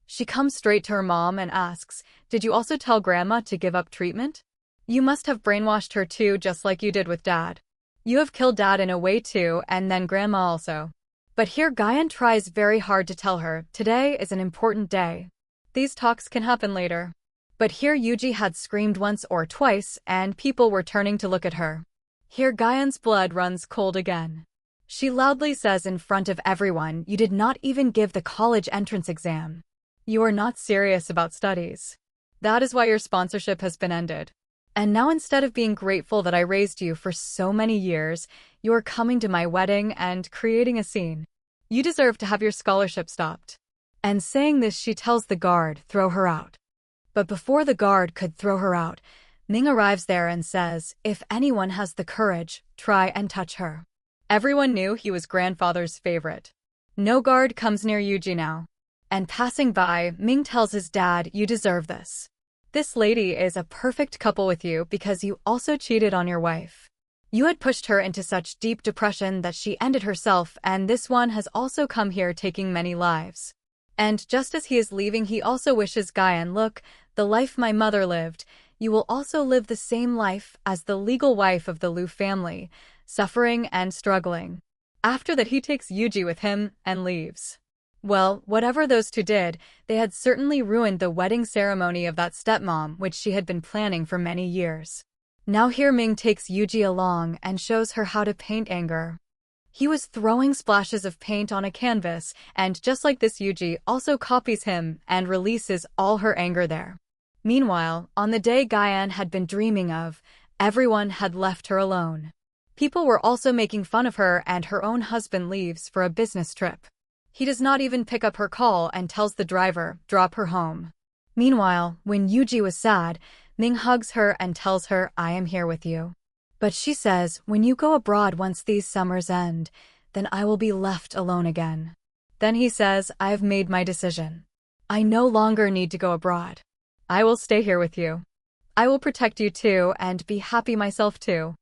She comes straight to her mom and asks, "Did you also tell Grandma to give up treatment? You must have brainwashed her too, just like you did with Dad. You have killed Dad in a way too, and then Grandma also." But here Guyan tries very hard to tell her, today is an important day. These talks can happen later. But here Yuji had screamed once or twice, and people were turning to look at her. Here Guyan's blood runs cold again. She loudly says in front of everyone, "You did not even give the college entrance exam. You are not serious about studies. That is why your sponsorship has been ended. And now instead of being grateful that I raised you for so many years, you are coming to my wedding and creating a scene. You deserve to have your scholarship stopped." And saying this she tells the guard, "Throw her out." But before the guard could throw her out, Ming arrives there and says, "If anyone has the courage, try and touch her." Everyone knew he was grandfather's favorite. No guard comes near Yuji now. And passing by, Ming tells his dad, "You deserve this. This lady is a perfect couple with you because you also cheated on your wife. You had pushed her into such deep depression that she ended herself, and this one has also come here taking many lives." And just as he is leaving, he also wishes Guyan, "Look, the life my mother lived, you will also live the same life as the legal wife of the Liu family, suffering and struggling." After that he takes Yuji with him and leaves. Well, whatever those two did, they had certainly ruined the wedding ceremony of that stepmom, which she had been planning for many years. Now here Ming takes Yuji along and shows her how to paint anger. He was throwing splashes of paint on a canvas, and just like this Yuji also copies him and releases all her anger there. Meanwhile, on the day Guyan had been dreaming of, everyone had left her alone. People were also making fun of her, and her own husband leaves for a business trip. He does not even pick up her call and tells the driver, "Drop her home." Meanwhile, when Yuji was sad, Ming hugs her and tells her, "I am here with you." But she says, "When you go abroad once these summers end, then I will be left alone again." Then he says, "I have made my decision. I no longer need to go abroad. I will stay here with you. I will protect you too and be happy myself too."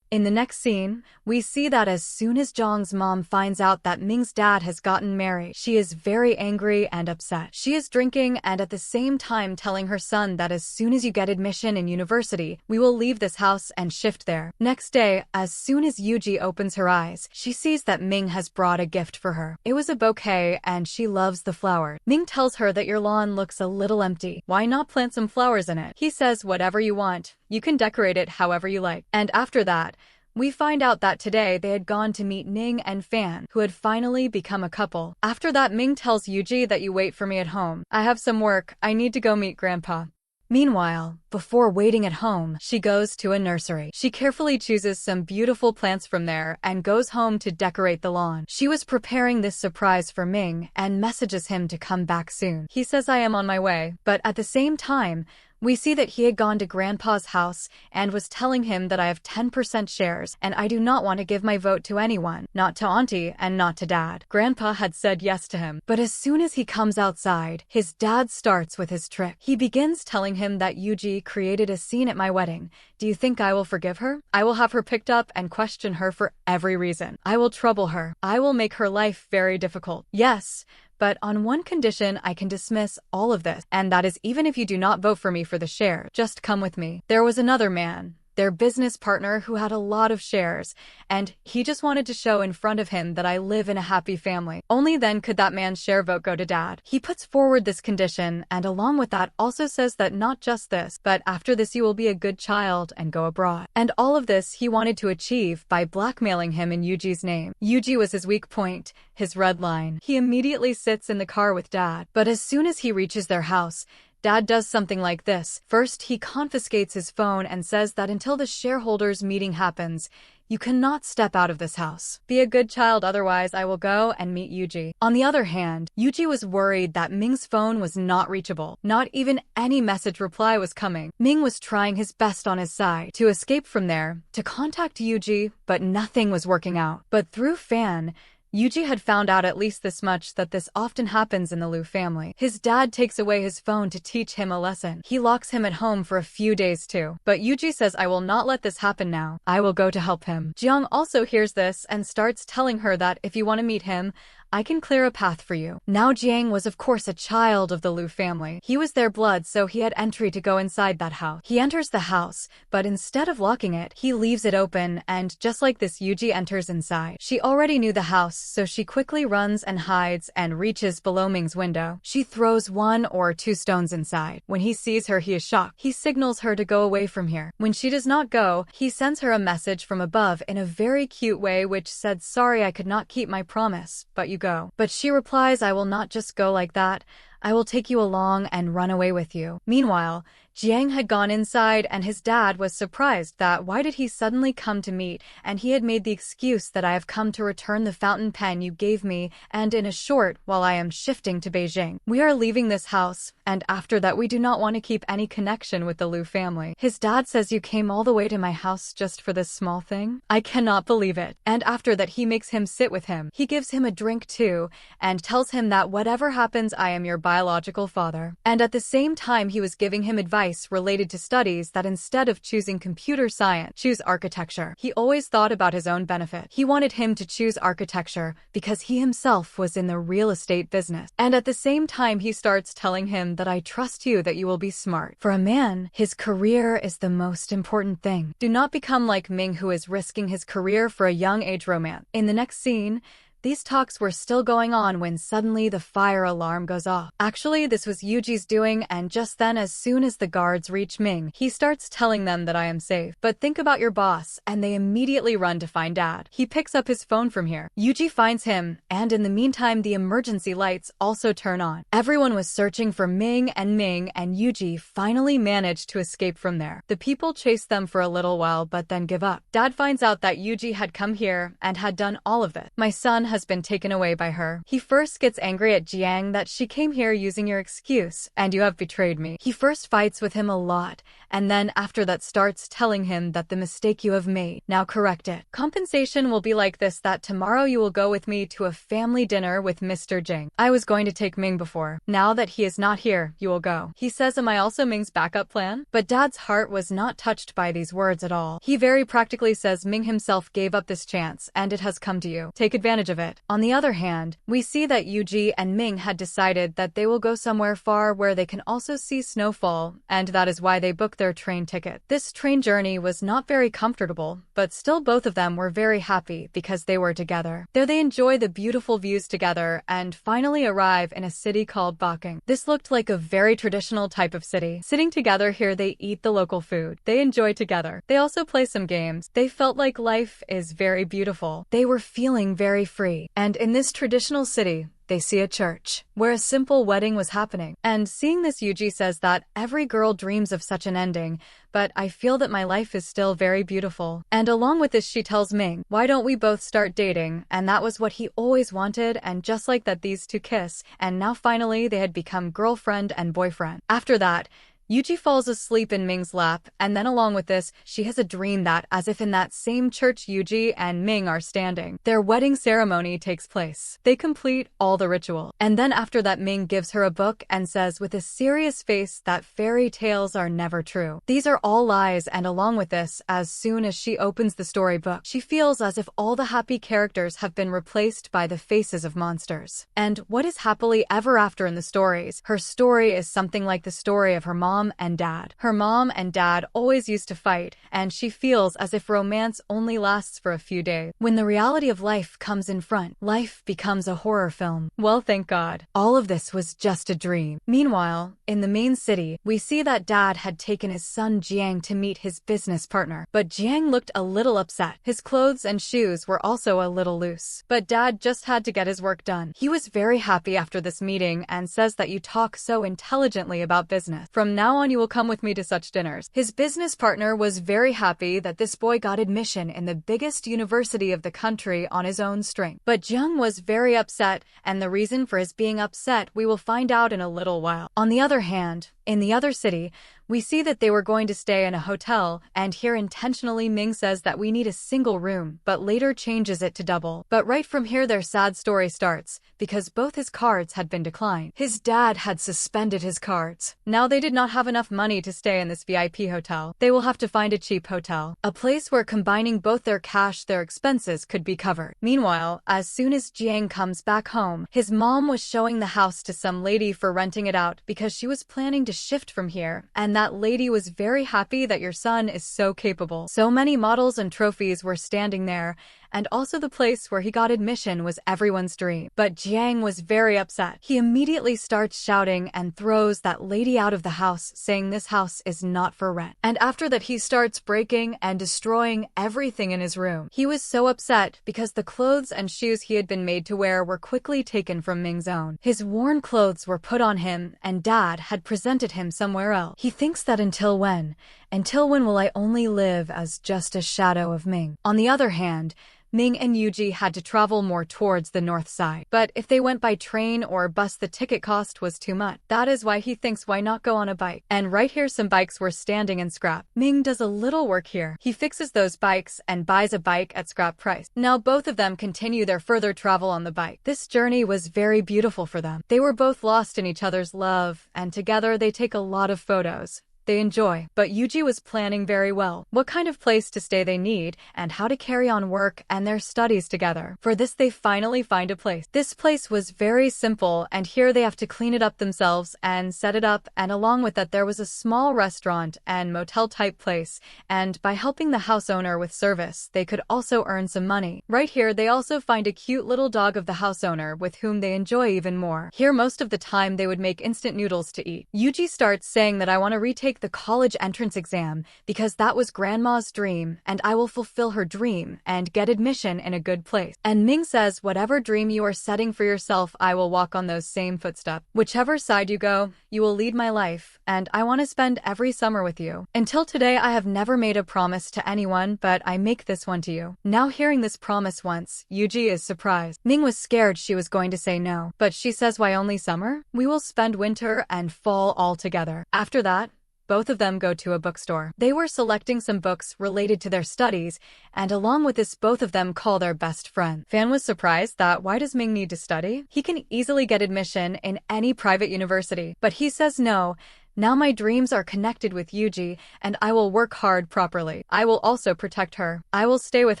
In the next scene, we see that as soon as Zhang's mom finds out that Ming's dad has gotten married, she is very angry and upset. She is drinking and at the same time telling her son that as soon as you get admission in university, we will leave this house and shift there. Next day, as soon as Yuji opens her eyes, she sees that Ming has brought a gift for her. It was a bouquet and she loves the flower. Ming tells her that your lawn looks a little empty. Why not plant some flowers in it? He says, "Whatever you want. You can decorate it however you like." And after that, we find out that today they had gone to meet Ning and Fan, who had finally become a couple. After that, Ming tells Yuji that you wait for me at home. I have some work. I need to go meet Grandpa. Meanwhile, before waiting at home, she goes to a nursery. She carefully chooses some beautiful plants from there and goes home to decorate the lawn. She was preparing this surprise for Ming and messages him to come back soon. He says, "I am on my way." But at the same time, we see that he had gone to Grandpa's house and was telling him that I have 10% shares and I do not want to give my vote to anyone, not to Auntie and not to Dad. Grandpa had said yes to him. But as soon as he comes outside, his dad starts with his trick. He begins telling him that Yuji created a scene at my wedding. Do you think I will forgive her? I will have her picked up and question her for every reason. I will trouble her. I will make her life very difficult. Yes, but on one condition I can dismiss all of this, and that is even if you do not vote for me for the share, just come with me. There was another man, their business partner who had a lot of shares, and he just wanted to show in front of him that I live in a happy family. Only then could that man's share vote go to Dad. He puts forward this condition, and along with that also says that not just this, but after this you will be a good child and go abroad. And all of this he wanted to achieve by blackmailing him in Yuji's name. Yuji was his weak point, his red line. He immediately sits in the car with Dad, but as soon as he reaches their house, Dad does something like this. First, he confiscates his phone and says that until the shareholders' meeting happens, you cannot step out of this house. Be a good child, otherwise I will go and meet Yuji. On the other hand, Yuji was worried that Ming's phone was not reachable. Not even any message reply was coming. Ming was trying his best on his side to escape from there, to contact Yuji, but nothing was working out. But through Fan, Yuji had found out at least this much, that this often happens in the Liu family. His dad takes away his phone to teach him a lesson. He locks him at home for a few days too. But Yuji says, I will not let this happen now. I will go to help him. Jiang also hears this and starts telling her that if you want to meet him, I can clear a path for you. Now Jiang was of course a child of the Liu family. He was their blood, so he had entry to go inside that house. He enters the house, but instead of locking it, he leaves it open, and just like this Yuji enters inside. She already knew the house, so she quickly runs and hides and reaches below Ming's window. She throws 1 or 2 stones inside. When he sees her, he is shocked. He signals her to go away from here. When she does not go, he sends her a message from above in a very cute way which said, sorry I could not keep my promise, but you go. But she replies, I will not just go like that. I will take you along and run away with you. Meanwhile, Jiang had gone inside and his dad was surprised that why did he suddenly come to meet, and he had made the excuse that I have come to return the fountain pen you gave me, and in a short while I am shifting to Beijing. We are leaving this house, and after that we do not want to keep any connection with the Liu family. His dad says you came all the way to my house just for this small thing? I cannot believe it. And after that he makes him sit with him. He gives him a drink too, and tells him that whatever happens I am your biological father. And at the same time he was giving him advice related to studies, that instead of choosing computer science, choose architecture. He always thought about his own benefit. He wanted him to choose architecture because he himself was in the real estate business. And at the same time he starts telling him that I trust you, that you will be smart. For a man, his career is the most important thing. Do not become like Ming, who is risking his career for a young age romance. In the next scene, these talks were still going on when suddenly the fire alarm goes off. Actually, this was Yuji's doing, and just then, as soon as the guards reach Ming, he starts telling them that I am safe. But think about your boss, and they immediately run to find Dad. He picks up his phone from here. Yuji finds him, and in the meantime, the emergency lights also turn on. Everyone was searching for Ming, and Yuji finally managed to escape from there. The people chase them for a little while, but then give up. Dad finds out that Yuji had come here and had done all of this. My son has been taken away by her. He first gets angry at Jiang that she came here using your excuse, and you have betrayed me. He first fights with him a lot, and then after that starts telling him that the mistake you have made, now correct it. Compensation will be like this, that tomorrow you will go with me to a family dinner with Mr. Jing. I was going to take Ming before. Now that he is not here, you will go. He says, am I also Ming's backup plan? But Dad's heart was not touched by these words at all. He very practically says Ming himself gave up this chance, and it has come to you. Take advantage of it. On the other hand, we see that Yuji and Ming had decided that they will go somewhere far where they can also see snowfall, and that is why they booked their train ticket. This train journey was not very comfortable, but still both of them were very happy because they were together. There they enjoy the beautiful views together and finally arrive in a city called Baking. This looked like a very traditional type of city. Sitting together here, they eat the local food. They enjoy together. They also play some games. They felt like life is very beautiful. They were feeling very free. And in this traditional city, they see a church where a simple wedding was happening. And seeing this, Yuji says that every girl dreams of such an ending, but I feel that my life is still very beautiful. And along with this, she tells Ming, why don't we both start dating? And that was what he always wanted, and just like that, these two kiss, and now finally they had become girlfriend and boyfriend. After that, Yuji falls asleep in Ming's lap, and then along with this, she has a dream that, as if in that same church Yuji and Ming are standing, their wedding ceremony takes place. They complete all the ritual. And then after that, Ming gives her a book and says with a serious face that fairy tales are never true. These are all lies, and along with this, as soon as she opens the storybook, she feels as if all the happy characters have been replaced by the faces of monsters. And what is happily ever after in the stories? Her story is something like the story of her mom mom and dad. Her mom and dad always used to fight, and she feels as if romance only lasts for a few days. When the reality of life comes in front, life becomes a horror film. Well, thank God. All of this was just a dream. Meanwhile, in the main city, we see that dad had taken his son Jiang to meet his business partner. But Jiang looked a little upset. His clothes and shoes were also a little loose. But dad just had to get his work done. He was very happy after this meeting and says that you talk so intelligently about business. From now on you will come with me to such dinners. His business partner was very happy that this boy got admission in the biggest university of the country on his own strength. But Jiang was very upset, and the reason for his being upset we will find out in a little while. On the other hand, in the other city, we see that they were going to stay in a hotel, and here intentionally Ming says that we need a single room, but later changes it to double. But right from here their sad story starts, because both his cards had been declined. His dad had suspended his cards. Now they did not have enough money to stay in this VIP hotel. They will have to find a cheap hotel, a place where combining both their cash, their expenses could be covered. Meanwhile, as soon as Jiang comes back home, his mom was showing the house to some lady for renting it out because she was planning to shift from here, and that lady was very happy that your son is so capable. So many models and trophies were standing there, and also the place where he got admission was everyone's dream. But Jiang was very upset. He immediately starts shouting and throws that lady out of the house, saying this house is not for rent. And after that he starts breaking and destroying everything in his room. He was so upset because the clothes and shoes he had been made to wear were quickly taken from Ming's own. His worn clothes were put on him, and dad had presented him somewhere else. He thinks that until when will I only live as just a shadow of Ming? On the other hand, Ming and Yuji had to travel more towards the north side. But if they went by train or bus, the ticket cost was too much. That is why he thinks why not go on a bike. And right here some bikes were standing in scrap. Ming does a little work here. He fixes those bikes and buys a bike at scrap price. Now both of them continue their further travel on the bike. This journey was very beautiful for them. They were both lost in each other's love, and together they take a lot of photos. They enjoy. But Yuji was planning very well what kind of place to stay they need and how to carry on work and their studies together. For this they finally find a place. This place was very simple, and here they have to clean it up themselves and set it up, and along with that there was a small restaurant and motel type place, and by helping the house owner with service they could also earn some money. Right here they also find a cute little dog of the house owner with whom they enjoy even more. Here most of the time they would make instant noodles to eat. Yuji starts saying that I want to retake the college entrance exam because that was grandma's dream, and I will fulfill her dream and get admission in a good place. And Ming says whatever dream you are setting for yourself, I will walk on those same footsteps. Whichever side you go, you will lead my life, and I want to spend every summer with you. Until today I have never made a promise to anyone, but I make this one to you. Now hearing this promise once, Yuji is surprised. Ming was scared she was going to say no, but she says why only summer? We will spend winter and fall all together. After that, both of them go to a bookstore. They were selecting some books related to their studies, and along with this both of them call their best friend. Fan was surprised that why does Ming need to study? He can easily get admission in any private university, but he says no. Now my dreams are connected with Yuji, and I will work hard properly. I will also protect her. I will stay with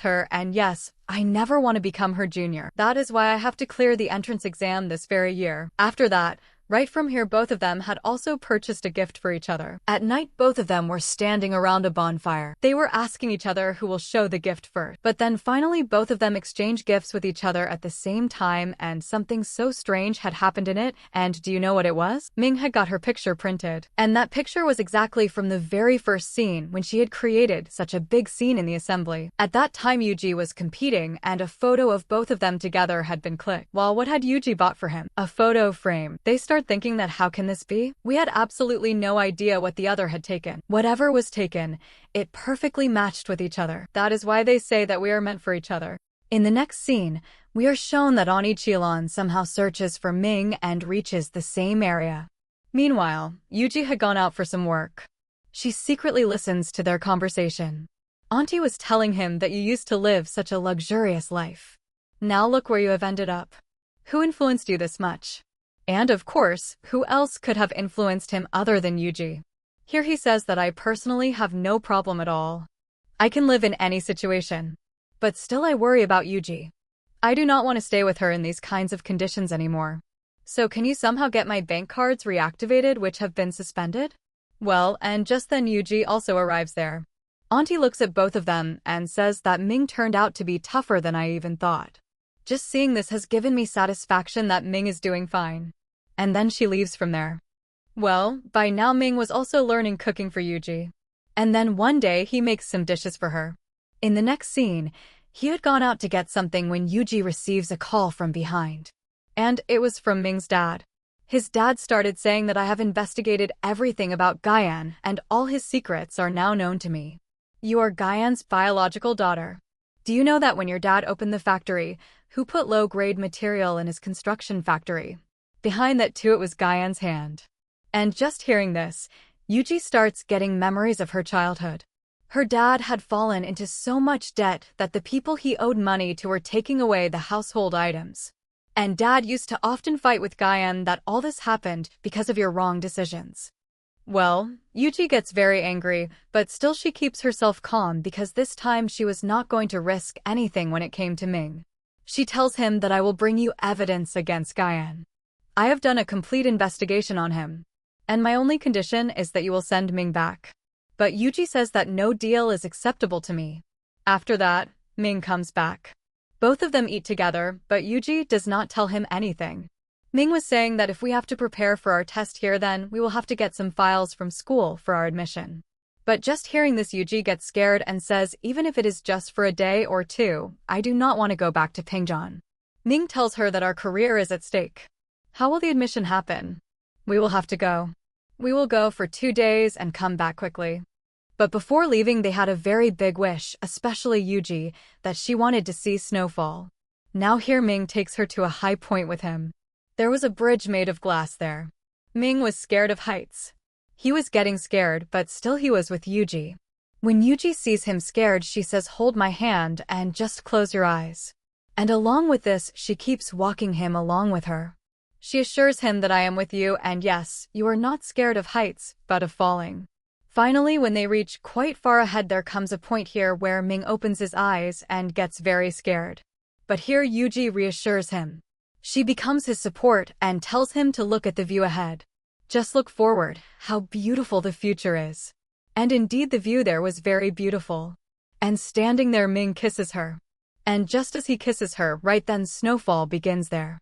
her, and yes, I never want to become her junior. That is why I have to clear the entrance exam this very year. After that, right from here both of them had also purchased a gift for each other. At night both of them were standing around a bonfire. They were asking each other who will show the gift first. But then finally both of them exchanged gifts with each other at the same time, and something so strange had happened in it. And do you know what it was? Ming had got her picture printed. And that picture was exactly from the very first scene when she had created such a big scene in the assembly. At that time Yuji was competing, and a photo of both of them together had been clicked. Well, what had Yuji bought for him? A photo frame. They start thinking that how can this be? We had absolutely no idea what the other had taken. Whatever was taken, it perfectly matched with each other. That is why they say that we are meant for each other. In the next scene, we are shown that Ani Chilon somehow searches for Ming and reaches the same area. Meanwhile, Yuji had gone out for some work. She secretly listens to their conversation. Auntie was telling him that you used to live such a luxurious life. Now look where you have ended up. Who influenced you this much? And of course, who else could have influenced him other than Yuji? Here he says that I personally have no problem at all. I can live in any situation. But still I worry about Yuji. I do not want to stay with her in these kinds of conditions anymore. So can you somehow get my bank cards reactivated which have been suspended? Well, and just then Yuji also arrives there. Auntie looks at both of them and says that Ming turned out to be tougher than I even thought. Just seeing this has given me satisfaction that Ming is doing fine. And then she leaves from there. Well, by now Ming was also learning cooking for Yuji. And then one day he makes some dishes for her. In the next scene, he had gone out to get something when Yuji receives a call from behind. And it was from Ming's dad. His dad started saying that I have investigated everything about Guyan and all his secrets are now known to me. You are Guyan's biological daughter. Do you know that when your dad opened the factory, who put low-grade material in his construction factory? Behind that too it was Guyan's hand. And just hearing this, Yuji starts getting memories of her childhood. Her dad had fallen into so much debt that the people he owed money to were taking away the household items. And dad used to often fight with Guyan that all this happened because of your wrong decisions. Well, Yuji gets very angry, but still she keeps herself calm because this time she was not going to risk anything when it came to Ming. She tells him that I will bring you evidence against Guyan. I have done a complete investigation on him. And my only condition is that you will send Ming back. But Yuji says that no deal is acceptable to me. After that, Ming comes back. Both of them eat together, but Yuji does not tell him anything. Ming was saying that if we have to prepare for our test here, then we will have to get some files from school for our admission. But just hearing this, Yuji gets scared and says even if it is just for a day or two, I do not want to go back to Pingjan. Ming tells her that our career is at stake. How will the admission happen? We will have to go. We will go for 2 days and come back quickly. But before leaving they had a very big wish, especially Yuji, that she wanted to see snowfall. Now here Ming takes her to a high point with him. There was a bridge made of glass there. Ming was scared of heights. He was getting scared, but still he was with Yuji. When Yuji sees him scared, she says, hold my hand and just close your eyes. And along with this, she keeps walking him along with her. She assures him that I am with you and yes, you are not scared of heights, but of falling. Finally, when they reach quite far ahead, there comes a point here where Ming opens his eyes and gets very scared. But here Yuji reassures him. She becomes his support and tells him to look at the view ahead. Just look forward, how beautiful the future is. And indeed the view there was very beautiful. And standing there Ming kisses her. And just as he kisses her, right then snowfall begins there.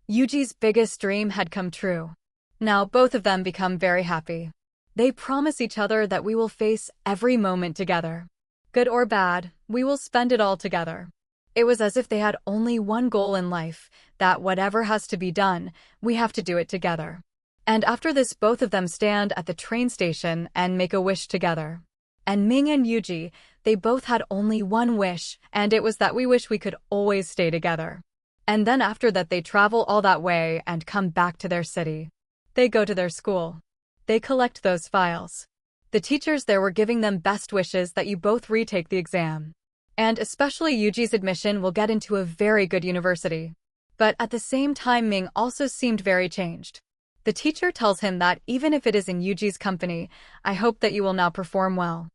Yuji's biggest dream had come true. Now both of them become very happy. They promise each other that we will face every moment together. Good or bad, we will spend it all together. It was as if they had only one goal in life, that whatever has to be done, we have to do it together. And after this both of them stand at the train station and make a wish together. And Ming and Yuji, they both had only one wish, and it was that we wish we could always stay together. And then after that they travel all that way and come back to their city. They go to their school. They collect those files. The teachers there were giving them best wishes that you both retake the exam. And especially Yuji's admission will get into a very good university. But at the same time Ming also seemed very changed. The teacher tells him that even if it is in Yuji's company, I hope that you will now perform well.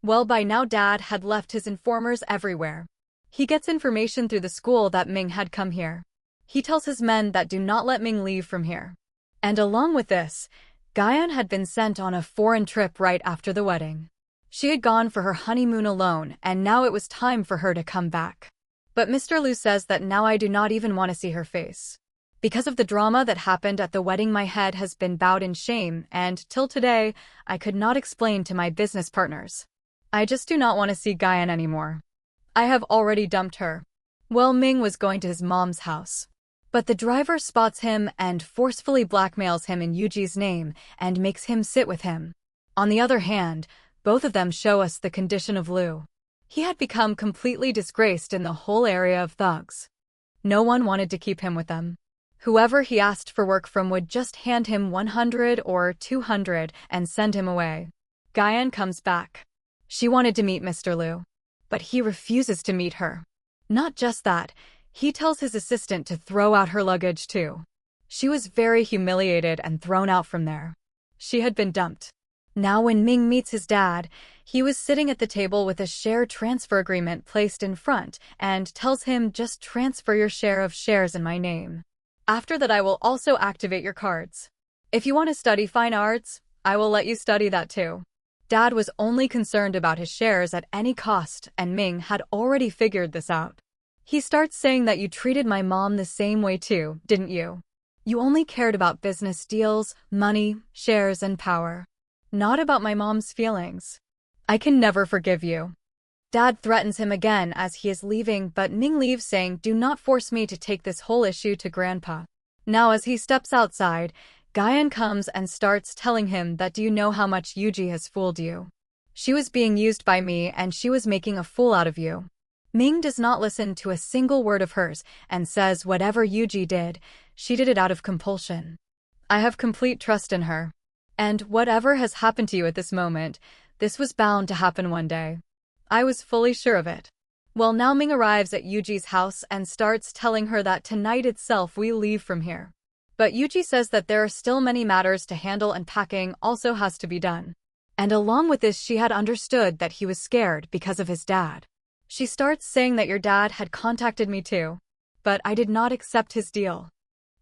Well, by now Dad had left his informers everywhere. He gets information through the school that Ming had come here. He tells his men that do not let Ming leave from here. And along with this, Guyan had been sent on a foreign trip right after the wedding. She had gone for her honeymoon alone, and now it was time for her to come back. But Mr. Liu says that now I do not even want to see her face. Because of the drama that happened at the wedding, my head has been bowed in shame, and till today, I could not explain to my business partners. I just do not want to see Guyan anymore. I have already dumped her. Well, Ming was going to his mom's house. But the driver spots him and forcefully blackmails him in Yuji's name and makes him sit with him. On the other hand, both of them show us the condition of Liu. He had become completely disgraced in the whole area of thugs. No one wanted to keep him with them. Whoever he asked for work from would just hand him 100 or 200 and send him away. Guyan comes back. She wanted to meet Mr. Liu. But he refuses to meet her. Not just that, he tells his assistant to throw out her luggage too. She was very humiliated and thrown out from there. She had been dumped. Now when Ming meets his dad, he was sitting at the table with a share transfer agreement placed in front and tells him just transfer your share of shares in my name. After that I will also activate your cards. If you want to study fine arts, I will let you study that too. Dad was only concerned about his shares at any cost, and Ming had already figured this out. He starts saying that you treated my mom the same way too, didn't you? You only cared about business deals, money, shares, and power. Not about my mom's feelings. I can never forgive you. Dad threatens him again as he is leaving, but Ming leaves saying, do not force me to take this whole issue to Grandpa. Now as he steps outside, Guyan comes and starts telling him that do you know how much Yuji has fooled you? She was being used by me and she was making a fool out of you. Ming does not listen to a single word of hers and says whatever Yuji did, she did it out of compulsion. I have complete trust in her. And whatever has happened to you at this moment, this was bound to happen one day. I was fully sure of it. Well, now Ming arrives at Yuji's house and starts telling her that tonight itself we leave from here. But Yuji says that there are still many matters to handle and packing also has to be done. And along with this she had understood that he was scared because of his dad. She starts saying that your dad had contacted me too. But I did not accept his deal.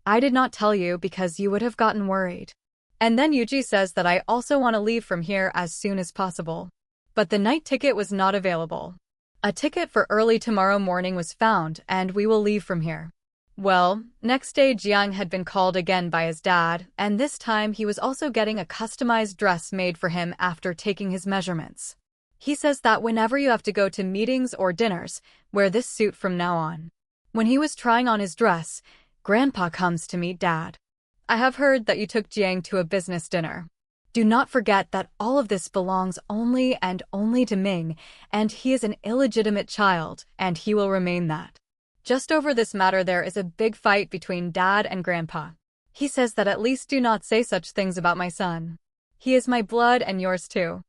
I did not tell you because you would have gotten worried. And then Yuji says that I also want to leave from here as soon as possible. But the night ticket was not available. A ticket for early tomorrow morning was found and we will leave from here. Well, next day Jiang had been called again by his dad, and this time he was also getting a customized dress made for him after taking his measurements. He says that whenever you have to go to meetings or dinners, wear this suit from now on. When he was trying on his dress, Grandpa comes to meet Dad. I have heard that you took Jiang to a business dinner. Do not forget that all of this belongs only and only to Ming, and he is an illegitimate child, and he will remain that. Just over this matter there is a big fight between Dad and Grandpa. He says that at least do not say such things about my son. He is my blood and yours too.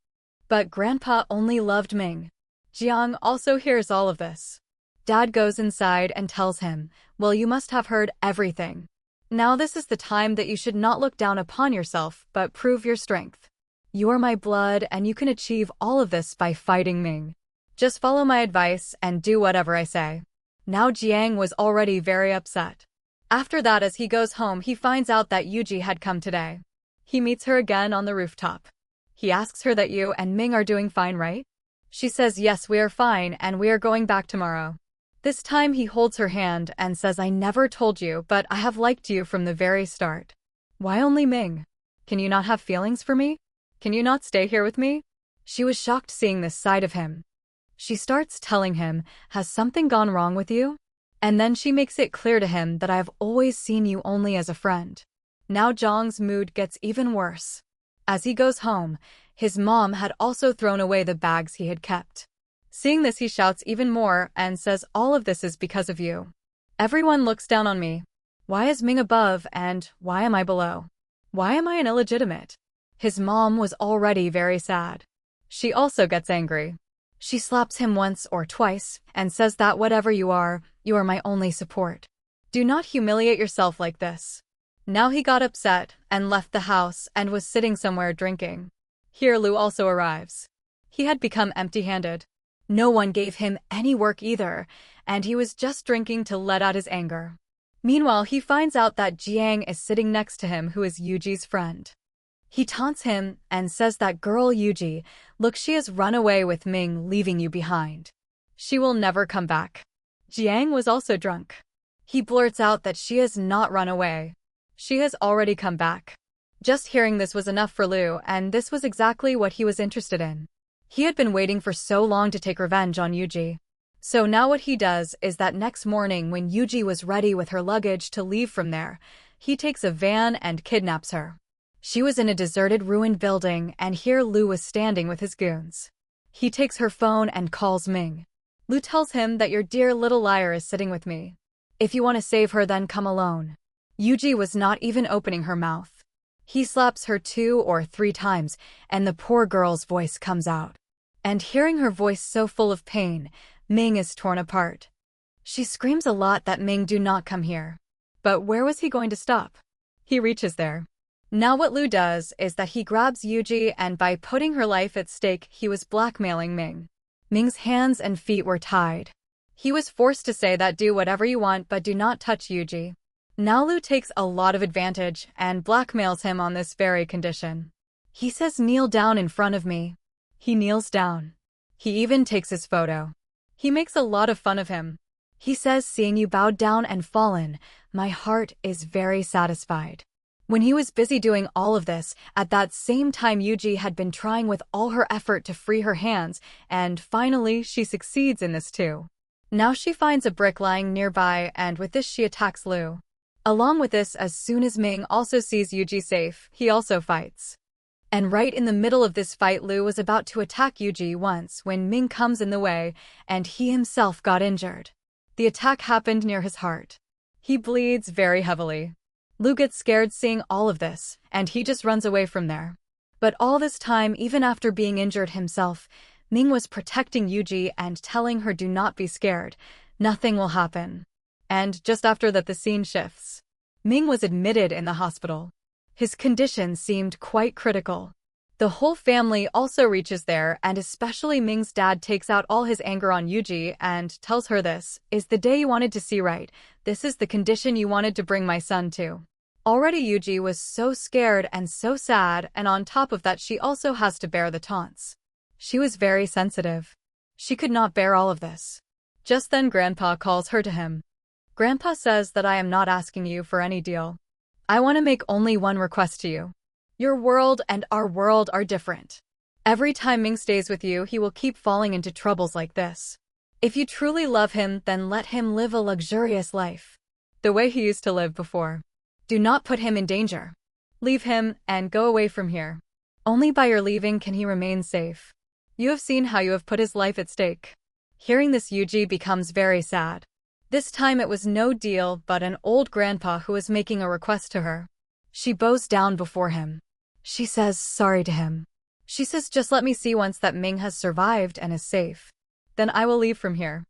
But Grandpa only loved Ming. Jiang also hears all of this. Dad goes inside and tells him, well, you must have heard everything. Now this is the time that you should not look down upon yourself, but prove your strength. You are my blood and you can achieve all of this by fighting Ming. Just follow my advice and do whatever I say. Now Jiang was already very upset. After that, as he goes home, he finds out that Yuji had come today. He meets her again on the rooftop. He asks her that you and Ming are doing fine, right? She says yes, we are fine and we are going back tomorrow. This time he holds her hand and says, I never told you, but I have liked you from the very start. Why only Ming? Can you not have feelings for me? Can you not stay here with me? She was shocked seeing this side of him. She starts telling him, has something gone wrong with you? And then she makes it clear to him that I have always seen you only as a friend. Now Zhang's mood gets even worse. As he goes home, his mom had also thrown away the bags he had kept. Seeing this, he shouts even more and says, all of this is because of you. Everyone looks down on me. Why is Ming above and why am I below? Why am I an illegitimate? His mom was already very sad. She also gets angry. She slaps him once or twice and says that whatever you are my only support. Do not humiliate yourself like this. Now he got upset and left the house and was sitting somewhere drinking. Here Lu also arrives. He had become empty-handed. No one gave him any work either, and he was just drinking to let out his anger. Meanwhile, he finds out that Jiang is sitting next to him, who is Yuji's friend. He taunts him and says that girl Yuji, look, she has run away with Ming, leaving you behind. She will never come back. Jiang was also drunk. He blurts out that she has not run away. She has already come back. Just hearing this was enough for Lu, and this was exactly what he was interested in. He had been waiting for so long to take revenge on Yuji. So now what he does is that next morning, when Yuji was ready with her luggage to leave from there, he takes a van and kidnaps her. She was in a deserted, ruined building, and here Lu was standing with his goons. He takes her phone and calls Ming. Lu tells him that your dear little liar is sitting with me. If you want to save her, then come alone. Yuji was not even opening her mouth. He slaps her 2 or 3 times, and the poor girl's voice comes out. And hearing her voice so full of pain, Ming is torn apart. She screams a lot that Ming do not come here. But where was he going to stop? He reaches there. Now what Lu does is that he grabs Yuji, and by putting her life at stake, he was blackmailing Ming. Ming's hands and feet were tied. He was forced to say that do whatever you want but do not touch Yuji. Now Lu takes a lot of advantage and blackmails him on this very condition. He says kneel down in front of me. He kneels down. He even takes his photo. He makes a lot of fun of him. He says, seeing you bowed down and fallen, my heart is very satisfied. When he was busy doing all of this, at that same time Yuji had been trying with all her effort to free her hands, and finally she succeeds in this too. Now she finds a brick lying nearby, and with this she attacks Lu. Along with this, as soon as Ming also sees Yuji safe, he also fights. And right in the middle of this fight, Lu was about to attack Yuji once when Ming comes in the way, and he himself got injured. The attack happened near his heart. He bleeds very heavily. Lu gets scared seeing all of this, and he just runs away from there. But all this time, even after being injured himself, Ming was protecting Yuji and telling her, do not be scared, nothing will happen. And just after that the scene shifts. Ming was admitted in the hospital. His condition seemed quite critical. The whole family also reaches there, and especially Ming's dad takes out all his anger on Yuji and tells her, this is the day you wanted to see, right? This is the condition you wanted to bring my son to. Already Yuji was so scared and so sad, and on top of that she also has to bear the taunts. She was very sensitive. She could not bear all of this. Just then Grandpa calls her to him. Grandpa says that I am not asking you for any deal. I want to make only one request to you. Your world and our world are different. Every time Ming stays with you, he will keep falling into troubles like this. If you truly love him, then let him live a luxurious life, the way he used to live before. Do not put him in danger. Leave him and go away from here. Only by your leaving can he remain safe. You have seen how you have put his life at stake. Hearing this, Yuji becomes very sad. This time it was no deal but an old grandpa who was making a request to her. She bows down before him. She says sorry to him. She says, just let me see once that Ming has survived and is safe. Then I will leave from here.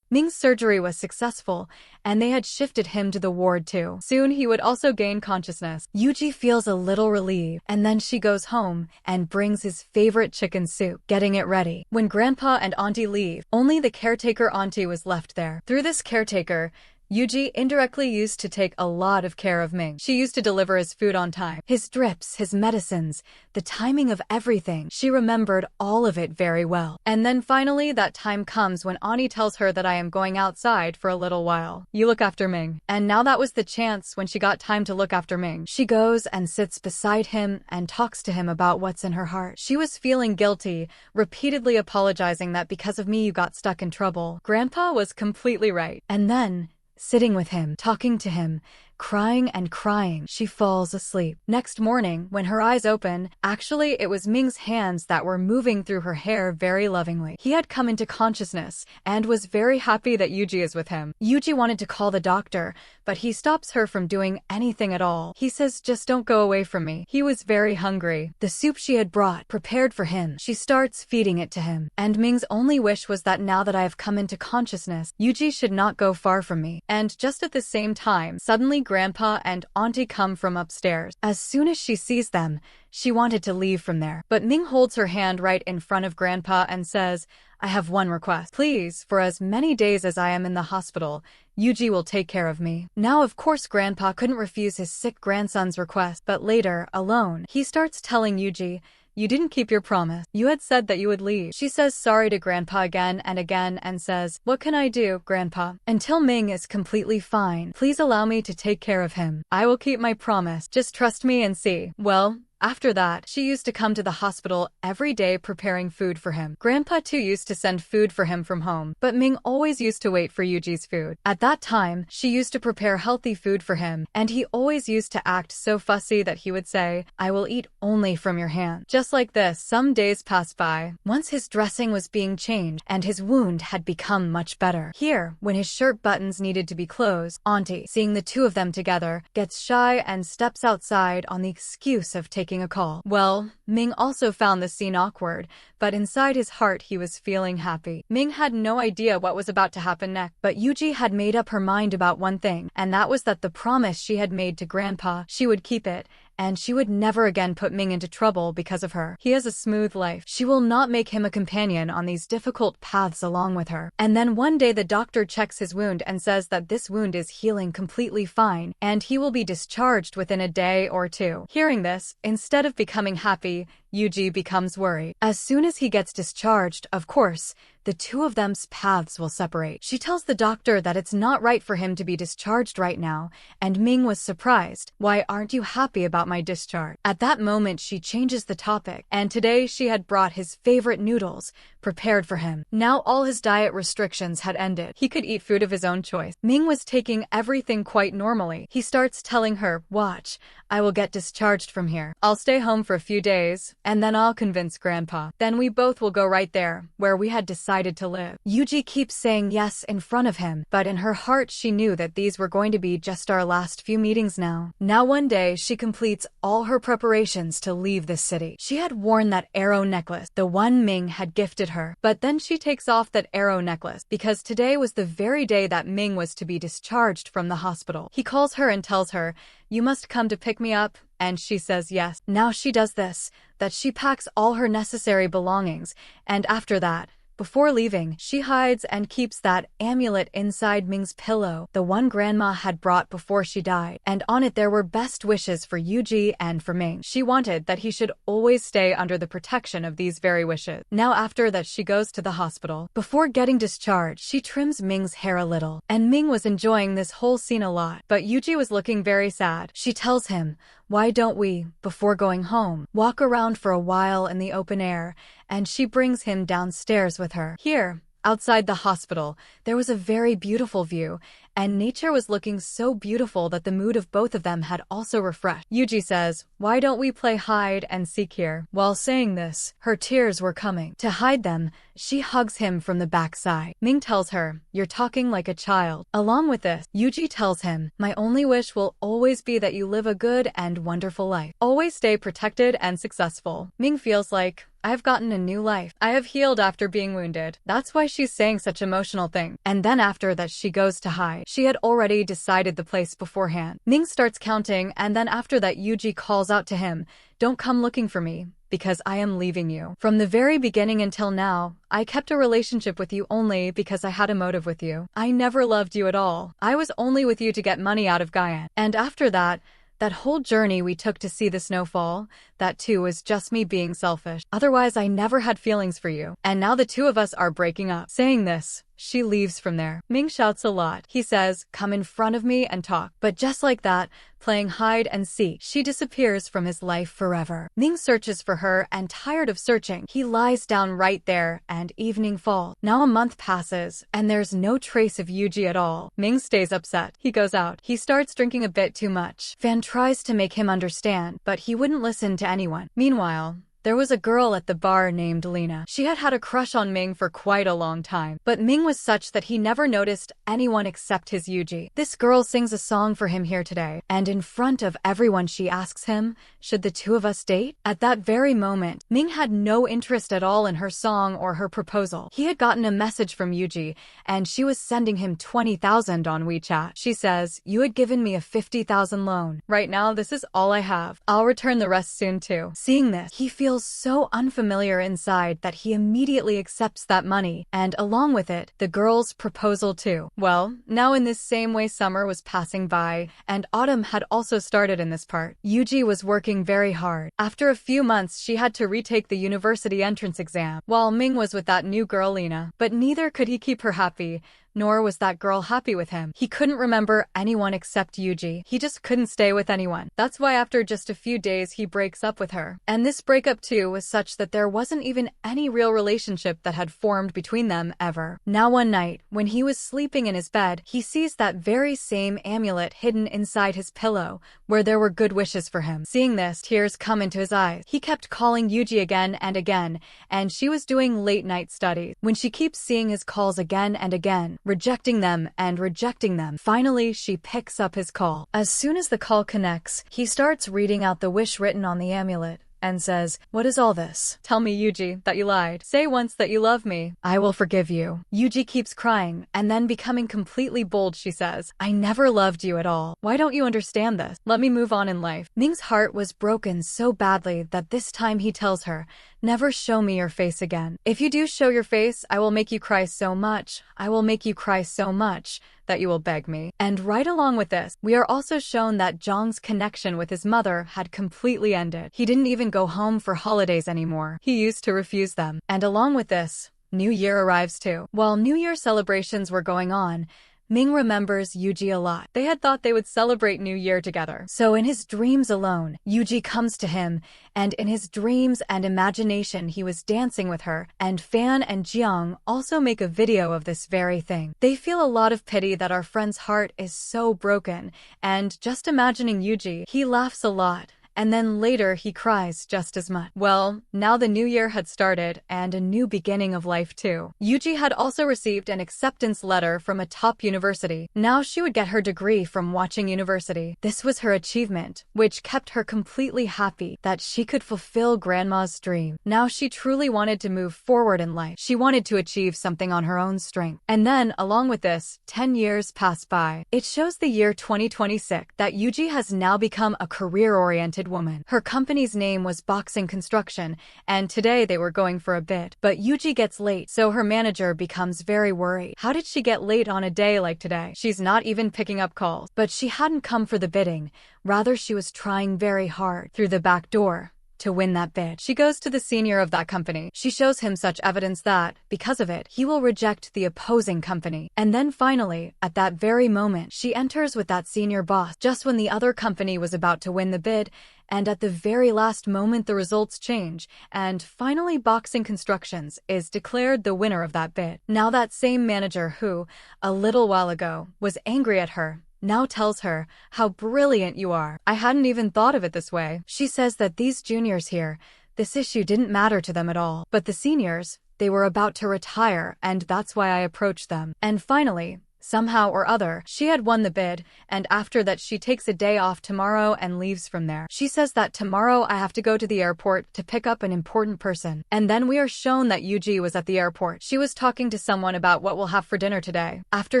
Ming's surgery was successful, and they had shifted him to the ward too. Soon he would also gain consciousness. Yuji feels a little relieved, and then she goes home and brings his favorite chicken soup, getting it ready. When Grandpa and Auntie leave, only the caretaker Auntie was left there. Through this caretaker, Yuji indirectly used to take a lot of care of Ming. She used to deliver his food on time, his drips, his medicines, the timing of everything. She remembered all of it very well. And then finally that time comes when Ani tells her that I am going outside for a little while. You look after Ming. And now that was the chance when she got time to look after Ming. She goes and sits beside him and talks to him about what's in her heart. She was feeling guilty, repeatedly apologizing that because of me you got stuck in trouble. Grandpa was completely right. And then, sitting with him, talking to him, crying and crying, she falls asleep. Next morning, when her eyes open, actually it was Ming's hands that were moving through her hair very lovingly. He had come into consciousness and was very happy that Yuji is with him. Yuji wanted to call the doctor, but he stops her from doing anything at all. He says, just don't go away from me. He was very hungry. The soup she had brought, prepared for him. She starts feeding it to him. And Ming's only wish was that now that I have come into consciousness, Yuji should not go far from me. And just at the same time, suddenly Grandpa and Auntie come from upstairs. As soon as she sees them, she wanted to leave from there. But Ming holds her hand right in front of Grandpa and says, I have one request. Please, for as many days as I am in the hospital, Yuji will take care of me. Now, of course, Grandpa couldn't refuse his sick grandson's request, but later, alone, he starts telling Yuji, you didn't keep your promise. You had said that you would leave. She says sorry to Grandpa again and says, what can I do, Grandpa? Until Ming is completely fine, please allow me to take care of him. I will keep my promise. Just trust me and see. Well, after that, she used to come to the hospital every day preparing food for him. Grandpa too used to send food for him from home, but Ming always used to wait for Yuji's food. At that time, she used to prepare healthy food for him, and he always used to act so fussy that he would say, I will eat only from your hand. Just like this, some days passed by. Once his dressing was being changed, and his wound had become much better. Here, when his shirt buttons needed to be closed, Auntie, seeing the two of them together, gets shy and steps outside on the excuse of taking a call. Well, Ming also found the scene awkward, but inside his heart he was feeling happy. Ming had no idea what was about to happen next, but Yuji had made up her mind about one thing, and that was that the promise she had made to Grandpa, she would keep it, and she would never again put Ming into trouble because of her. He has a smooth life. She will not make him a companion on these difficult paths along with her. And then one day the doctor checks his wound and says that this wound is healing completely fine, and he will be discharged within a day or two. Hearing this, instead of becoming happy, Yuji becomes worried. As soon as he gets discharged, of course, the two of them's paths will separate. She tells the doctor that it's not right for him to be discharged right now, and Ming was surprised. Why aren't you happy about my discharge? At that moment, she changes the topic, and today she had brought his favorite noodles, prepared for him. Now all his diet restrictions had ended. He could eat food of his own choice. Ming was taking everything quite normally. He starts telling her, "Watch, I will get discharged from here. I'll stay home for a few days, and then I'll convince Grandpa. Then we both will go right there, where we had decided to live." Yuji keeps saying yes in front of him, but in her heart she knew that these were going to be just our last few meetings now. Now one day, she completes all her preparations to leave the city. She had worn that arrow necklace, the one Ming had gifted her, but then she takes off that arrow necklace, because today was the very day that Ming was to be discharged from the hospital. He calls her and tells her, "You must come to pick me up," and she says yes. Now she does this, that she packs all her necessary belongings, and after that, before leaving, she hides and keeps that amulet inside Ming's pillow, the one Grandma had brought before she died, and on it there were best wishes for Yuji and for Ming. She wanted that he should always stay under the protection of these very wishes. Now after that, she goes to the hospital. Before getting discharged, she trims Ming's hair a little, and Ming was enjoying this whole scene a lot, but Yuji was looking very sad. She tells him, "Why don't we, before going home, walk around for a while in the open air?" And she brings him downstairs with her. Here, outside the hospital, there was a very beautiful view, and nature was looking so beautiful that the mood of both of them had also refreshed. Yuji says, "Why don't we play hide and seek here?" While saying this, her tears were coming. To hide them, she hugs him from the backside. Ming tells her, "You're talking like a child." Along with this, Yuji tells him, "My only wish will always be that you live a good and wonderful life. Always stay protected and successful." Ming feels like, "I've gotten a new life. I have healed after being wounded." That's why she's saying such emotional things. And then after that, she goes to hide. She had already decided the place beforehand. Ming starts counting, and then after that, Yuji calls out to him, "Don't come looking for me, because I am leaving you. From the very beginning until now, I kept a relationship with you only because I had a motive with you. I never loved you at all. I was only with you to get money out of Guyan. And after that, that whole journey we took to see the snowfall, that too was just me being selfish. Otherwise, I never had feelings for you. And now the two of us are breaking up." Saying this, she leaves from there. Ming shouts a lot. He says, "Come in front of me and talk." But just like that, playing hide and seek, she disappears from his life forever. Ming searches for her, and tired of searching, he lies down right there, and evening falls. Now a month passes, and there's no trace of Yuji at all. Ming stays upset. He goes out. He starts drinking a bit too much. Fan tries to make him understand, but he wouldn't listen to anyone. Meanwhile, there was a girl at the bar named Lena. She had had a crush on Ming for quite a long time, but Ming was such that he never noticed anyone except his Yuji. This girl sings a song for him here today, and in front of everyone she asks him, "Should the two of us date?" At that very moment, Ming had no interest at all in her song or her proposal. He had gotten a message from Yuji, and she was sending him 20,000 on WeChat. She says, "You had given me a 50,000 loan. Right now, this is all I have. I'll return the rest soon too." Seeing this, he feels so unfamiliar inside that he immediately accepts that money, and along with it, the girl's proposal too. Well, now in this same way, summer was passing by, and autumn had also started in this part. Yuji was working very hard. After a few months, she had to retake the university entrance exam, while Ming was with that new girl Lena. But neither could he keep her happy, nor was that girl happy with him. He couldn't remember anyone except Yuji. He just couldn't stay with anyone. That's why after just a few days, he breaks up with her. And this breakup too was such that there wasn't even any real relationship that had formed between them ever. Now one night, when he was sleeping in his bed, he sees that very same amulet hidden inside his pillow, where there were good wishes for him. Seeing this, tears come into his eyes. He kept calling Yuji again and again, and she was doing late night studies. When she keeps seeing his calls again and again, rejecting them and rejecting them, finally she picks up his call. As soon as the call connects, he starts reading out the wish written on the amulet. and says, "What is all this? Tell me, Yuji, that you lied. Say once that you love me. I will forgive you." Yuji keeps crying, and then becoming completely bold, she says, "I never loved you at all. Why don't you understand this? Let me move on in life." Ming's heart was broken so badly that this time he tells her, "Never show me your face again. If you do show your face, I will make you cry so much. I will make you cry so much that you will beg me." And right along with this, we are also shown that Jong's connection with his mother had completely ended. He didn't even go home for holidays anymore. He used to refuse them. And along with this, New Year arrives too. While New Year celebrations were going on, Ming remembers Yuji a lot. They had thought they would celebrate New Year together. So in his dreams alone, Yuji comes to him, and in his dreams and imagination he was dancing with her, and Fan and Jiang also make a video of this very thing. They feel a lot of pity that our friend's heart is so broken, and just imagining Yuji, he laughs a lot. And then later he cries just as much. Well, now the new year had started and a new beginning of life too. Yuji had also received an acceptance letter from a top university. Now she would get her degree from watching university. This was her achievement, which kept her completely happy that she could fulfill grandma's dream. Now she truly wanted to move forward in life. She wanted to achieve something on her own strength. And then, along with this, 10 years pass by. It shows the year 2026 that Yuji has now become a career-oriented woman. Her company's name was Boxing Construction, and today they were going for a bid. But Yuji gets late, so her manager becomes very worried. How did she get late on a day like today? She's not even picking up calls. But she hadn't come for the bidding. Rather, she was trying very hard through the back door to win that bid. She goes to the senior of that company. She shows him such evidence that, because of it, he will reject the opposing company. And then finally, at that very moment, she enters with that senior boss just when the other company was about to win the bid, and at the very last moment the results change, and finally Boxing Constructions is declared the winner of that bid. Now that same manager who, a little while ago, was angry at her, now tells her, "How brilliant you are. I hadn't even thought of it this way." She says that these juniors here, this issue didn't matter to them at all. But the seniors, they were about to retire, and that's why I approached them. And finally, somehow or other, she had won the bid, and after that she takes a day off tomorrow and leaves from there. She says that tomorrow I have to go to the airport to pick up an important person. And then we are shown that Yuji was at the airport. She was talking to someone about what we'll have for dinner today. "After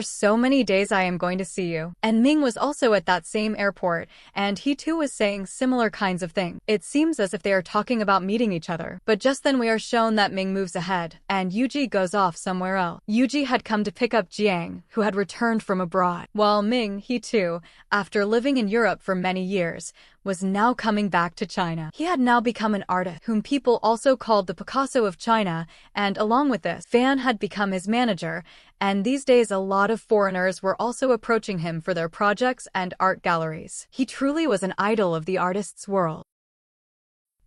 so many days I am going to see you." And Ming was also at that same airport, and he too was saying similar kinds of things. It seems as if they are talking about meeting each other. But just then we are shown that Ming moves ahead, and Yuji goes off somewhere else. Yuji had come to pick up Jiang, who had returned from abroad, while Ming, he too, after living in Europe for many years, was now coming back to China. He had now become an artist, whom people also called the Picasso of China, and along with this, Fan had become his manager, and these days a lot of foreigners were also approaching him for their projects and art galleries. He truly was an idol of the artist's world.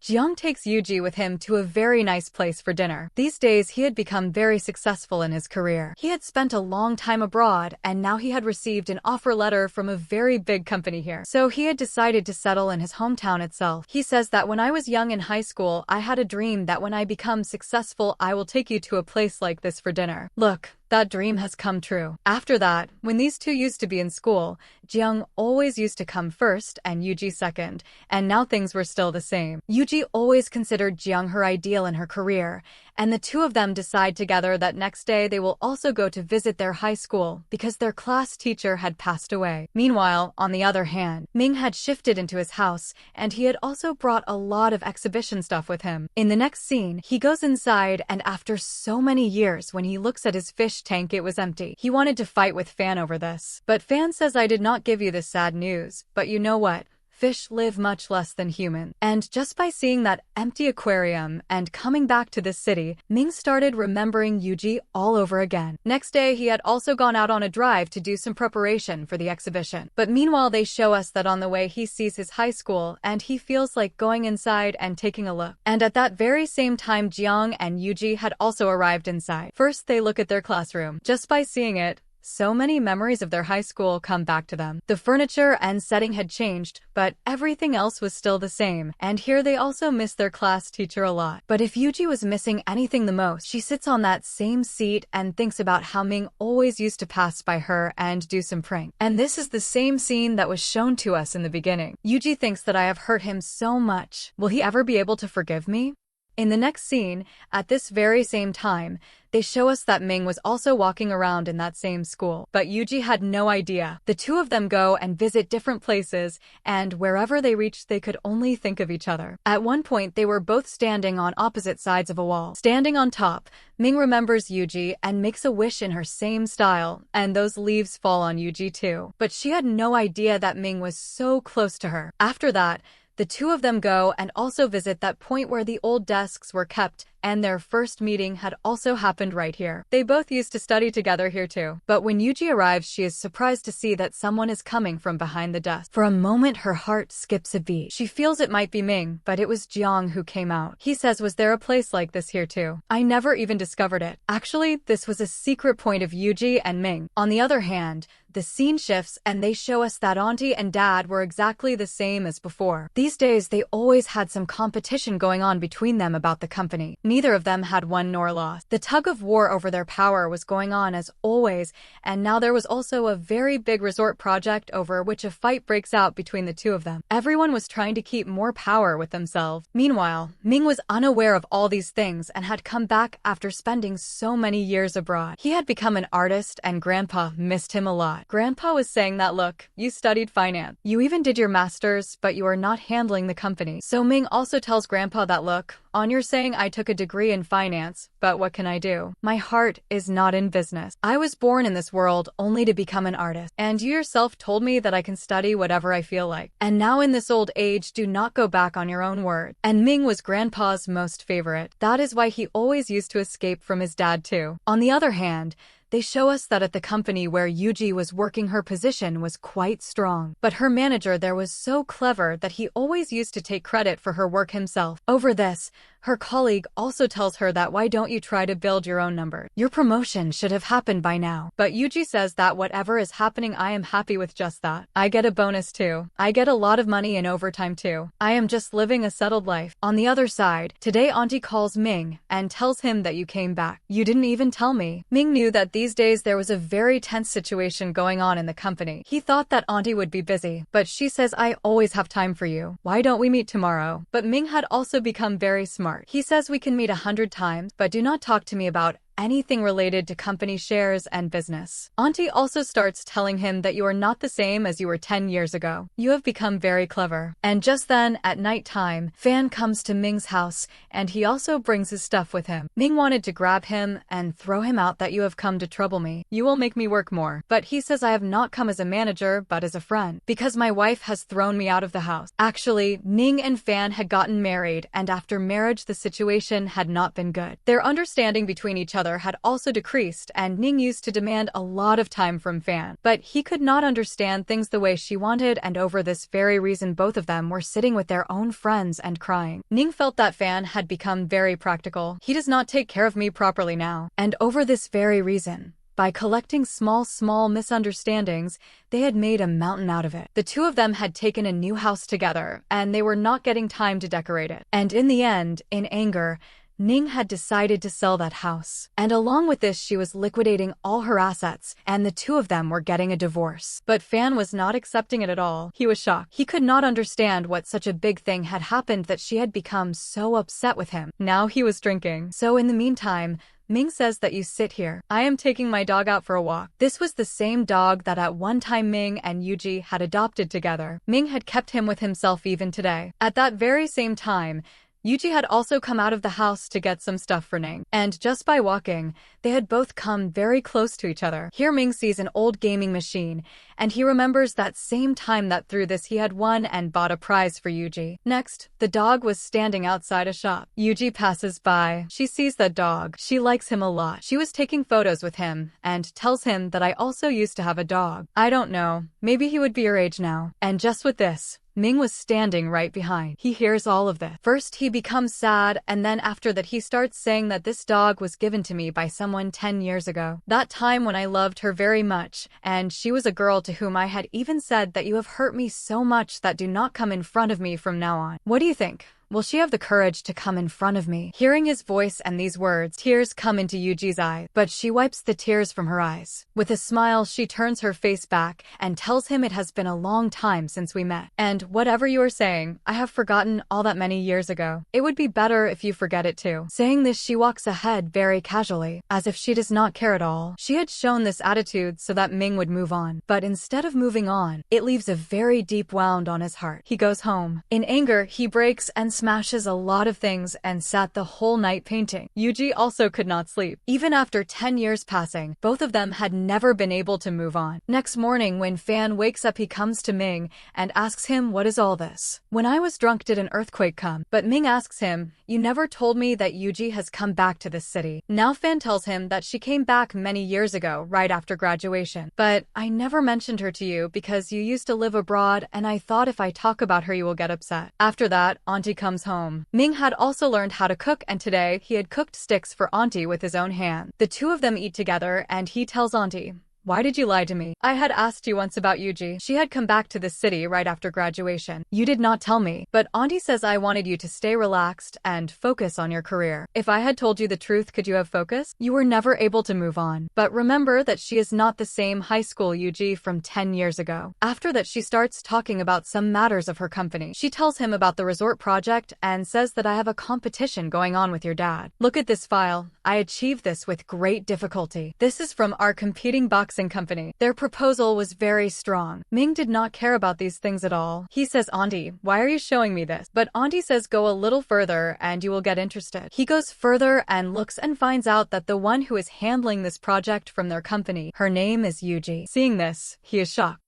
Jiang takes Yuji with him to a very nice place for dinner. These days, he had become very successful in his career. He had spent a long time abroad, and now he had received an offer letter from a very big company here. So he had decided to settle in his hometown itself. He says that when I was young in high school, I had a dream that when I become successful, I will take you to a place like this for dinner. Look, that dream has come true. After that, when these two used to be in school, Jiang always used to come first and Yuji second, and now things were still the same. Yuji always considered Jiang her ideal in her career, and the two of them decide together that next day they will also go to visit their high school because their class teacher had passed away. Meanwhile, on the other hand, Ming had shifted into his house, and he had also brought a lot of exhibition stuff with him. In the next scene, he goes inside, and after so many years, when he looks at his fish tank, it was empty. He wanted to fight with Fan over this. But Fan says, "I did not give you this sad news, but you know what? Fish live much less than humans." And just by seeing that empty aquarium and coming back to this city, Ming started remembering Yuji all over again. Next day, he had also gone out on a drive to do some preparation for the exhibition. But meanwhile, they show us that on the way he sees his high school and he feels like going inside and taking a look. And at that very same time, Jiang and Yuji had also arrived inside. First, they look at their classroom. Just by seeing it, So many memories of their high school come back to them. The furniture and setting had changed, but everything else was still the same. And here they also miss their class teacher a lot. But if Yuji was missing anything the most, she sits on that same seat and thinks about how Ming always used to pass by her and do some prank. And this is the same scene that was shown to us in the beginning. Yuji thinks that I have hurt him so much. Will he ever be able to forgive me? In the next scene, at this very same time, they show us that Ming was also walking around in that same school. But Yuji had no idea. The two of them go and visit different places, and wherever they reached, they could only think of each other. At one point, they were both standing on opposite sides of a wall. Standing on top, Ming remembers Yuji and makes a wish in her same style, and those leaves fall on Yuji too. But she had no idea that Ming was so close to her. After that, the two of them go and also visit that point where the old desks were kept, and their first meeting had also happened right here. They both used to study together here too. But when Yuji arrives, she is surprised to see that someone is coming from behind the desk. For a moment, her heart skips a beat. She feels it might be Ming, but it was Jiang who came out. He says, "Was there a place like this here too? I never even discovered it." Actually, this was a secret point of Yuji and Ming. On the other hand, the scene shifts and they show us that auntie and dad were exactly the same as before. These days, they always had some competition going on between them about the company. Neither of them had won nor lost. The tug of war over their power was going on as always, and now there was also a very big resort project over which a fight breaks out between the two of them. Everyone was trying to keep more power with themselves. Meanwhile, Ming was unaware of all these things and had come back after spending so many years abroad. He had become an artist and Grandpa missed him a lot. Grandpa was saying that, "Look, you studied finance. You even did your master's, but you are not handling the company." So Ming also tells Grandpa that, "Look, you're saying I took a degree in finance, but what can I do? My heart is not in business. I was born in this world only to become an artist. And you yourself told me that I can study whatever I feel like. And now in this old age, do not go back on your own word." And Ming was Grandpa's most favorite. That is why he always used to escape from his dad too. On the other hand, they show us that at the company where Yuji was working, her position was quite strong. But her manager there was so clever that he always used to take credit for her work himself. Over this, her colleague also tells her that, "Why don't you try to build your own number? Your promotion should have happened by now." But Yuji says that whatever is happening, I am happy with just that. I get a bonus too. I get a lot of money in overtime too. I am just living a settled life. On the other side, today auntie calls Ming and tells him that you came back. You didn't even tell me. Ming knew that these days there was a very tense situation going on in the company. He thought that auntie would be busy, but she says, "I always have time for you. Why don't we meet tomorrow?" But Ming had also become very smart. He says, "We can meet 100 times, but do not talk to me about anything related to company shares and business." Auntie also starts telling him that you are not the same as you were 10 years ago. You have become very clever. And just then, at night time, Fan comes to Ming's house, and he also brings his stuff with him. Ming wanted to grab him and throw him out that you have come to trouble me. You will make me work more. But he says, "I have not come as a manager, but as a friend, because my wife has thrown me out of the house." Actually, Ning and Fan had gotten married, and after marriage, the situation had not been good. Their understanding between each other had also decreased, and Ning used to demand a lot of time from Fan. But he could not understand things the way she wanted, and over this very reason both of them were sitting with their own friends and crying. Ning felt that Fan had become very practical. He does not take care of me properly now. And over this very reason, by collecting small misunderstandings, they had made a mountain out of it. The two of them had taken a new house together, and they were not getting time to decorate it. And in the end, in anger, Ning had decided to sell that house. And along with this, she was liquidating all her assets, and the two of them were getting a divorce. But Fan was not accepting it at all. He was shocked. He could not understand what such a big thing had happened that she had become so upset with him. Now he was drinking. So in the meantime, Ming says that you sit here. I am taking my dog out for a walk. This was the same dog that at one time Ming and Yuji had adopted together. Ming had kept him with himself even today. At that very same time, Yuji had also come out of the house to get some stuff for Ning, and just by walking, they had both come very close to each other. Here Ming sees an old gaming machine, and he remembers that same time that through this he had won and bought a prize for Yuji. Next, the dog was standing outside a shop. Yuji passes by. She sees the dog. She likes him a lot. She was taking photos with him, and tells him that I also used to have a dog. I don't know, maybe he would be your age now. And just with this, Ming was standing right behind. He hears all of this. First he becomes sad, and then after that he starts saying that this dog was given to me by someone 10 years ago. That time when I loved her very much, and she was a girl to whom I had even said that you have hurt me so much that do not come in front of me from now on. What do you think? Will she have the courage to come in front of me? Hearing his voice and these words, tears come into Yuji's eyes, but she wipes the tears from her eyes. With a smile, she turns her face back and tells him it has been a long time since we met. And whatever you are saying, I have forgotten all that many years ago. It would be better if you forget it too. Saying this, she walks ahead very casually, as if she does not care at all. She had shown this attitude so that Ming would move on, but instead of moving on, it leaves a very deep wound on his heart. He goes home. In anger, he breaks and smashes a lot of things and sat the whole night painting. Yuji also could not sleep. Even after 10 years passing, both of them had never been able to move on. Next morning, when Fan wakes up, he comes to Ming and asks him, what is all this? When I was drunk, did an earthquake come? But Ming asks him, you never told me that Yuji has come back to this city. Now Fan tells him that she came back many years ago, right after graduation. But I never mentioned her to you because you used to live abroad, and I thought if I talk about her you will get upset. After that, Auntie comes home. Ming had also learned how to cook, and today he had cooked sticks for Auntie with his own hand. The two of them eat together, and he tells Auntie, why did you lie to me? I had asked you once about Yuji. She had come back to the city right after graduation. You did not tell me, but Auntie says I wanted you to stay relaxed and focus on your career. If I had told you the truth, could you have focused? You were never able to move on. But remember that she is not the same high school Yuji from 10 years ago. After that, she starts talking about some matters of her company. She tells him about the resort project and says that I have a competition going on with your dad. Look at this file. I achieved this with great difficulty. This is from our competing boxing company. Their proposal was very strong. Ming did not care about these things at all. He says, Auntie, why are you showing me this? But Auntie says, go a little further and you will get interested. He goes further and looks and finds out that the one who is handling this project from their company, her name is Yuji. Seeing this, he is shocked.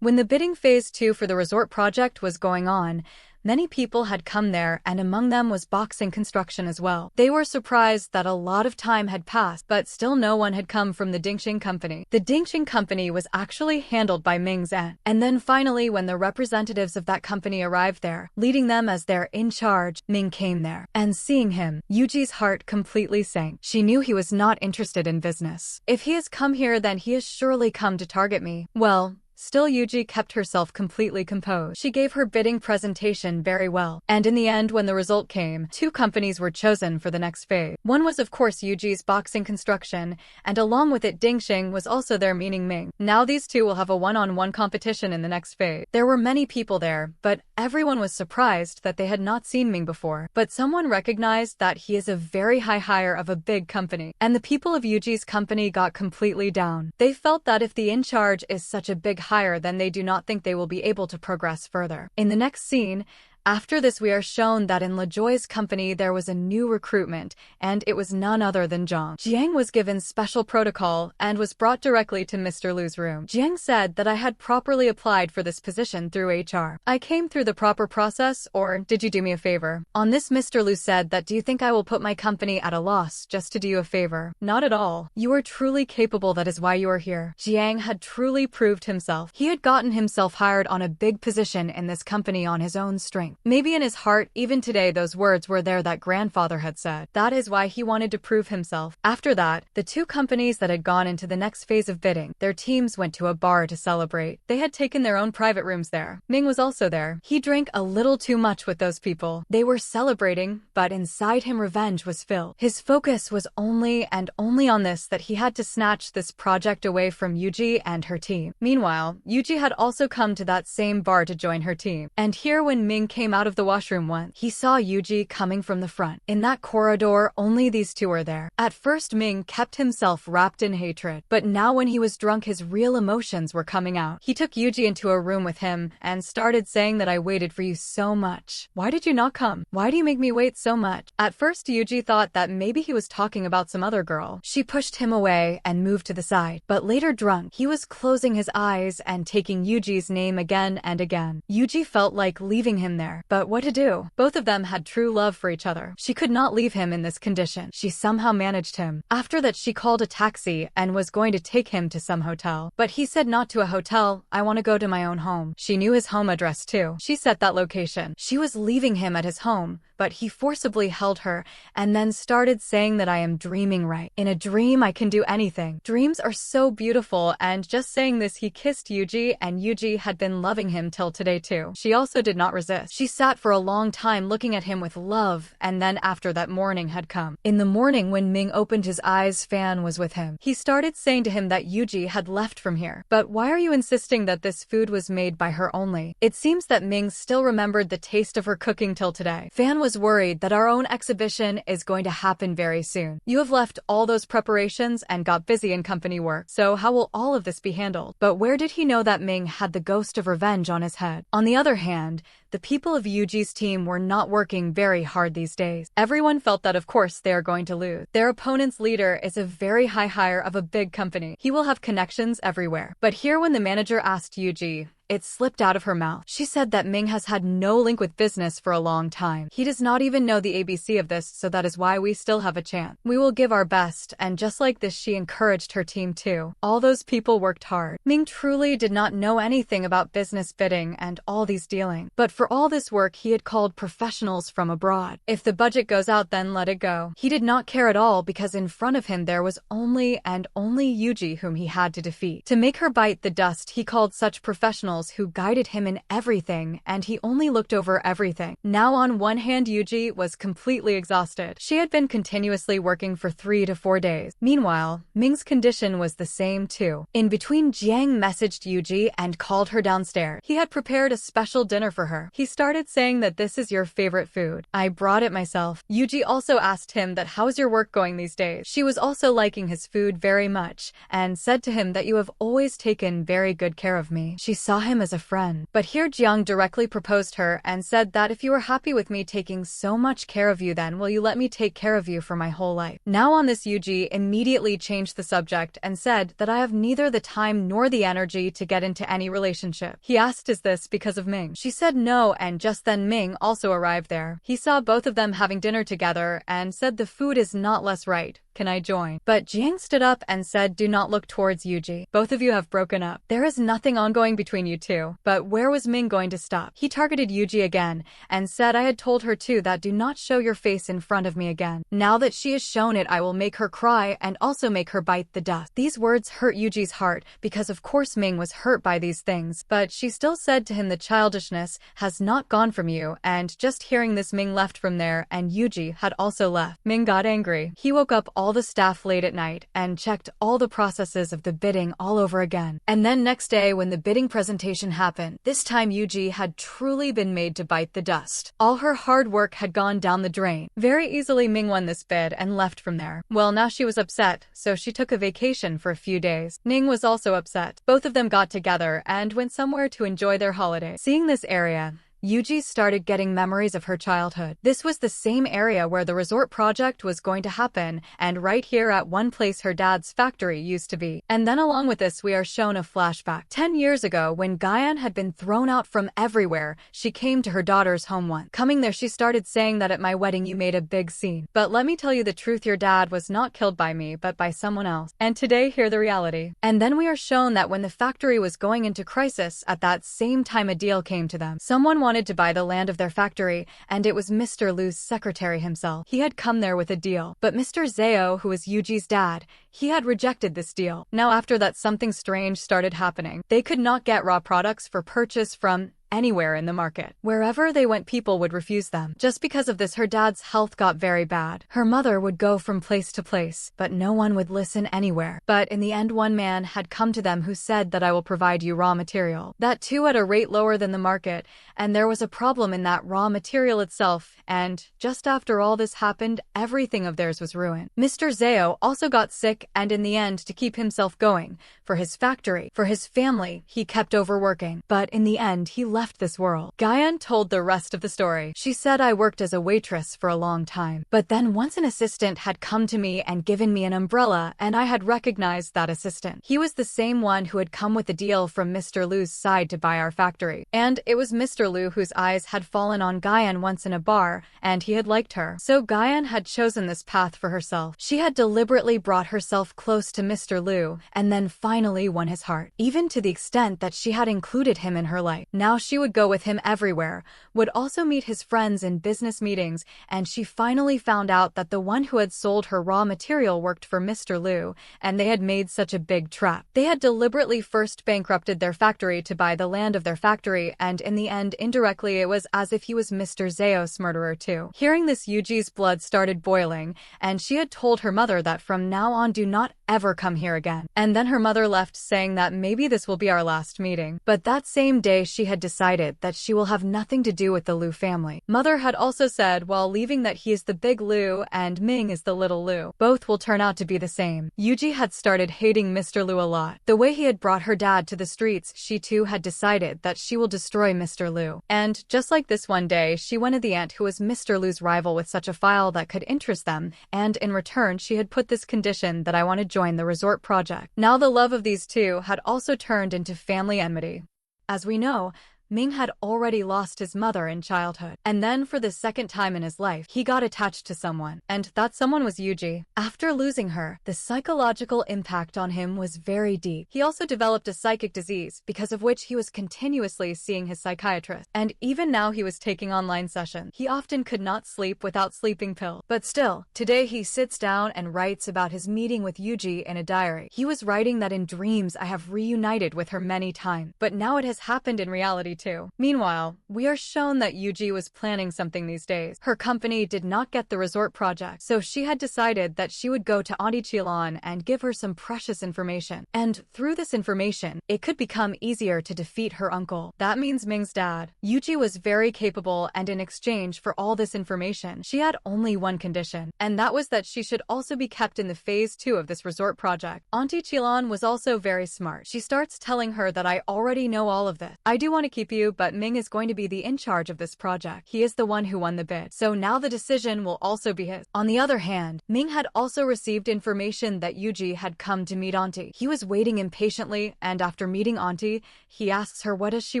When the bidding phase 2 for the resort project was going on, many people had come there, and among them was boxing construction as well. They were surprised that a lot of time had passed, but still no one had come from the Dingxing company. The Dingxing company was actually handled by Ming's aunt. And then finally, when the representatives of that company arrived there, leading them as their in charge, Ming came there. And seeing him, Yuji's heart completely sank. She knew he was not interested in business. If he has come here, then he has surely come to target me. Well, still, Yuji kept herself completely composed. She gave her bidding presentation very well. And in the end, when the result came, 2 companies were chosen for the next phase. One was of course Yuji's boxing construction, and along with it Dingxing was also there, meaning Ming. Now these two will have a one-on-one competition in the next phase. There were many people there, but everyone was surprised that they had not seen Ming before. But someone recognized that he is a very high hire of a big company. And the people of Yuji's company got completely down. They felt that if the in charge is such a big higher, then they do not think they will be able to progress further. In the next scene, after this, we are shown that in LeJoy's company there was a new recruitment, and it was none other than Jiang. Jiang was given special protocol and was brought directly to Mr. Lu's room. Jiang said that I had properly applied for this position through HR. I came through the proper process, or did you do me a favor? On this, Mr. Lu said that, do you think I will put my company at a loss just to do you a favor? Not at all. You are truly capable, that is why you are here. Jiang had truly proved himself. He had gotten himself hired on a big position in this company on his own strength. Maybe in his heart, even today, those words were there that grandfather had said. That is why he wanted to prove himself. After that, the 2 companies that had gone into the next phase of bidding, their teams went to a bar to celebrate. They had taken their own private rooms there. Ming was also there. He drank a little too much with those people. They were celebrating, but inside him revenge was filled. His focus was only and only on this, that he had to snatch this project away from Yuji and her team. Meanwhile, Yuji had also come to that same bar to join her team. And here, when Ming came out of the washroom once, he saw Yuji coming from the front. In that corridor, only these two were there. At first, Ming kept himself wrapped in hatred, but now when he was drunk, his real emotions were coming out. He took Yuji into a room with him and started saying that I waited for you so much. Why did you not come? Why do you make me wait so much? At first, Yuji thought that maybe he was talking about some other girl. She pushed him away and moved to the side, but later, drunk, he was closing his eyes and taking Yuji's name again and again. Yuji felt like leaving him there. there. But what to do? Both of them had true love for each other. She could not leave him in this condition. She somehow managed him. After that, she called a taxi and was going to take him to some hotel. But he said not to a hotel, I want to go to my own home. She knew his home address too. She set that location. She was leaving him at his home, but he forcibly held her and then started saying that I am dreaming right. In a dream, I can do anything. Dreams are so beautiful, and just saying this, he kissed Yuji, and Yuji had been loving him till today too. She also did not resist. She sat for a long time looking at him with love, and then after that, morning had come. In the morning, when Ming opened his eyes, Fan was with him. He started saying to him that Yuji had left from here. But why are you insisting that this food was made by her only? It seems that Ming still remembered the taste of her cooking till today. Fan was worried that our own exhibition is going to happen very soon. You have left all those preparations and got busy in company work, so how will all of this be handled? But where did he know that Ming had the ghost of revenge on his head? On the other hand, the people of Yuji's team were not working very hard these days. Everyone felt that of course they are going to lose. Their opponent's leader is a very high hire of a big company. He will have connections everywhere. But here when the manager asked Yuji, it slipped out of her mouth. She said that Ming has had no link with business for a long time. He does not even know the ABC of this, so that is why we still have a chance. We will give our best, and just like this, she encouraged her team too. All those people worked hard. Ming truly did not know anything about business bidding and all these dealing. But for all this work, he had called professionals from abroad. If the budget goes out, then let it go. He did not care at all because in front of him there was only Yuji whom he had to defeat. To make her bite the dust, he called such professionals who guided him in everything, and he only looked over everything. Now on one hand, Yuji was completely exhausted. She had been continuously working for 3 to 4 days. Meanwhile, Ming's condition was the same too. In between, Jiang messaged Yuji and called her downstairs. He had prepared a special dinner for her. He started saying that this is your favorite food. I brought it myself. Yuji also asked him that how's your work going these days. She was also liking his food very much and said to him that you have always taken very good care of me. She saw him as a friend. But here Jiang directly proposed her and said that if you are happy with me taking so much care of you, then will you let me take care of you for my whole life? Now on this, Yuji immediately changed the subject and said that I have neither the time nor the energy to get into any relationship. He asked, is this because of Ming? She said no, and just then Ming also arrived there. He saw both of them having dinner together and said the food is not less right. Can I join? But Jiang stood up and said, do not look towards Yuji. Both of you have broken up. There is nothing ongoing between you two. But where was Ming going to stop? He targeted Yuji again and said, I had told her too that do not show your face in front of me again. Now that she has shown it, I will make her cry and also make her bite the dust. These words hurt Yuji's heart because of course Ming was hurt by these things, but she still said to him the childishness has not gone from you, and just hearing this, Ming left from there and Yuji had also left. Ming got angry. He woke up all the staff late at night and checked all the processes of the bidding all over again. And then next day when the bidding presentation happened, this time Yuji had truly been made to bite the dust. All her hard work had gone down the drain. Very easily Ming won this bid and left from there. Well, now she was upset, so she took a vacation for a few days. Ning was also upset. Both of them got together and went somewhere to enjoy their holiday. Seeing this area, Yuji started getting memories of her childhood. This was the same area where the resort project was going to happen, and right here at one place her dad's factory used to be. And then along with this, we are shown a flashback. 10 years ago, when Guyan had been thrown out from everywhere, she came to her daughter's home once. Coming there, she started saying that at my wedding you made a big scene. But let me tell you the truth, your dad was not killed by me, but by someone else. And today, hear the reality. And then we are shown that when the factory was going into crisis, at that same time a deal came to them. Someone wanted to buy the land of their factory, and it was Mr. Liu's secretary himself. He had come there with a deal. But Mr. Zhao, who was Yuji's dad, he had rejected this deal. Now after that, something strange started happening. They could not get raw products for purchase from anywhere in the market. Wherever they went, people would refuse them. Just because of this, her dad's health got very bad. Her mother would go from place to place, but no one would listen anywhere. But in the end, one man had come to them who said that I will provide you raw material. That too at a rate lower than the market, and there was a problem in that raw material itself, and just after all this happened, everything of theirs was ruined. Mr. Zhao also got sick, and in the end, to keep himself going, for his factory, for his family, he kept overworking. But in the end, he left this world. Gyan told the rest of the story. She said I worked as a waitress for a long time. But then once an assistant had come to me and given me an umbrella, and I had recognized that assistant. He was the same one who had come with the deal from Mr. Liu's side to buy our factory. And it was Mr. Liu whose eyes had fallen on Gyan once in a bar, and he had liked her. So Gyan had chosen this path for herself. She had deliberately brought herself close to Mr. Liu, and then finally won his heart, even to the extent that she had included him in her life. Now she would go with him everywhere, would also meet his friends in business meetings, and she finally found out that the one who had sold her raw material worked for Mr. Liu, and they had made such a big trap. They had deliberately first bankrupted their factory to buy the land of their factory, and in the end, indirectly, it was as if he was Mr. Zeos' murderer too. Hearing this, Yuji's blood started boiling, and she had told her mother that from now on, do not ever come here again. And then her mother left, saying that maybe this will be our last meeting. But that same day, she had decided that she will have nothing to do with the Liu family. Mother had also said while leaving that he is the big Liu and Ming is the little Liu. Both will turn out to be the same. Yuji had started hating Mr. Liu a lot. The way he had brought her dad to the streets, she too had decided that she will destroy Mr. Liu. And just like this one day, she wanted the aunt who was Mr. Liu's rival with such a file that could interest them, and in return she had put this condition that I want to join the resort project. Now the love of these two had also turned into family enmity. As we know, Ming had already lost his mother in childhood, and then for the second time in his life, he got attached to someone, and that someone was Yuji. After losing her, the psychological impact on him was very deep. He also developed a psychic disease, because of which he was continuously seeing his psychiatrist, and even now he was taking online sessions. He often could not sleep without sleeping pills. But still, today he sits down and writes about his meeting with Yuji in a diary. He was writing that in dreams I have reunited with her many times, but now it has happened in reality too. Meanwhile, we are shown that Yuji was planning something these days. Her company did not get the resort project, so she had decided that she would go to Auntie Chilan and give her some precious information. And through this information, it could become easier to defeat her uncle. That means Ming's dad. Yuji was very capable, and in exchange for all this information, she had only one condition, and that was that she should also be kept in the phase 2 of this resort project. Auntie Chilan was also very smart. She starts telling her that I already know all of this. I do want to keep you, but Ming is going to be the in charge of this project. He is the one who won the bid, so now the decision will also be his. On the other hand, Ming had also received information that Yuji had come to meet Auntie. He was waiting impatiently, and after meeting Auntie, he asks her, what does she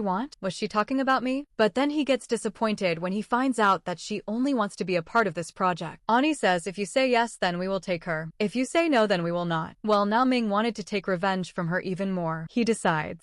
want? Was she talking about me? But then he gets disappointed when he finds out that she only wants to be a part of this project. Auntie says, if you say yes, then we will take her. If you say no, then we will not. Well, now Ming wanted to take revenge from her even more. He decides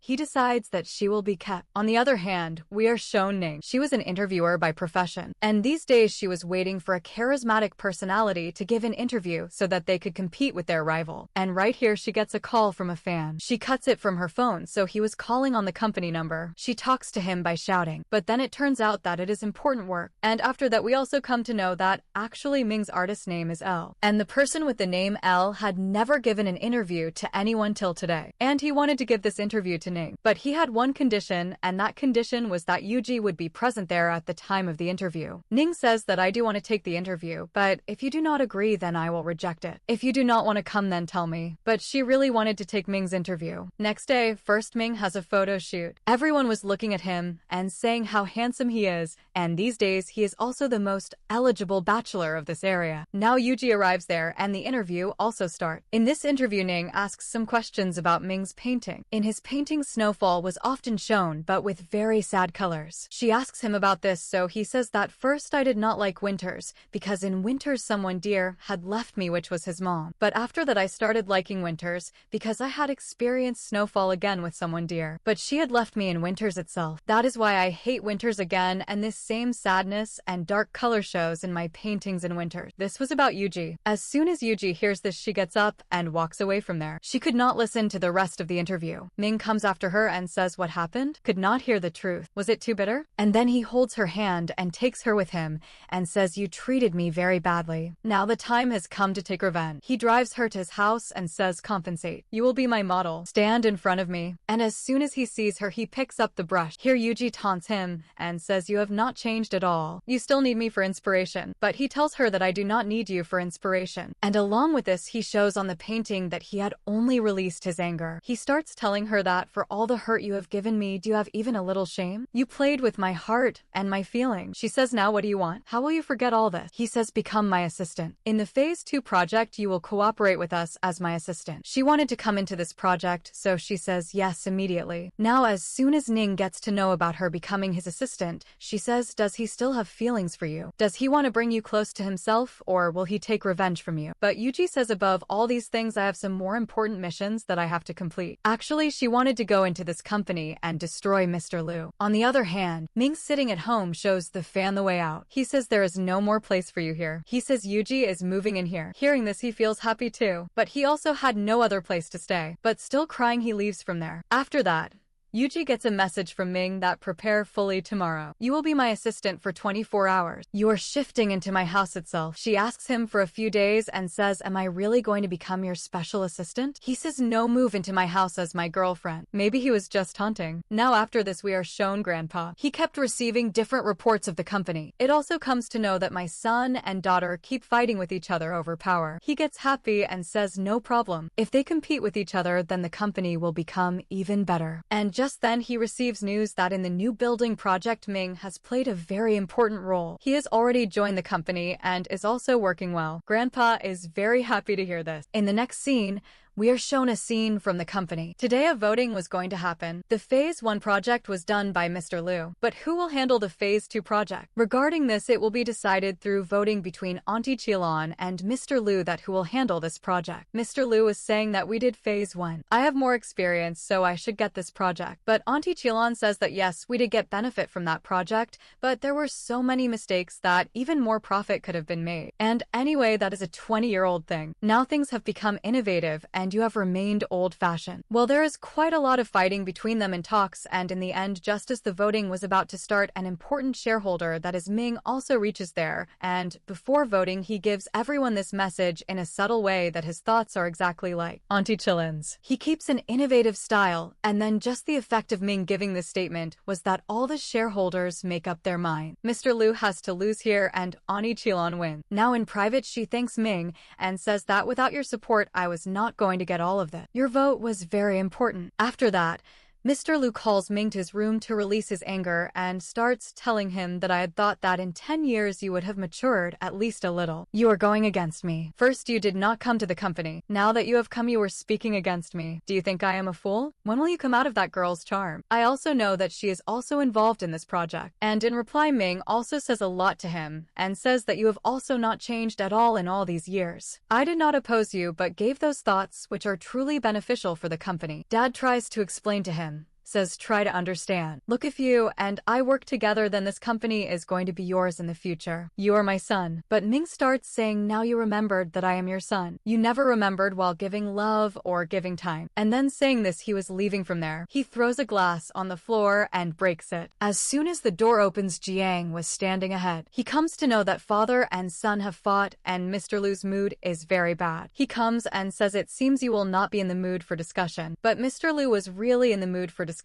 that she will be kept. On the other hand, we are shown Ning. She was an interviewer by profession, and these days she was waiting for a charismatic personality to give an interview so that they could compete with their rival. And right here she gets a call from a fan. She cuts it from her phone, so he was calling on the company number. She talks to him by shouting, but then it turns out that it is important work. And after that we also come to know that actually Ming's artist name is L. And the person with the name L had never given an interview to anyone till today. And he wanted to give this interview to Ning. But he had one condition, and that condition was that Yuji would be present there at the time of the interview. Ning says that I do want to take the interview, but if you do not agree, then I will reject it. If you do not want to come, then tell me. But she really wanted to take Ming's interview. Next day, first Ming has a photo shoot. Everyone was looking at him and saying how handsome he is, and these days he is also the most eligible bachelor of this area. Now Yuji arrives there and the interview also starts. In this interview, Ning asks some questions about Ming's painting. In his painting, snowfall was often shown, but with very sad colors. She asks him about this, so he says that first I did not like winters, because in winters someone dear had left me, which was his mom. But after that I started liking winters, because I had experienced snowfall again with someone dear. But she had left me in winters itself. That is why I hate winters again, and this same sadness and dark color shows in my paintings in winters. This was about Yuji. As soon as Yuji hears this, she gets up and walks away from there. She could not listen to the rest of the interview. Ming comes after her and says what happened? Could not hear the truth. Was it too bitter? And then he holds her hand and takes her with him and says, you treated me very badly. Now the time has come to take revenge. He drives her to his house and says, compensate. You will be my model. Stand in front of me. And as soon as he sees her, he picks up the brush. Here Yuji taunts him and says, you have not changed at all. You still need me for inspiration. But he tells her that I do not need you for inspiration. And along with this, he shows on the painting that he had only released his anger. He starts telling her that for all the hurt you have given me, do you have even a little shame? You played with my heart and my feelings. She says, now what do you want? How will you forget all this? He says, become my assistant. In the Phase 2 project, you will cooperate with us as my assistant. She wanted to come into this project, so she says yes immediately. Now, as soon as Ning gets to know about her becoming his assistant, she says, does he still have feelings for you? Does he want to bring you close to himself, or will he take revenge from you? But Yuji says, above all these things, I have some more important missions that I have to complete. Actually, she wanted to go into this company and destroy Mr. Liu. On the other hand, Ming sitting at home shows the fan the way out. He says there is no more place for you here. He says Yuji is moving in here. Hearing this, he feels happy too. But he also had no other place to stay. But still crying, he leaves from there. After that, Yuji gets a message from Ming that prepare fully tomorrow. You will be my assistant for 24 hours. You are shifting into my house itself. She asks him for a few days and says, am I really going to become your special assistant? He says, no, move into my house as my girlfriend. Maybe he was just taunting. Now after this, we are shown Grandpa. He kept receiving different reports of the company. It also comes to know that my son and daughter keep fighting with each other over power. He gets happy and says, no problem. If they compete with each other, then the company will become even better. And just then he receives news that in the new building project, Ming has played a very important role. He has already joined the company and is also working well. Grandpa is very happy to hear this. In the next scene, we are shown a scene from the company. Today a voting was going to happen. The Phase 1 project was done by Mr. Liu, but who will handle the Phase 2 project? Regarding this, it will be decided through voting between Auntie Qilon and Mr. Liu that who will handle this project. Mr. Liu is saying that we did Phase 1. I have more experience, so I should get this project. But Auntie Qilon says that yes, we did get benefit from that project, but there were so many mistakes that even more profit could have been made. And anyway, that is a 20-year-old thing. Now things have become innovative and you have remained old-fashioned. Well, there is quite a lot of fighting between them in talks, and in the end, just as the voting was about to start, an important shareholder, that is Ming, also reaches there, and before voting, he gives everyone this message in a subtle way that his thoughts are exactly like Auntie Chilin's. He keeps an innovative style, and then just the effect of Ming giving this statement was that all the shareholders make up their mind. Mr. Liu has to lose here, and Auntie Qilon wins. Now in private, she thanks Ming and says that without your support, I was not going to get all of that. Your vote was very important. After that, Mr. Liu calls Ming to his room to release his anger and starts telling him that I had thought that in 10 years you would have matured at least a little. You are going against me. First, you did not come to the company. Now that you have come, you are speaking against me. Do you think I am a fool? When will you come out of that girl's charm? I also know that she is also involved in this project. And in reply, Ming also says a lot to him and says that you have also not changed at all in all these years. I did not oppose you, but gave those thoughts which are truly beneficial for the company. Dad tries to explain to him, says, try to understand. Look, if you and I work together, then this company is going to be yours in the future. You are my son. But Ming starts saying, now you remembered that I am your son. You never remembered while giving love or giving time. And then saying this, he was leaving from there. He throws a glass on the floor and breaks it. As soon as the door opens, Jiang was standing ahead. He comes to know that father and son have fought and Mr. Liu's mood is very bad. He comes and says, it seems you will not be in the mood for discussion. But Mr. Liu was really in the mood for discussion.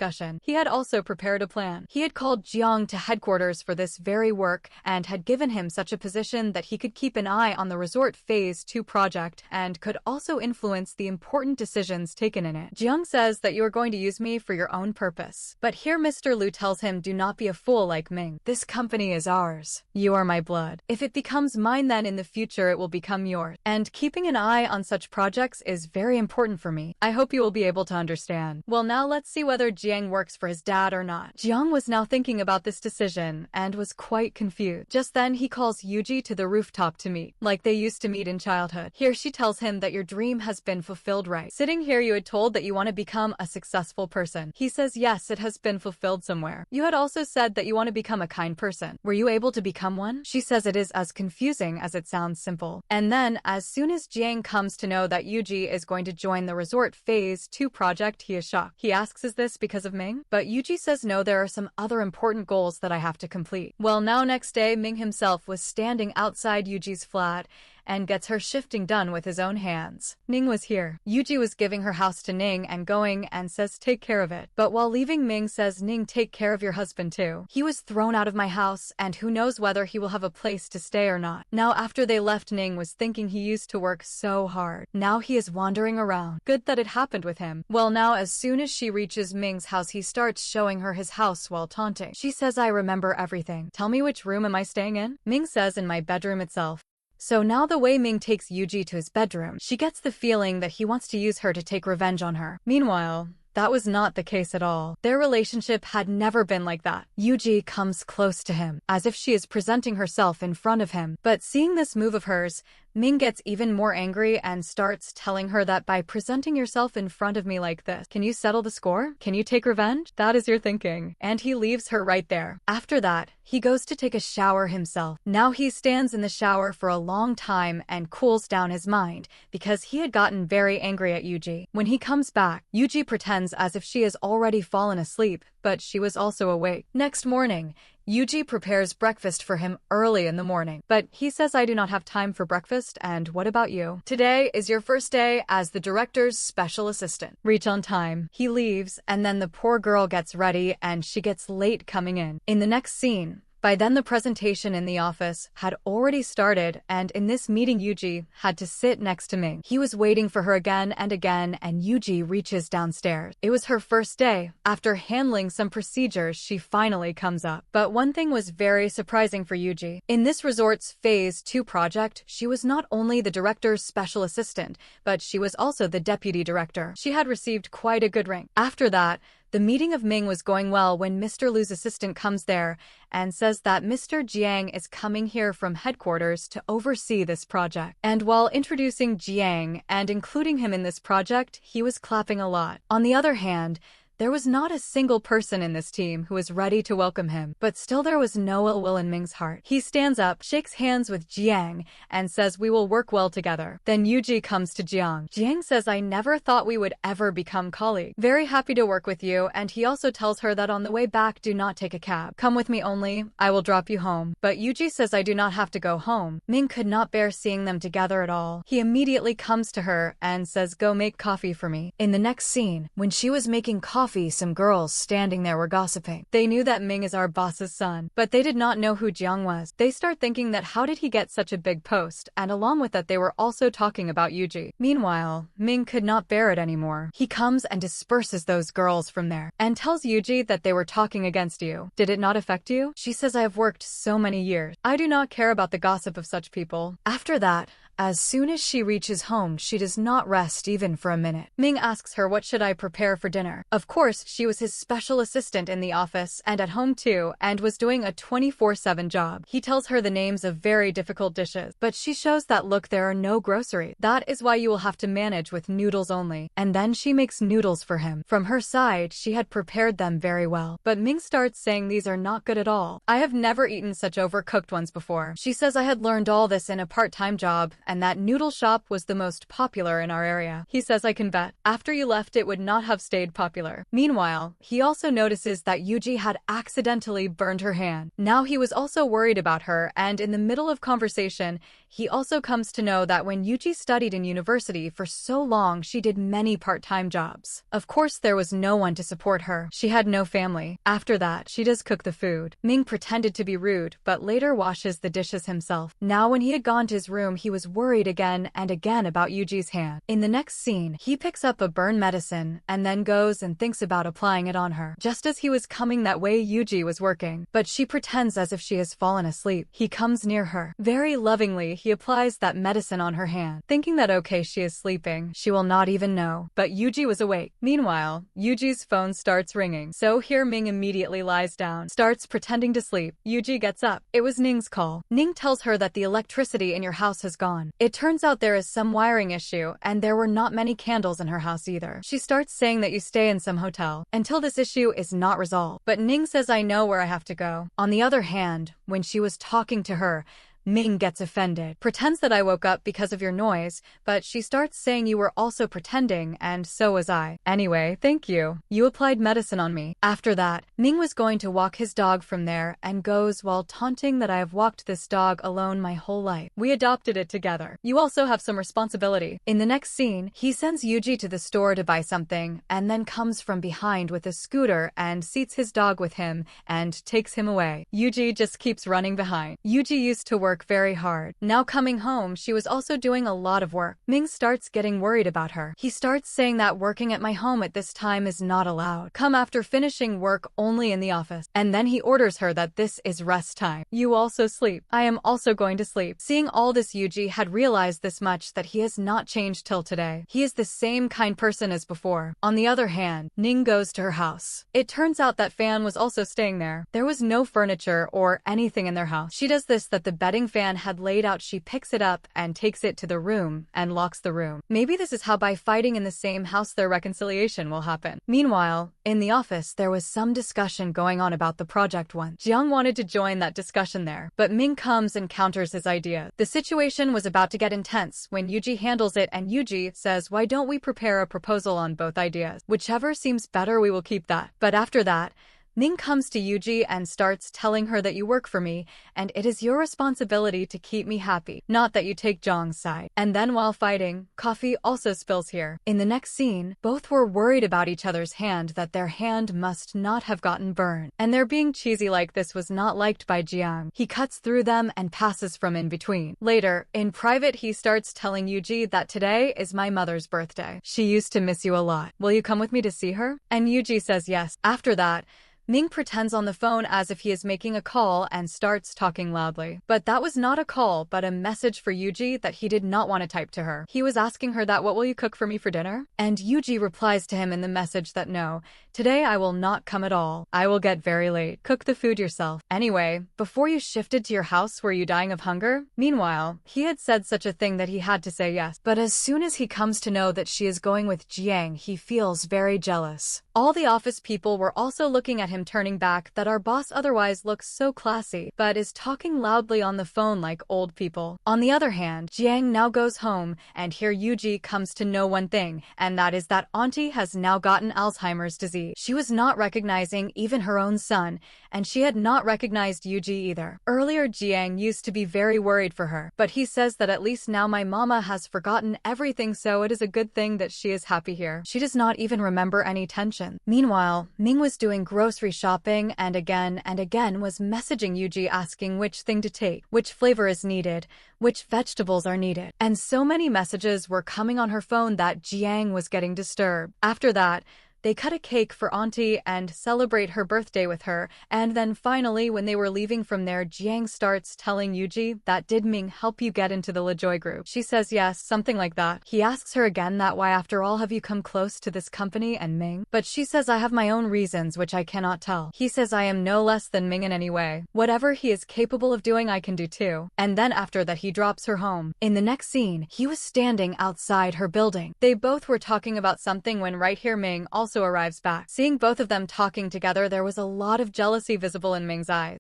He had also prepared a plan. He had called Jiang to headquarters for this very work and had given him such a position that he could keep an eye on the resort Phase 2 project and could also influence the important decisions taken in it. Jiang says that you are going to use me for your own purpose. But here Mr. Liu tells him, do not be a fool like Ming. This company is ours. You are my blood. If it becomes mine, then in the future it will become yours. And keeping an eye on such projects is very important for me. I hope you will be able to understand. Well, now let's see whether Jiang works for his dad or not. Jiang was now thinking about this decision and was quite confused. Just then he calls Yuji to the rooftop to meet, like they used to meet in childhood. Here she tells him that your dream has been fulfilled, right? Sitting here, you had told that you want to become a successful person. He says yes, it has been fulfilled somewhere. You had also said that you want to become a kind person. Were you able to become one? She says it is as confusing as it sounds simple. And then as soon as Jiang comes to know that Yuji is going to join the resort Phase 2 project, he is shocked. He asks, is this because of Ming? But Yuji says no, there are some other important goals that I have to complete. Well, now next day, Ming himself was standing outside Yuji's flat and gets her shifting done with his own hands. Ning was here. Yuji was giving her house to Ning and going and says take care of it. But while leaving, Ming says, Ning, take care of your husband too. He was thrown out of my house and who knows whether he will have a place to stay or not. Now after they left, Ning was thinking he used to work so hard. Now he is wandering around. Good that it happened with him. Well, now as soon as she reaches Ming's house, he starts showing her his house while taunting. She says, I remember everything. Tell me, which room am I staying in? Ming says, in my bedroom itself. So now the way Ming takes Yuji to his bedroom, she gets the feeling that he wants to use her to take revenge on her. Meanwhile, that was not the case at all. Their relationship had never been like that. Yuji comes close to him, as if she is presenting herself in front of him. But seeing this move of hers, Ming gets even more angry and starts telling her that by presenting yourself in front of me like this, can you settle the score? Can you take revenge? That is your thinking. And he leaves her right there. After that, he goes to take a shower himself. Now he stands in the shower for a long time and cools down his mind because he had gotten very angry at Yuji. When he comes back, Yuji pretends as if she has already fallen asleep, but she was also awake. Next morning, Yuji prepares breakfast for him early in the morning, but he says, I do not have time for breakfast, and what about you? Today is your first day as the director's special assistant. Reach on time. He leaves, and then the poor girl gets ready and she gets late coming in. In the next scene, by then the presentation in the office had already started, and in this meeting Yuji had to sit next to Ming. He was waiting for her again and again, and Yuji reaches downstairs. It was her first day. After handling some procedures, she finally comes up. But one thing was very surprising for Yuji. In this resort's Phase 2 project, she was not only the director's special assistant, but she was also the deputy director. She had received quite a good rank. After that, the meeting of Ming was going well when Mr. Liu's assistant comes there and says that Mr. Jiang is coming here from headquarters to oversee this project. And while introducing Jiang and including him in this project, he was clapping a lot. On the other hand, there was not a single person in this team who was ready to welcome him, but still there was no ill will in Ming's heart. He stands up, shakes hands with Jiang, and says, we will work well together. Then Yuji comes to Jiang. Jiang says, I never thought we would ever become colleagues. Very happy to work with you, and he also tells her that on the way back, do not take a cab. Come with me only, I will drop you home. But Yuji says, I do not have to go home. Ming could not bear seeing them together at all. He immediately comes to her and says, go make coffee for me. In the next scene, when she was making coffee, some girls standing there were gossiping. They knew that Ming is our boss's son, but they did not know who Jiang was. They start thinking that how did he get such a big post, and along with that they were also talking about Yuji. Meanwhile, Ming could not bear it anymore. He comes and disperses those girls from there, and tells Yuji that they were talking against you. Did it not affect you? She says, I have worked so many years. I do not care about the gossip of such people. After that, as soon as she reaches home, she does not rest even for a minute. Ming asks her, what should I prepare for dinner? Of course, she was his special assistant in the office and at home too, and was doing a 24/7 job. He tells her the names of very difficult dishes, but she shows that look, there are no groceries. That is why you will have to manage with noodles only. And then she makes noodles for him. From her side, she had prepared them very well. But Ming starts saying these are not good at all. I have never eaten such overcooked ones before. She says, I had learned all this in a part-time job, and that noodle shop was the most popular in our area. He says, I can bet. After you left, it would not have stayed popular. Meanwhile, he also notices that Yuji had accidentally burned her hand. Now he was also worried about her, and in the middle of conversation, he also comes to know that when Yuji studied in university for so long, she did many part-time jobs. Of course, there was no one to support her. She had no family. After that, she does cook the food. Ming pretended to be rude, but later washes the dishes himself. Now when he had gone to his room, he was worried again and again about Yuji's hand. In the next scene, he picks up a burn medicine and then goes and thinks about applying it on her. Just as he was coming that way, Yuji was working, but she pretends as if she has fallen asleep. He comes near her. Very lovingly, he applies that medicine on her hand, thinking that okay, she is sleeping. She will not even know. But Yuji was awake. Meanwhile, Yuji's phone starts ringing. So here Ming immediately lies down, starts pretending to sleep. Yuji gets up. It was Ning's call. Ning tells her that the electricity in your house has gone. It turns out there is some wiring issue, and there were not many candles in her house either. She starts saying that you stay in some hotel until this issue is not resolved. But Ning says, I know where I have to go. On the other hand, when she was talking to her, Ming gets offended, pretends that I woke up because of your noise, but she starts saying you were also pretending, and so was I. Anyway, thank you. You applied medicine on me. After that, Ming was going to walk his dog from there and goes while taunting that I have walked this dog alone my whole life. We adopted it together. You also have some responsibility. In the next scene, he sends Yuji to the store to buy something and then comes from behind with a scooter and seats his dog with him and takes him away. Yuji just keeps running behind. Yuji used to work very hard. Now coming home, she was also doing a lot of work. Ming starts getting worried about her. He starts saying that working at my home at this time is not allowed. Come after finishing work only in the office. And then he orders her that this is rest time. You also sleep. I am also going to sleep. Seeing all this, Yuji had realized this much, that he has not changed till today. He is the same kind person as before. On the other hand, Ning goes to her house. It turns out that Fan was also staying there. There was no furniture or anything in their house. She does this that the bedding Fan had laid out. She picks it up and takes it to the room and locks the room. Maybe this is how by fighting in the same house their reconciliation will happen. Meanwhile, in the office, there was some discussion going on about the project one. Jiang wanted to join that discussion there, but Ming comes and counters his idea. The situation was about to get intense when Yuji handles it, and Yuji says, why don't we prepare a proposal on both ideas? Whichever seems better, we will keep that. But after that, Ming comes to Yuji and starts telling her that you work for me, and it is your responsibility to keep me happy, not that you take Zhang's side. And then while fighting, coffee also spills here. In the next scene, both were worried about each other's hand, that their hand must not have gotten burned. And their being cheesy like this was not liked by Jiang. He cuts through them and passes from in between. Later, in private, he starts telling Yuji that today is my mother's birthday. She used to miss you a lot. Will you come with me to see her? And Yuji says yes. After that, Ming pretends on the phone as if he is making a call and starts talking loudly. But that was not a call, but a message for Yuji that he did not want to type to her. He was asking her that, what will you cook for me for dinner? And Yuji replies to him in the message that no, today I will not come at all. I will get very late. Cook the food yourself. Anyway, before you shifted to your house, were you dying of hunger? Meanwhile, he had said such a thing that he had to say yes. But as soon as he comes to know that she is going with Jiang, he feels very jealous. All the office people were also looking at him, turning back, that our boss otherwise looks so classy, but is talking loudly on the phone like old people. On the other hand, Jiang now goes home, and here Yuji comes to know one thing, and that is that Auntie has now gotten Alzheimer's disease. She was not recognizing even her own son, and she had not recognized Yuji either. Earlier, Jiang used to be very worried for her, but he says that at least now my mama has forgotten everything, so it is a good thing that she is happy here. She does not even remember any tension. Meanwhile, Ming was doing grocery shopping and again was messaging Yuji asking which thing to take, which flavor is needed, which vegetables are needed. And so many messages were coming on her phone that Jiang was getting disturbed. After that, they cut a cake for Auntie and celebrate her birthday with her, and then finally when they were leaving from there, Jiang starts telling Yuji that did Ming help you get into the LeJoy group? She says yes, something like that. He asks her again that why after all have you come close to this company and Ming? But she says I have my own reasons which I cannot tell. He says I am no less than Ming in any way. Whatever he is capable of doing I can do too. And then after that he drops her home. In the next scene, he was standing outside her building. They both were talking about something when right here Ming also arrives back. Seeing both of them talking together, there was a lot of jealousy visible in Ming's eyes.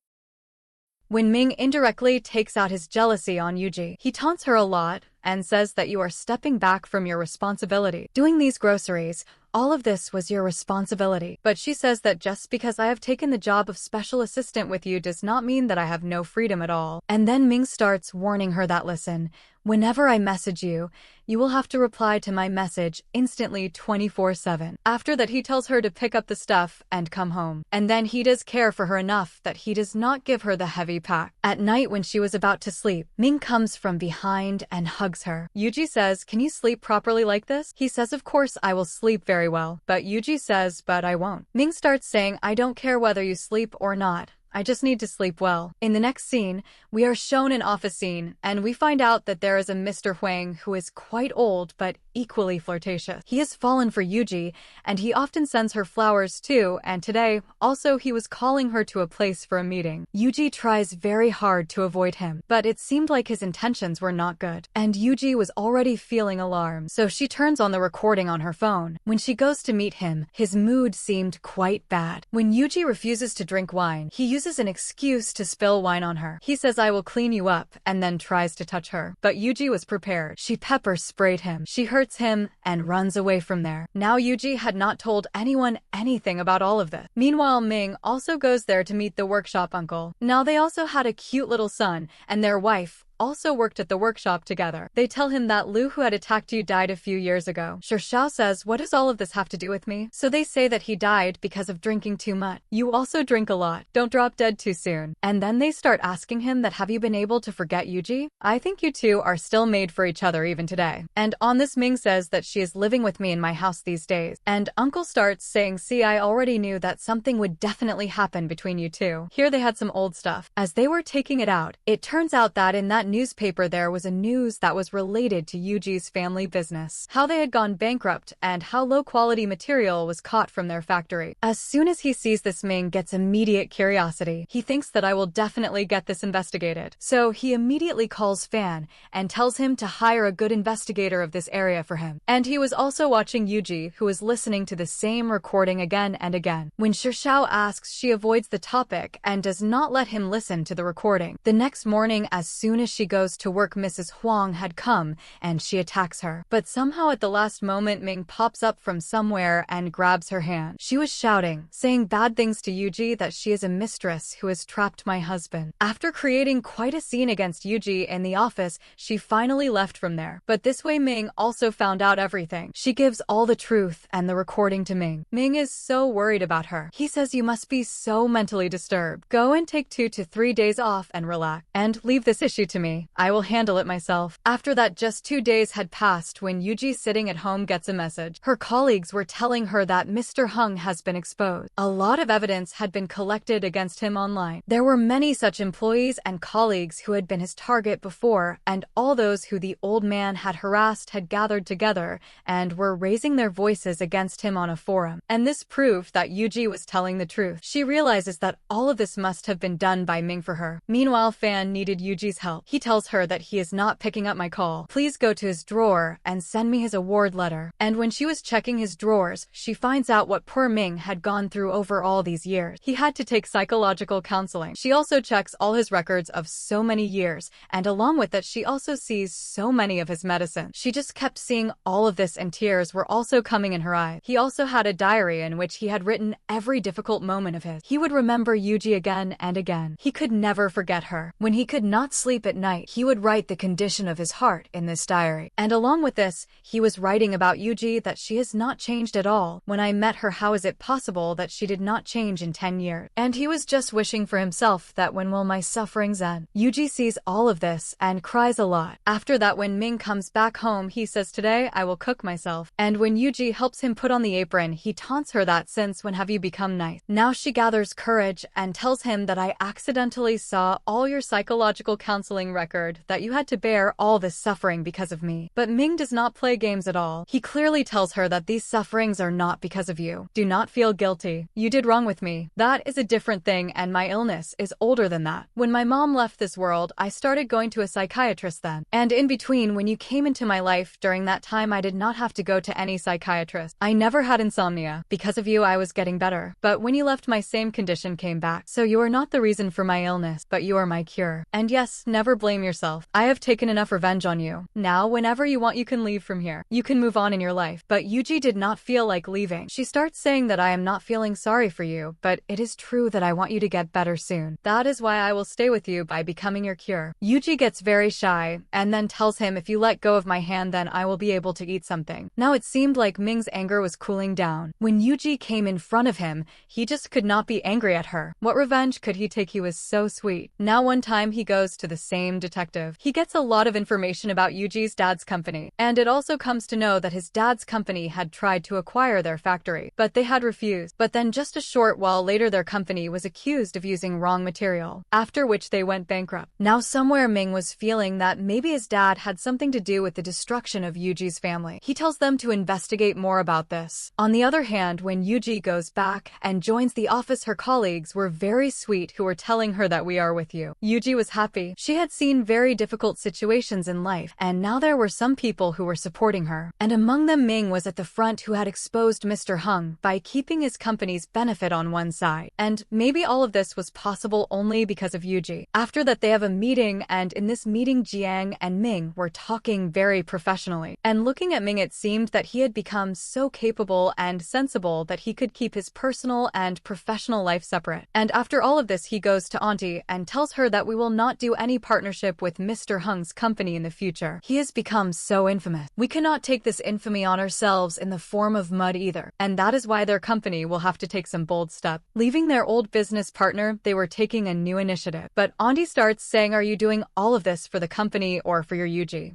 When Ming indirectly takes out his jealousy on Yuji, he taunts her a lot and says that you are stepping back from your responsibility. Doing these groceries, all of this was your responsibility. But she says that just because I have taken the job of special assistant with you does not mean that I have no freedom at all. And then Ming starts warning her that listen, whenever I message you, you will have to reply to my message instantly 24/7. After that he tells her to pick up the stuff and come home. And then he does care for her enough that he does not give her the heavy pack. At night when she was about to sleep, Ming comes from behind and hugs her. Yuji says, can you sleep properly like this? He says of course I will sleep very well. But Yuji says, but I won't. Ming starts saying, I don't care whether you sleep or not. I just need to sleep well. In the next scene, we are shown an office scene, and we find out that there is a Mr. Huang who is quite old but equally flirtatious. He has fallen for Yuji, and he often sends her flowers too, and today, also he was calling her to a place for a meeting. Yuji tries very hard to avoid him, but it seemed like his intentions were not good, and Yuji was already feeling alarmed, so she turns on the recording on her phone. When she goes to meet him, his mood seemed quite bad. When Yuji refuses to drink wine, he uses an excuse to spill wine on her. He says, "I will clean you up," and then tries to touch her. But Yuji was prepared. She pepper sprayed him. She hurts him and runs away from there. Now Yuji had not told anyone anything about all of this. Meanwhile, Ming also goes there to meet the workshop uncle. Now they also had a cute little son, and their wife also worked at the workshop together. They tell him that Lu, who had attacked you, died a few years ago. Xiao says, "What does all of this have to do with me?" So they say that he died because of drinking too much. "You also drink a lot. Don't drop dead too soon." And then they start asking him that, "Have you been able to forget Yuji? I think you two are still made for each other even today." And on this, Ming says that she is living with me in my house these days. And Uncle starts saying, "See, I already knew that something would definitely happen between you two." Here they had some old stuff. As they were taking it out, it turns out that in that newspaper there was a news that was related to Yuji's family business, how they had gone bankrupt and how low quality material was caught from their factory. As soon as he sees this, Ming gets immediate curiosity. He thinks that I will definitely get this investigated. So he immediately calls Fan and tells him to hire a good investigator of this area for him. And he was also watching Yuji, who was listening to the same recording again and again. When Xiao asks, she avoids the topic and does not let him listen to the recording. The next morning, as soon as she goes to work, Mrs. Huang had come and she attacks her. But somehow at the last moment, Ming pops up from somewhere and grabs her hand. She was shouting, saying bad things to Yuji, that she is a mistress who has trapped my husband. After creating quite a scene against Yuji in the office, she finally left from there. But this way Ming also found out everything. She gives all the truth and the recording to Ming. Ming is so worried about her. He says, "You must be so mentally disturbed. Go and take 2 to 3 days off and relax. And leave this issue to me. I will handle it myself." After that, just 2 days had passed when Yuji, sitting at home, gets a message. Her colleagues were telling her that Mr. Hung has been exposed. A lot of evidence had been collected against him online. There were many such employees and colleagues who had been his target before, and all those who the old man had harassed had gathered together and were raising their voices against him on a forum. And this proved that Yuji was telling the truth. She realizes that all of this must have been done by Ming for her. Meanwhile, Fan needed Yuji's help. He tells her that he is not picking up my call. Please go to his drawer and send me his award letter. And when she was checking his drawers, she finds out what poor Ming had gone through over all these years. He had to take psychological counseling. She also checks all his records of so many years, and along with it, she also sees so many of his medicines. She just kept seeing all of this, and tears were also coming in her eyes. He also had a diary in which he had written every difficult moment of his. He would remember Yuji again and again. He could never forget her. When he could not sleep at night, he would write the condition of his heart in this diary. And along with this, he was writing about Yuji that she has not changed at all. When I met her, how is it possible that she did not change in 10 years? And he was just wishing for himself that when will my sufferings end? Yuji sees all of this and cries a lot. After that, when Ming comes back home, he says, "Today I will cook myself." And when Yuji helps him put on the apron, he taunts her that, "Since when have you become nice?" Now she gathers courage and tells him that I accidentally saw all your psychological counseling record, that you had to bear all this suffering because of me. But Ming does not play games at all. He clearly tells her that these sufferings are not because of you. Do not feel guilty. You did wrong with me. That is a different thing, and my illness is older than that. When my mom left this world, I started going to a psychiatrist then. And in between, when you came into my life, during that time I did not have to go to any psychiatrist. I never had insomnia. Because of you, I was getting better. But when you left, my same condition came back. So you are not the reason for my illness, but you are my cure. And yes, never blame yourself. I have taken enough revenge on you. Now, whenever you want, you can leave from here. You can move on in your life." But Yuji did not feel like leaving. She starts saying that I am not feeling sorry for you, but it is true that I want you to get better soon. That is why I will stay with you by becoming your cure. Yuji gets very shy and then tells him, "If you let go of my hand, then I will be able to eat something." Now it seemed like Ming's anger was cooling down. When Yuji came in front of him, he just could not be angry at her. What revenge could he take? He was so sweet. Now one time he goes to the same detective. He gets a lot of information about Yuji's dad's company, and it also comes to know that his dad's company had tried to acquire their factory, but they had refused. But then just a short while later, their company was accused of using wrong material, after which they went bankrupt. Now somewhere Ming was feeling that maybe his dad had something to do with the destruction of Yuji's family. He tells them to investigate more about this. On the other hand, when Yuji goes back and joins the office, her colleagues were very sweet, who were telling her that we are with you. Yuji was happy. She had seen very difficult situations in life, and now there were some people who were supporting her. And among them Ming was at the front, who had exposed Mr. Hung by keeping his company's benefit on one side. And maybe all of this was possible only because of Yuji. After that they have a meeting, and in this meeting Jiang and Ming were talking very professionally. And looking at Ming, it seemed that he had become so capable and sensible that he could keep his personal and professional life separate. And after all of this he goes to Auntie and tells her that we will not do any partnership with Mr. Hung's company in the future. He has become so infamous. We cannot take this infamy on ourselves in the form of mud either. And that is why their company will have to take some bold steps. Leaving their old business partner, they were taking a new initiative. But Auntie starts saying, are you doing all of this for the company or for your Yuji?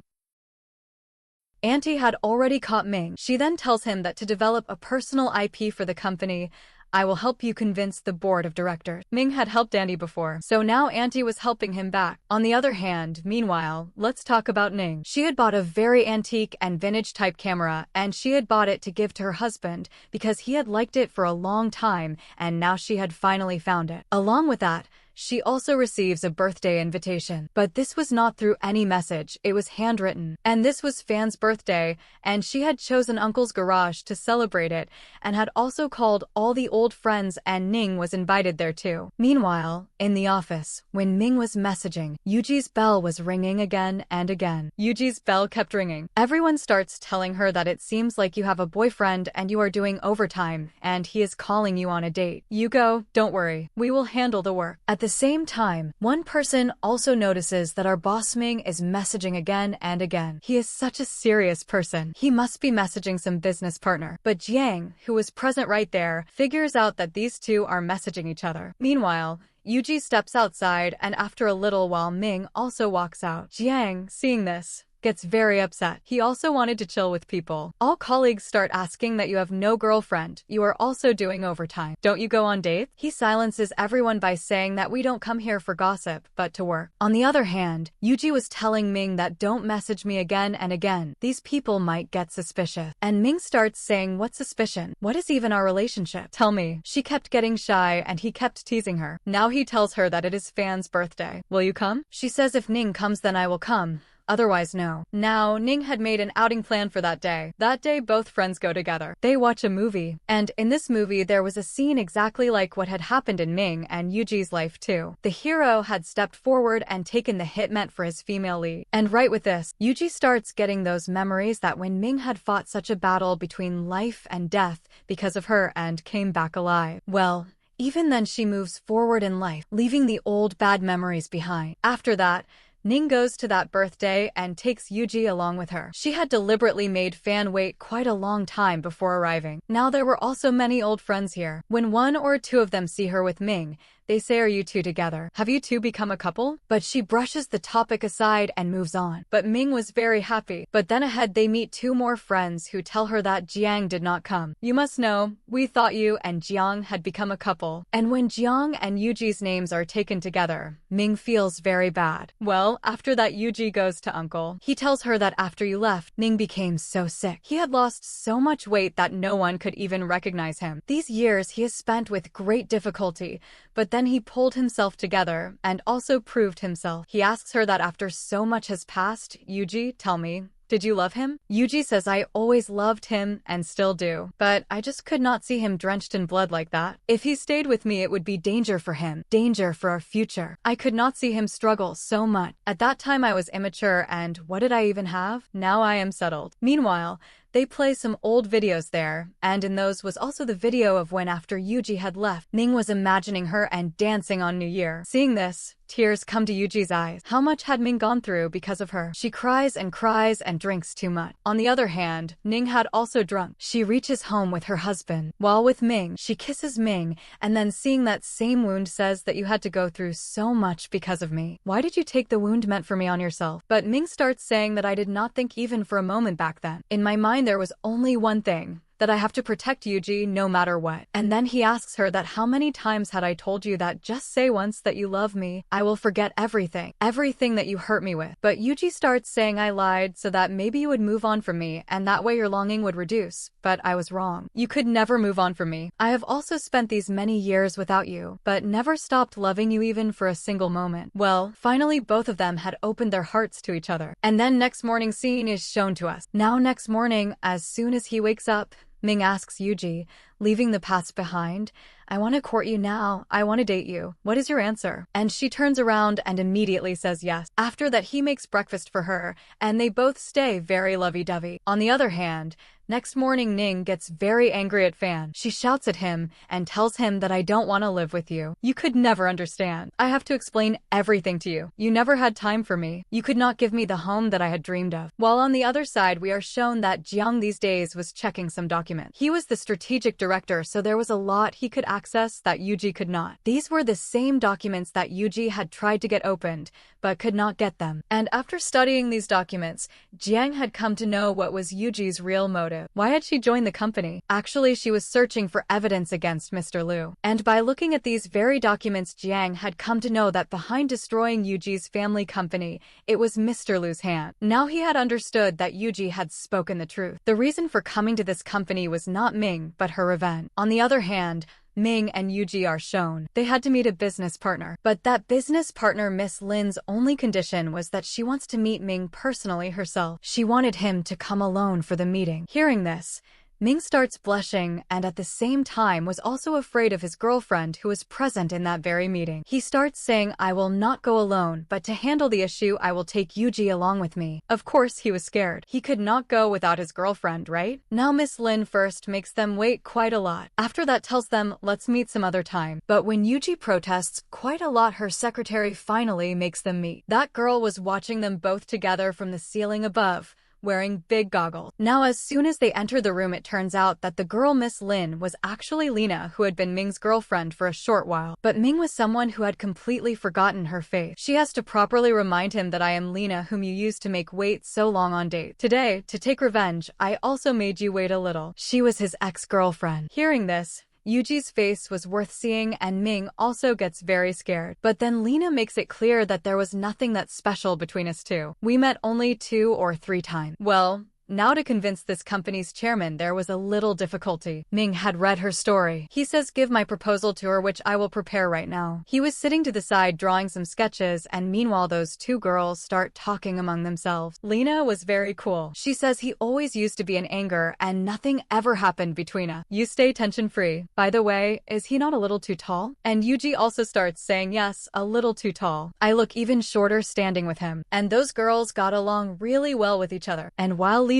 Auntie had already caught Ming. She then tells him that to develop a personal IP for the company, I will help you convince the board of directors. Ming had helped Auntie before, so now Auntie was helping him back. On the other hand, meanwhile, let's talk about Ning. She had bought a very antique and vintage type camera, and she had bought it to give to her husband because he had liked it for a long time, and now she had finally found it. Along with that, she also receives a birthday invitation. But this was not through any message, it was handwritten. And this was Fan's birthday, and she had chosen Uncle's garage to celebrate it, and had also called all the old friends, and Ning was invited there too. Meanwhile, in the office, when Ming was messaging, Yuji's bell was ringing again and again. Yuji's bell kept ringing. Everyone starts telling her that it seems like you have a boyfriend and you are doing overtime, and he is calling you on a date. You go, don't worry, we will handle the work. At the same time, one person also notices that our boss Ming is messaging again and again. He is such a serious person. He must be messaging some business partner. But Jiang, who was present right there, figures out that these two are messaging each other. Meanwhile, Yuji steps outside, and after a little while Ming also walks out. Jiang, seeing this, gets very upset. He also wanted to chill with people. All colleagues start asking that you have no girlfriend. You are also doing overtime. Don't you go on dates? He silences everyone by saying that we don't come here for gossip, but to work. On the other hand, Yuji was telling Ming that don't message me again and again. These people might get suspicious. And Ming starts saying, what suspicion? What is even our relationship? Tell me. She kept getting shy and he kept teasing her. Now he tells her that it is Fan's birthday. Will you come? She says if Ning comes then I will come. Otherwise no. Now, Ning had made an outing plan for that day. That day both friends go together. They watch a movie. And in this movie there was a scene exactly like what had happened in Ming and Yuji's life too. The hero had stepped forward and taken the hit meant for his female lead. And right with this, Yuji starts getting those memories that when Ming had fought such a battle between life and death because of her and came back alive. Well, even then she moves forward in life, leaving the old bad memories behind. After that, Ning goes to that birthday and takes Yuji along with her. She had deliberately made Fan wait quite a long time before arriving. Now there were also many old friends here. When one or two of them see her with Ming, they say, are you two together? Have you two become a couple? But she brushes the topic aside and moves on. But Ming was very happy. But then ahead they meet two more friends who tell her that Jiang did not come. You must know, we thought you and Jiang had become a couple. And when Jiang and Yuji's names are taken together, Ming feels very bad. Well, after that Yuji goes to Uncle. He tells her that after you left, Ning became so sick. He had lost so much weight that no one could even recognize him. These years he has spent with great difficulty, but then he pulled himself together and also proved himself. He asks her that after so much has passed, Yuji, tell me, did you love him? Yuji says I always loved him and still do, but I just could not see him drenched in blood like that. If he stayed with me it would be danger for him, danger for our future. I could not see him struggle so much. At that time I was immature and what did I even have? Now I am settled. Meanwhile, they play some old videos there, and in those was also the video of when after Yuji had left, Ning was imagining her and dancing on New Year. Seeing this, tears come to Yuji's eyes. How much had Ming gone through because of her? She cries and drinks too much. On the other hand, Ning had also drunk. She reaches home with her husband. While with Ming, she kisses Ming, and then seeing that same wound says that you had to go through so much because of me. Why did you take the wound meant for me on yourself? But Ming starts saying that I did not think even for a moment back then. In my mind there was only one thing, that I have to protect Yuji no matter what. And then he asks her that how many times had I told you that just say once that you love me, I will forget everything that you hurt me with. But Yuji starts saying I lied so that maybe you would move on from me and that way your longing would reduce. But I was wrong. You could never move on from me. I have also spent these many years without you, but never stopped loving you even for a single moment. Well, finally both of them had opened their hearts to each other. And then next morning's scene is shown to us. Now next morning, as soon as he wakes up, Ming asks Yuji, leaving the past behind, I want to court you now. I want to date you. What is your answer? And she turns around and immediately says yes. After that, he makes breakfast for her, and they both stay very lovey-dovey. On the other hand, next morning, Ning gets very angry at Fan. She shouts at him and tells him that I don't want to live with you. You could never understand. I have to explain everything to you. You never had time for me. You could not give me the home that I had dreamed of. While on the other side, we are shown that Jiang these days was checking some documents. He was the strategic director, so there was a lot he could access that Yuji could not. These were the same documents that Yuji had tried to get opened, but could not get them. And after studying these documents, Jiang had come to know what was Yuji's real motive. Why had she joined the company? Actually, she was searching for evidence against Mr. Liu. And by looking at these very documents, Jiang had come to know that behind destroying Yuji's family company, it was Mr. Liu's hand. Now he had understood that Yuji had spoken the truth. The reason for coming to this company was not Ming, but her revenge. On the other hand, Ming and Yuji are shown. They had to meet a business partner. But that business partner, Miss Lin's only condition was that she wants to meet Ming personally herself. She wanted him to come alone for the meeting. Hearing this, Ming starts blushing and at the same time was also afraid of his girlfriend who was present in that very meeting. He starts saying, I will not go alone, but to handle the issue, I will take Yuji along with me. Of course, he was scared. He could not go without his girlfriend, right? Now Miss Lin first makes them wait quite a lot. After that tells them, let's meet some other time. But when Yuji protests quite a lot, her secretary finally makes them meet. That girl was watching them both together from the ceiling above, wearing big goggles. Now as soon as they enter the room, it turns out that the girl Miss Lin was actually Lena, who had been Ming's girlfriend for a short while. But Ming was someone who had completely forgotten her face. She has to properly remind him that I am Lena, whom you used to make wait so long on dates. Today, to take revenge, I also made you wait a little. She was his ex-girlfriend. Hearing this, Yuji's face was worth seeing and Ming also gets very scared. But then Lena makes it clear that there was nothing that special between us two. We met only 2 or 3 times. Well, now to convince this company's chairman there was a little difficulty. Ming had read her story. He says give my proposal to her, which I will prepare right now. He was sitting to the side drawing some sketches, and meanwhile those 2 girls start talking among themselves. Lena was very cool. She says he always used to be in anger and nothing ever happened between us. You stay tension free. By the way, is he not a little too tall? And Yuji also starts saying yes, a little too tall. I look even shorter standing with him. And those girls got along really well with each other. And while leaving,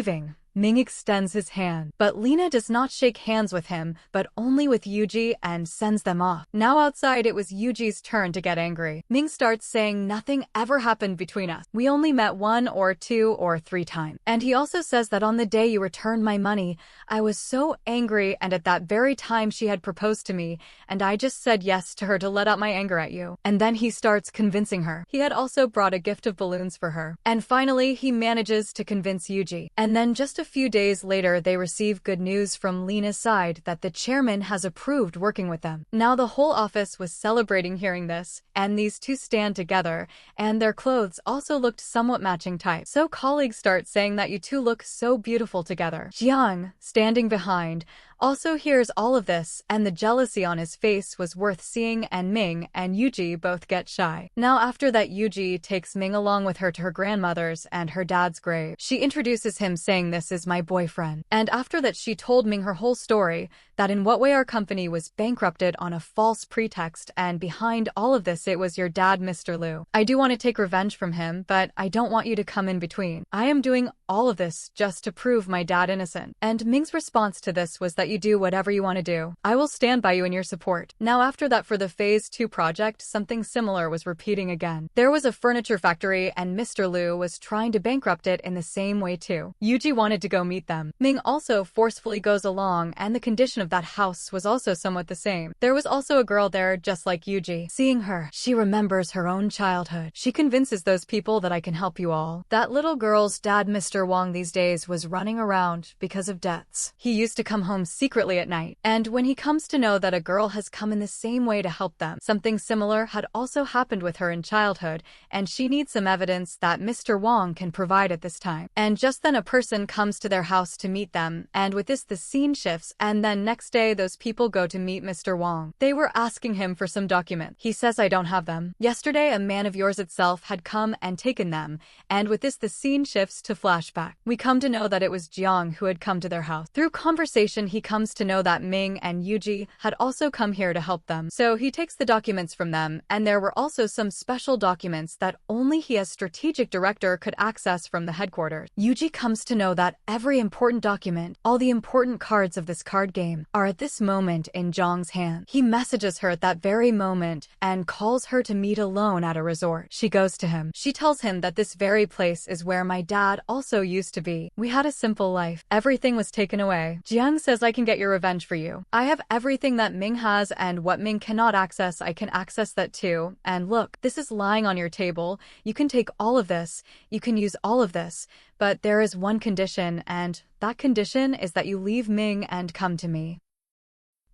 Ming extends his hand, but Lena does not shake hands with him, but only with Yuji and sends them off. Now outside, it was Yuji's turn to get angry. Ming starts saying nothing ever happened between us. We only met 1 or 2 or 3 times. And he also says that on the day you returned my money, I was so angry, and at that very time she had proposed to me, and I just said yes to her to let out my anger at you. And then he starts convincing her. He had also brought a gift of balloons for her. And finally, he manages to convince Yuji. And then just a few days later, they receive good news from Lena's side that the chairman has approved working with them. Now the whole office was celebrating hearing this, and these 2 stand together, and their clothes also looked somewhat matching type. So colleagues start saying that you 2 look so beautiful together. Jiang, standing behind, also hears all of this, and the jealousy on his face was worth seeing, and Ming and Yuji both get shy. Now after that, Yuji takes Ming along with her to her grandmother's and her dad's grave. She introduces him saying this is my boyfriend. And after that, she told Ming her whole story, that in what way our company was bankrupted on a false pretext, and behind all of this it was your dad, Mr. Liu. I do want to take revenge from him, but I don't want you to come in between. I am doing all of this just to prove my dad innocent. And Ming's response to this was that let you do whatever you want to do. I will stand by you in your support. Now after that, for the Phase 2 project, something similar was repeating again. There was a furniture factory and Mr. Liu was trying to bankrupt it in the same way too. Yuji wanted to go meet them. Ming also forcefully goes along, and the condition of that house was also somewhat the same. There was also a girl there just like Yuji. Seeing her, she remembers her own childhood. She convinces those people that I can help you all. That little girl's dad, Mr. Wong, these days was running around because of debts. He used to come home secretly at night, and when he comes to know that a girl has come in the same way to help them, something similar had also happened with her in childhood, and she needs some evidence that Mr. Wong can provide at this time. And just then a person comes to their house to meet them, and with this the scene shifts, and then next day those people go to meet Mr. Wong. They were asking him for some documents. He says, I don't have them. Yesterday a man of yours itself had come and taken them, and with this the scene shifts to flashback. We come to know that it was Jiang who had come to their house. Through conversation he comes to know that Ming and Yuji had also come here to help them. So he takes the documents from them, and there were also some special documents that only he as strategic director could access from the headquarters. Yuji comes to know that every important document, all the important cards of this card game, are at this moment in Jiang's hand. He messages her at that very moment and calls her to meet alone at a resort. She goes to him. She tells him that this very place is where my dad also used to be. We had a simple life. Everything was taken away. Jiang says, I can get your revenge for you. I have everything that Ming has, and what Ming cannot access, I can access that too. And look, this is lying on your table. You can take all of this. You can use all of this. But there is one condition, and that condition is that you leave Ming and come to me.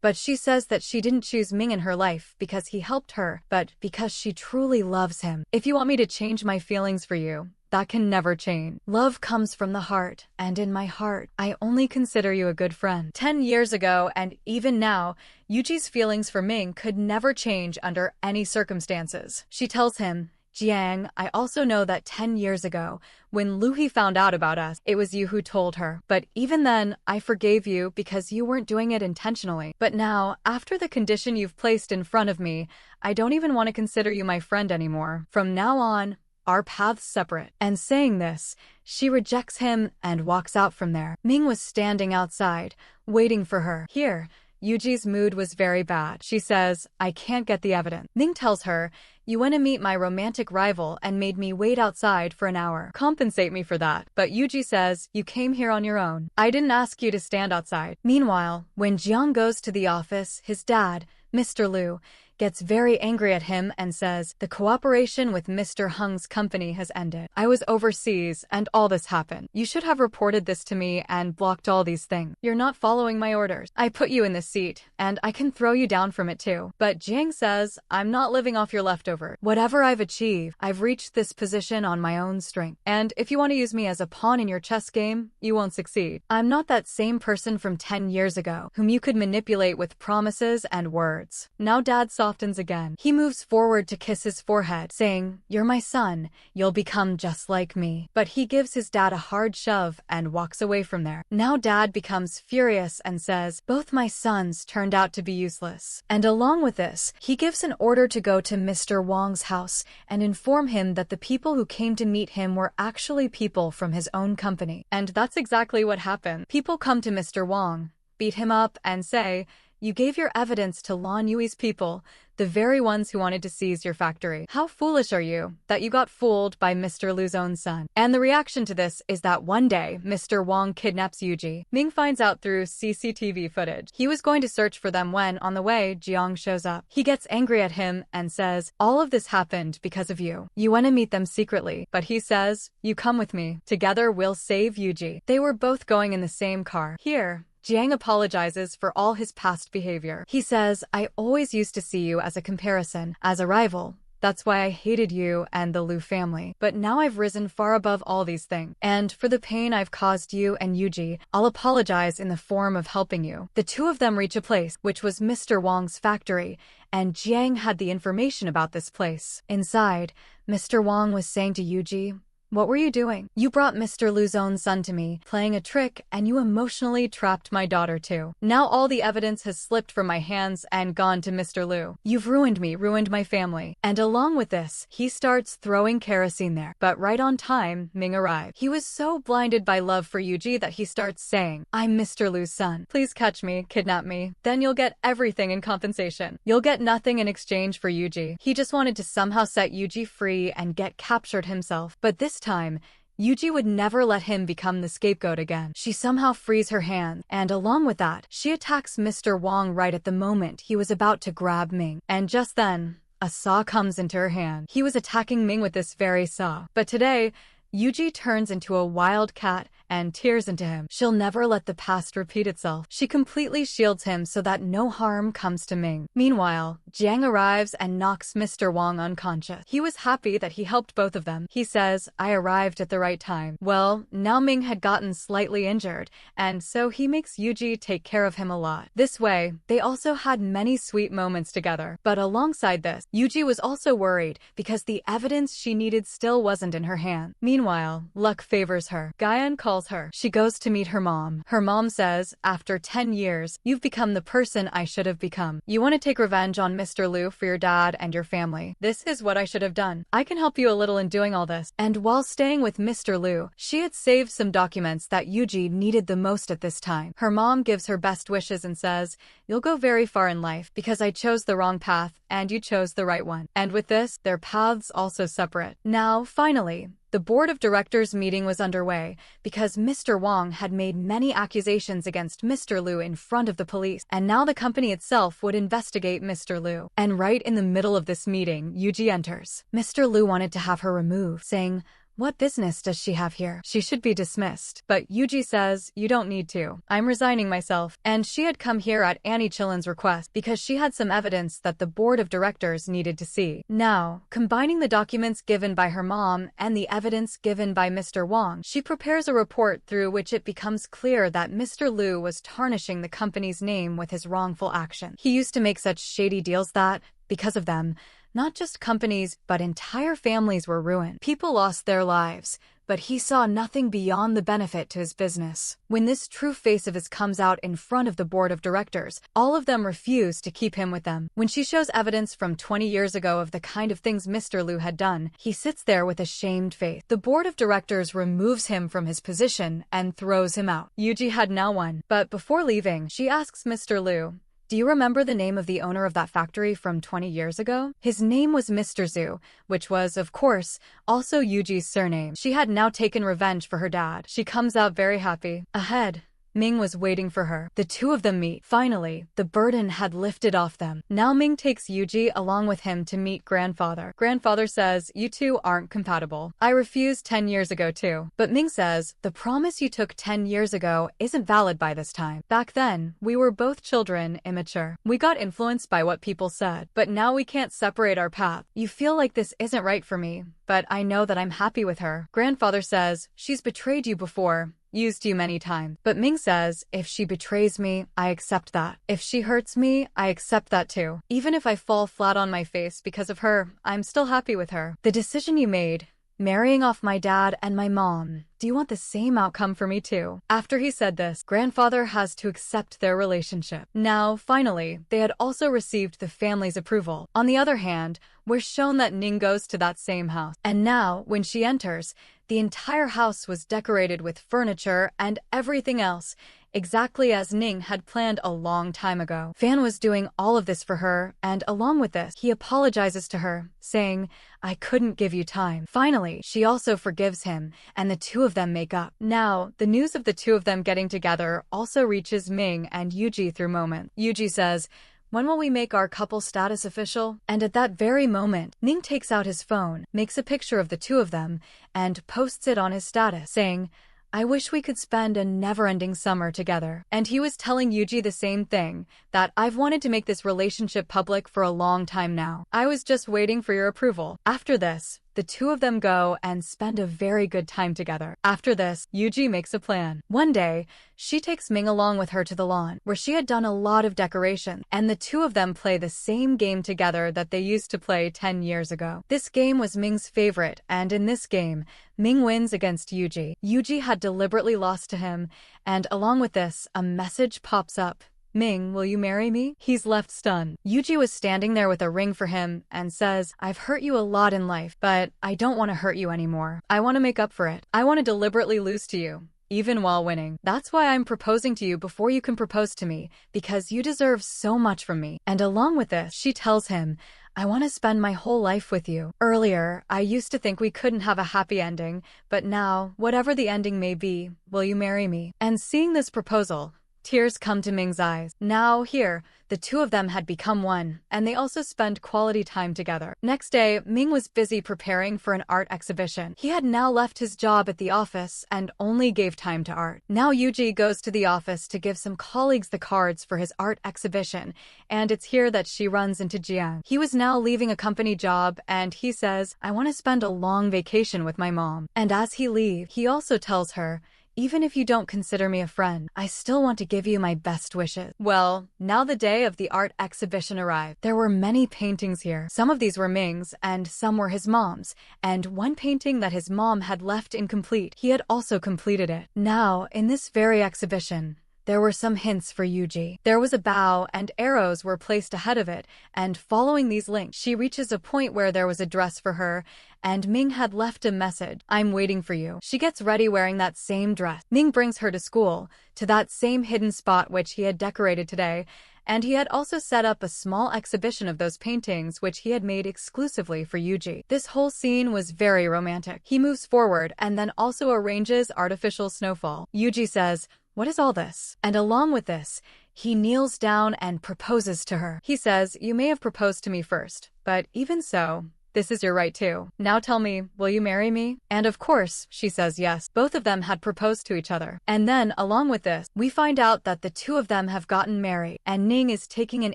But she says that she didn't choose Ming in her life because he helped her, but because she truly loves him. If you want me to change my feelings for you, that can never change. Love comes from the heart, and in my heart, I only consider you a good friend. 10 years ago, and even now, Yuji's feelings for Ming could never change under any circumstances. She tells him, Jiang, I also know that 10 years ago, when Luhi found out about us, it was you who told her. But even then, I forgave you because you weren't doing it intentionally. But now, after the condition you've placed in front of me, I don't even want to consider you my friend anymore. From now on, our paths separate. And saying this, she rejects him and walks out from there. Ming was standing outside, waiting for her. Here, Yuji's mood was very bad. She says, I can't get the evidence. Ming tells her, you went to meet my romantic rival and made me wait outside for an hour. Compensate me for that. But Yuji says, you came here on your own. I didn't ask you to stand outside. Meanwhile, when Jiang goes to the office, his dad, Mr. Liu, gets very angry at him and says, the cooperation with Mr. Hung's company has ended. I was overseas and all this happened. You should have reported this to me and blocked all these things. You're not following my orders. I put you in this seat and I can throw you down from it too. But Jiang says, I'm not living off your leftovers. Whatever I've achieved, I've reached this position on my own strength. And if you want to use me as a pawn in your chess game, you won't succeed. I'm not that same person from 10 years ago, whom you could manipulate with promises and words. Now Dad softens again. He moves forward to kiss his forehead, saying, you're my son, you'll become just like me. But he gives his dad a hard shove and walks away from there. Now Dad becomes furious and says, both my sons turned out to be useless. And along with this, he gives an order to go to Mr. Wong's house and inform him that the people who came to meet him were actually people from his own company. And that's exactly what happened. People come to Mr. Wong, beat him up, and say, you gave your evidence to Lan Yui's people, the very ones who wanted to seize your factory. How foolish are you that you got fooled by Mr. Liu's own son? And the reaction to this is that one day, Mr. Wong kidnaps Yuji. Ming finds out through CCTV footage. He was going to search for them when, on the way, Jiang shows up. He gets angry at him and says, all of this happened because of you. You went to meet them secretly. But he says, you come with me. Together we'll save Yuji. They were both going in the same car. Here, Jiang apologizes for all his past behavior. He says, I always used to see you as a comparison, as a rival. That's why I hated you and the Liu family. But now I've risen far above all these things. And for the pain I've caused you and Yuji, I'll apologize in the form of helping you. The two of them reach a place, which was Mr. Wong's factory, and Jiang had the information about this place. Inside, Mr. Wong was saying to Yuji, What were you doing? You brought Mr. Lu's own son to me, playing a trick, and you emotionally trapped my daughter too. Now all the evidence has slipped from my hands and gone to Mr. Lu. You've ruined me, ruined my family. And along with this, he starts throwing kerosene there. But right on time, Ming arrived. He was so blinded by love for Yuji that he starts saying, I'm Mr. Lu's son. Please catch me, kidnap me. Then you'll get everything in compensation. You'll get nothing in exchange for Yuji. He just wanted to somehow set Yuji free and get captured himself. But this time, Yuji would never let him become the scapegoat again. She somehow frees her hand, and along with that, she attacks Mr. Wong right at the moment he was about to grab Ming. And just then, a saw comes into her hand. He was attacking Ming with this very saw. But today, Yuji turns into a wild cat and tears into him. She'll never let the past repeat itself. She completely shields him so that no harm comes to Ming. Meanwhile, Jiang arrives and knocks Mr. Wong unconscious. He was happy that he helped both of them. He says, I arrived at the right time. Well, now Ming had gotten slightly injured, and so he makes Yuji take care of him a lot. This way, they also had many sweet moments together. But alongside this, Yuji was also worried because the evidence she needed still wasn't in her hand. Meanwhile, luck favors her. Guyan calls her. She goes to meet her mom. Her mom says, after 10 years, you've become the person I should have become. You want to take revenge on Mr. Lu for your dad and your family. This is what I should have done. I can help you a little in doing all this. And while staying with Mr. Lu, she had saved some documents that Yuji needed the most at this time. Her mom gives her best wishes and says, you'll go very far in life because I chose the wrong path and you chose the right one. And with this, their paths also separate. Now, finally, the board of directors meeting was underway because Mr. Wong had made many accusations against Mr. Lu in front of the police, and now the company itself would investigate Mr. Lu. And right in the middle of this meeting, Yuji enters. Mr. Lu wanted to have her removed, saying, what business does she have here? She should be dismissed. But Yuji says, you don't need to. I'm resigning myself. And she had come here at Annie Chillin's request because she had some evidence that the board of directors needed to see. Now, combining the documents given by her mom and the evidence given by Mr. Wong, she prepares a report through which it becomes clear that Mr. Lu was tarnishing the company's name with his wrongful action. He used to make such shady deals that, because of them, not just companies, but entire families were ruined. People lost their lives, but he saw nothing beyond the benefit to his business. When this true face of his comes out in front of the board of directors, all of them refuse to keep him with them. When she shows evidence from 20 years ago of the kind of things Mr. Lu had done, he sits there with a shamed face. The board of directors removes him from his position and throws him out. Yuji had now won, but before leaving, she asks Mr. Lu, do you remember the name of the owner of that factory from 20 years ago? His name was Mr. Zhu, which was, of course, also Yuji's surname. She had now taken revenge for her dad. She comes out very happy. Ahead, Ming was waiting for her. The two of them meet. Finally, the burden had lifted off them. Now Ming takes Yuji along with him to meet grandfather. Grandfather says, you two aren't compatible. I refused 10 years ago too. But Ming says, the promise you took 10 years ago isn't valid by this time. Back then, we were both children, immature. We got influenced by what people said. But now we can't separate our path. You feel like this isn't right for me, but I know that I'm happy with her. Grandfather says, she's betrayed you before. Used you many times. But Ming says, if she betrays me, I accept that. If she hurts me, I accept that too. Even if I fall flat on my face because of her, I'm still happy with her. The decision you made, marrying off my dad and my mom, do you want the same outcome for me too? After he said this, grandfather has to accept their relationship. Now, finally, they had also received the family's approval. On the other hand, we're shown that Ning goes to that same house. And now, when she enters, the entire house was decorated with furniture and everything else, exactly as Ning had planned a long time ago. Fan was doing all of this for her, and along with this, he apologizes to her, saying, I couldn't give you time. Finally, she also forgives him, and the two of them make up. Now, the news of the two of them getting together also reaches Ming and Yuji through moments. Yuji says, when will we make our couple status official? And at that very moment, Ning takes out his phone, makes a picture of the two of them, and posts it on his status, saying, I wish we could spend a never-ending summer together. And he was telling Yuji the same thing, that I've wanted to make this relationship public for a long time now. I was just waiting for your approval. After this, the two of them go and spend a very good time together. After this, Yuji makes a plan. One day, she takes Ming along with her to the lawn, where she had done a lot of decoration, and the two of them play the same game together that they used to play 10 years ago. This game was Ming's favorite, and in this game, Ming wins against Yuji. Yuji had deliberately lost to him, and along with this, a message pops up. Ming, will you marry me? He's left stunned. Yuji was standing there with a ring for him and says, I've hurt you a lot in life, but I don't want to hurt you anymore. I want to make up for it. I want to deliberately lose to you, even while winning. That's why I'm proposing to you before you can propose to me, because you deserve so much from me. And along with this, she tells him, I want to spend my whole life with you. Earlier, I used to think we couldn't have a happy ending, but now, whatever the ending may be, will you marry me? And seeing this proposal, tears come to Ming's eyes. Now, here, the two of them had become one, and they also spent quality time together. Next day, Ming was busy preparing for an art exhibition. He had now left his job at the office and only gave time to art. Now Yuji goes to the office to give some colleagues the cards for his art exhibition, and it's here that she runs into Jiang. He was now leaving a company job, and he says, I want to spend a long vacation with my mom. And as he leaves, he also tells her, even if you don't consider me a friend, I still want to give you my best wishes. Well, now the day of the art exhibition arrived. There were many paintings here. Some of these were Ming's, and some were his mom's, and one painting that his mom had left incomplete. He had also completed it. Now, in this very exhibition, there were some hints for Yuji. There was a bow and arrows were placed ahead of it, and following these links, she reaches a point where there was a dress for her, and Ming had left a message. I'm waiting for you. She gets ready wearing that same dress. Ming brings her to school, to that same hidden spot which he had decorated today, and he had also set up a small exhibition of those paintings which he had made exclusively for Yuji. This whole scene was very romantic. He moves forward and then also arranges artificial snowfall. Yuji says, what is all this? And along with this, he kneels down and proposes to her. He says, you may have proposed to me first, but even so, this is your right too. Now tell me, will you marry me? And of course, she says yes. Both of them had proposed to each other. And then, along with this, we find out that the two of them have gotten married, and Ning is taking an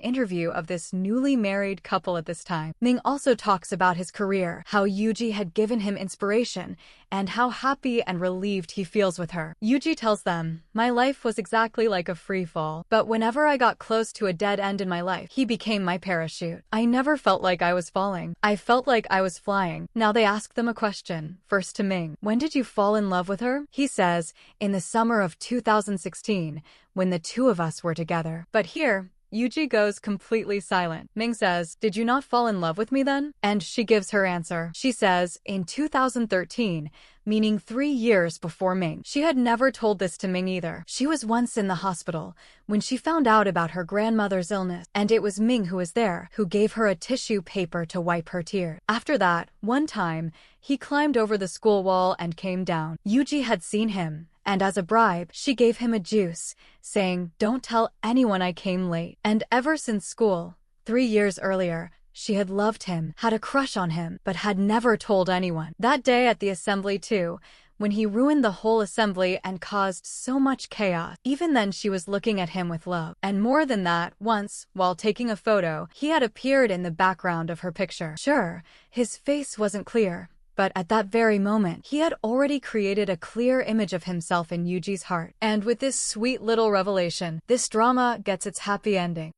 interview of this newly married couple at this time. Ming also talks about his career, how Yuji had given him inspiration, and how happy and relieved he feels with her. Yuji tells them, my life was exactly like a free fall, but whenever I got close to a dead end in my life, he became my parachute. I never felt like I was falling. I felt like I was flying. Now they ask them a question, first to Ming. When did you fall in love with her? He says, in the summer of 2016, when the two of us were together. But here, Yuji goes completely silent. Ming says, did you not fall in love with me then? And she gives her answer. She says, in 2013, meaning 3 years before Ming. She had never told this to Ming either. She was once in the hospital when she found out about her grandmother's illness, and it was Ming who was there, who gave her a tissue paper to wipe her tears. After that, one time, he climbed over the school wall and came down. Yuji had seen him, and as a bribe, she gave him a juice, saying, don't tell anyone I came late. And ever since school, 3 years earlier, she had loved him, had a crush on him, but had never told anyone. That day at the assembly too, when he ruined the whole assembly and caused so much chaos, even then she was looking at him with love. And more than that, once, while taking a photo, he had appeared in the background of her picture. Sure, his face wasn't clear, but at that very moment, he had already created a clear image of himself in Yuji's heart. And with this sweet little revelation, this drama gets its happy ending.